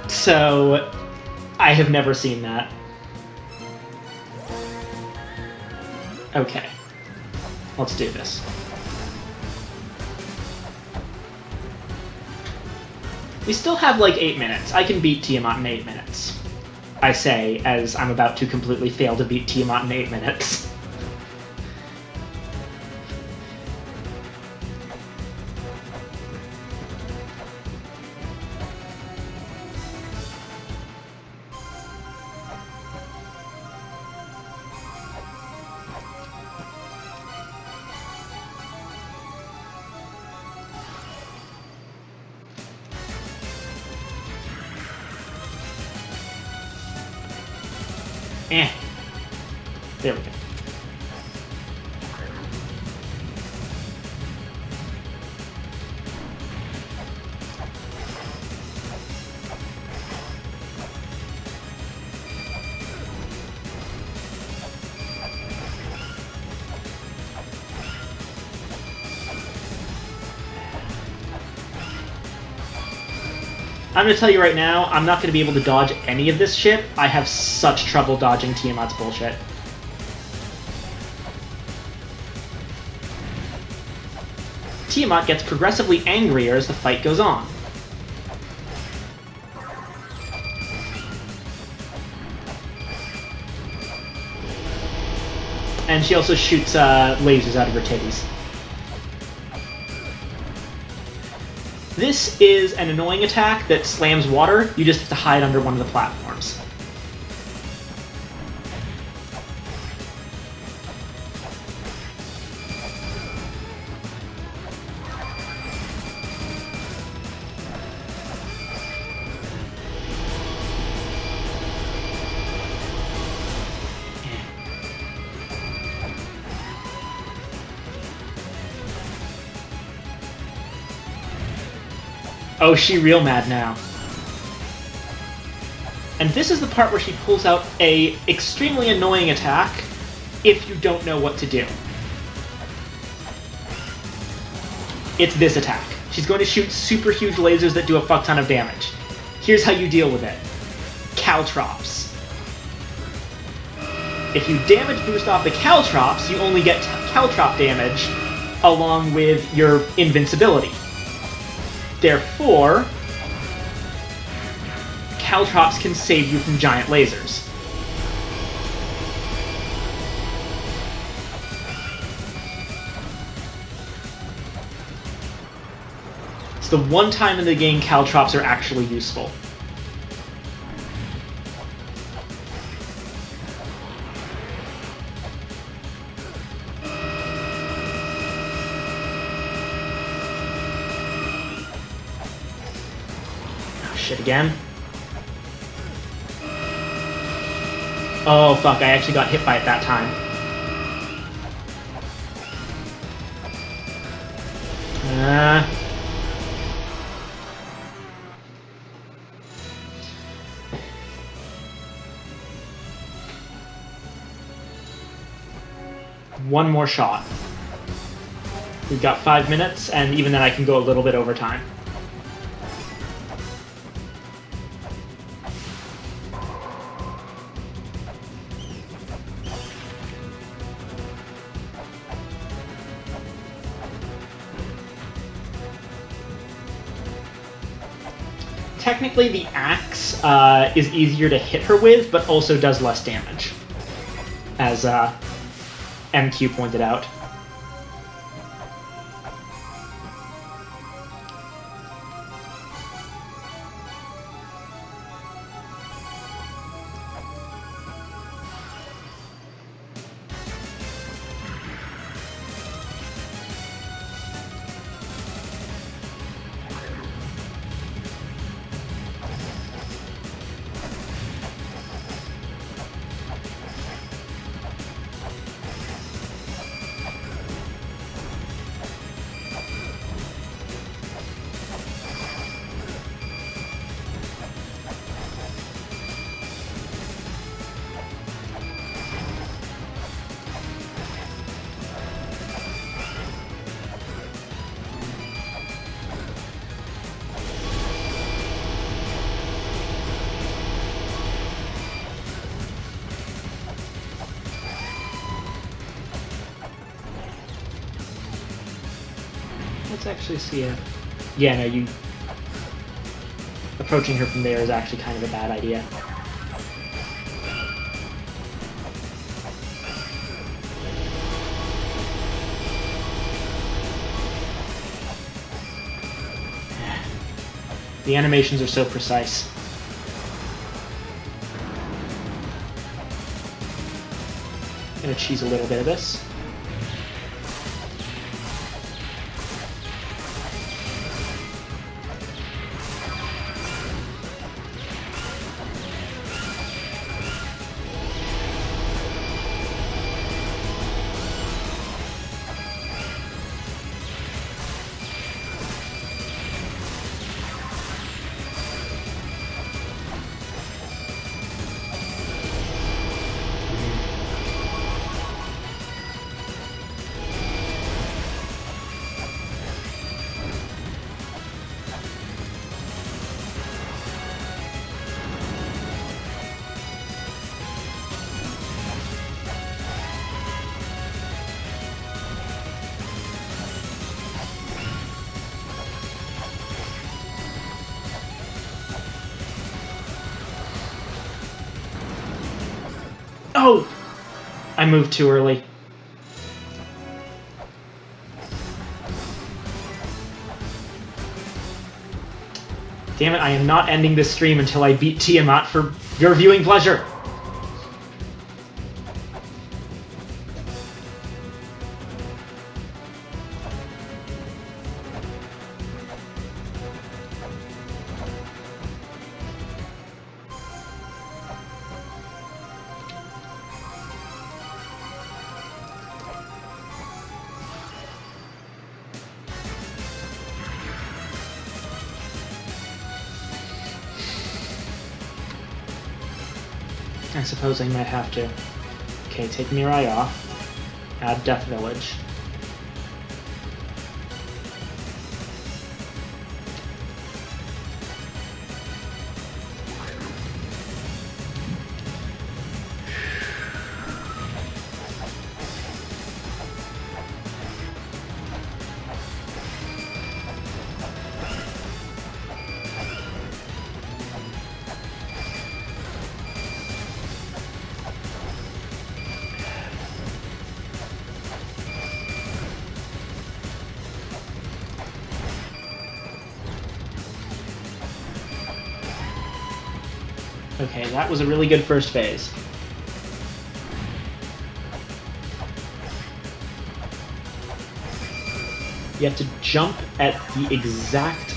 So I have never seen that. Okay. Let's do this. We still have like 8 minutes. I can beat Tiamat in 8 minutes. I say, as I'm about to completely fail to beat Tiamat in 8 minutes. There we go. I'm going to tell you right now, I'm not going to be able to dodge any of this shit. I have such trouble dodging Tiamat's bullshit. Tiamat gets progressively angrier as the fight goes on. And she also shoots lasers out of her titties. This is an annoying attack that slams water. You just have to hide under one of the platforms. Oh, she real mad now. And this is the part where she pulls out a extremely annoying attack if you don't know what to do. It's this attack. She's going to shoot super huge lasers that do a fuck ton of damage. Here's how you deal with it. Caltrops. If you damage boost off the Caltrops, you only get Caltrop damage along with your invincibility. Therefore, Caltrops can save you from giant lasers. It's the one time in the game Caltrops are actually useful. Again. Oh, fuck, I actually got hit by it that time. One more shot. We've got 5 minutes, and even then I can go a little bit over time. Technically, the axe is easier to hit her with, but also does less damage, as MQ pointed out. Let's actually see it. Yeah, no, you... Approaching her from there is actually kind of a bad idea. The animations are so precise. I'm gonna cheese a little bit of this. Oh! I moved too early. Damn it, I am not ending this stream until I beat Tiamat for your viewing pleasure. I suppose I might have to. Okay, take Mirai off. Add Death Village. Okay, that was a really good first phase. You have to jump at the exact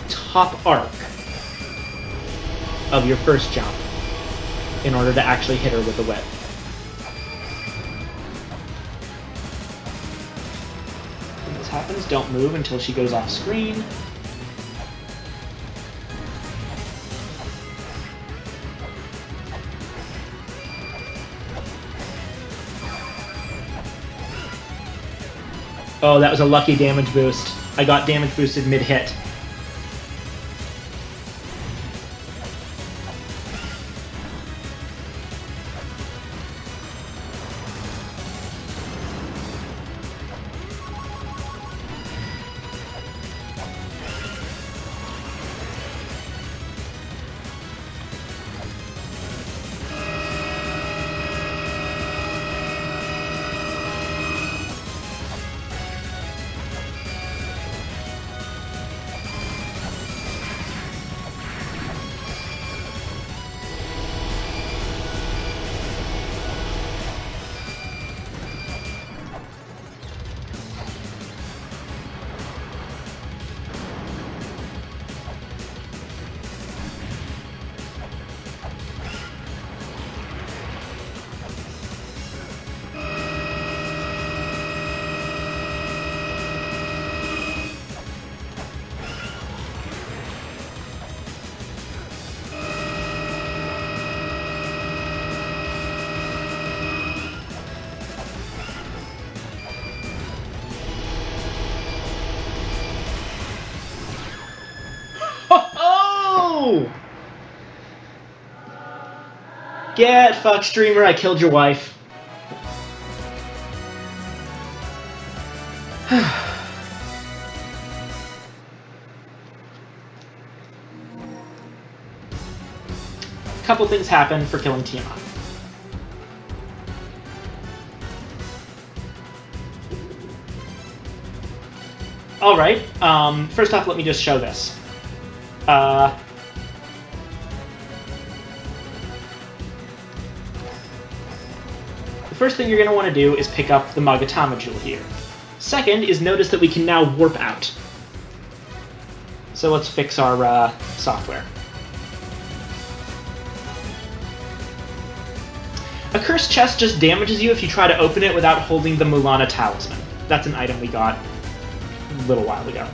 top arc of your first jump. in order to actually hit her with the whip. When this happens, don't move until she goes off screen. Oh, that was a lucky damage boost. I got damage boosted mid-hit. Oh! Get fucked, streamer. I killed your wife. A couple things happen for killing Tiamat. Alright, first off, let me just show this. The first thing you're going to want to do is pick up the Magatama Jewel here. Second is notice that we can now warp out. So let's fix our software. A cursed chest just damages you if you try to open it without holding the Mulana talisman. That's an item we got a little while ago.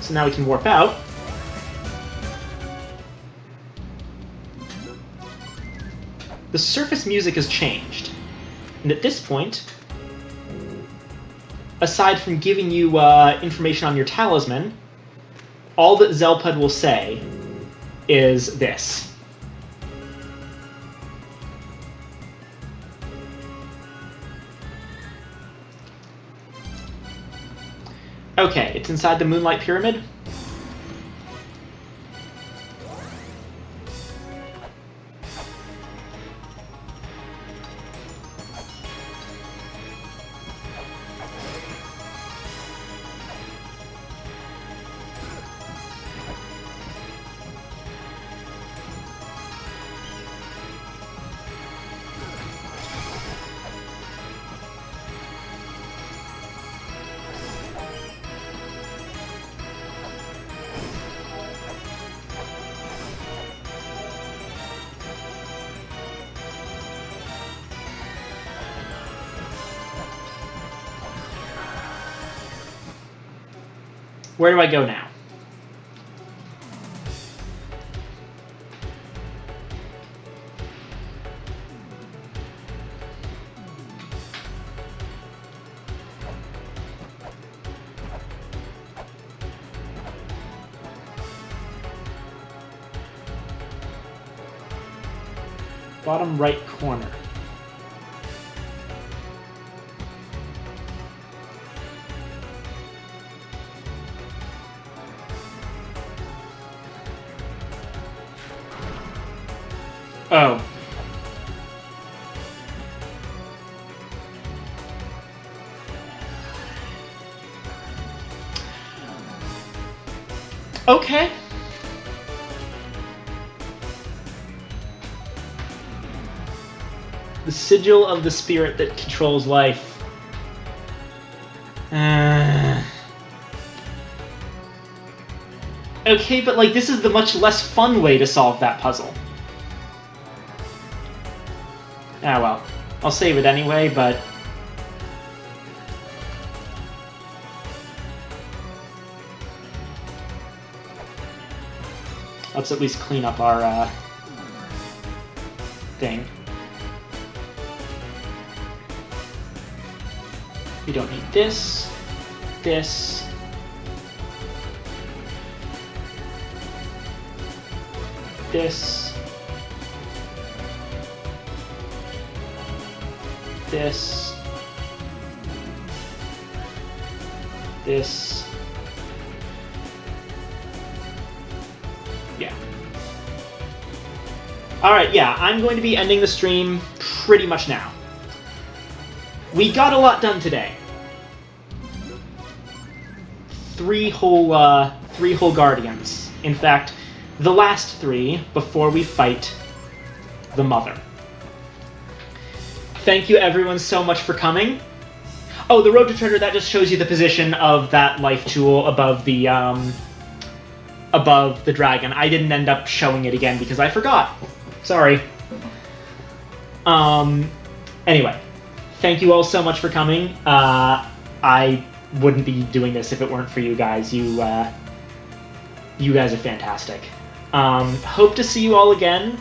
So now we can warp out. The surface music has changed. And at this point, aside from giving you information on your talisman, all that Zelpud will say is this. Okay, it's inside the Moonlight Pyramid. Where do I go now? Bottom right corner. Oh. Okay. The sigil of the spirit that controls life. Okay, but like this is the much less fun way to solve that puzzle. Ah well, I'll save it anyway, but... let's at least clean up our thing. We don't need this, this, this, this, this. Yeah. Alright, yeah, I'm going to be ending the stream pretty much now. We got a lot done today. Three whole Guardians. In fact, the last 3 before we fight the Mother. Thank you everyone so much for coming. Oh, the Road to Treasure, that just shows you the position of that life jewel above the dragon. I didn't end up showing it again because I forgot. Sorry. Anyway, thank you all so much for coming. I wouldn't be doing this if it weren't for you guys. You guys are fantastic. Hope to see you all again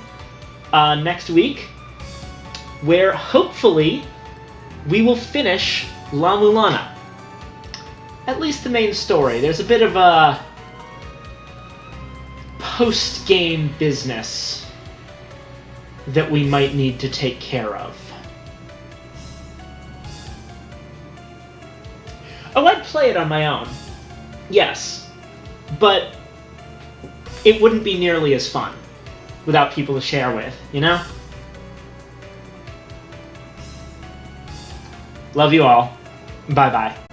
next week, where hopefully we will finish La Mulana. At least the main story. There's a bit of a post-game business that we might need to take care of. Oh, I'd play it on my own. Yes. But it wouldn't be nearly as fun without people to share with, you know? Love you all. Bye-bye.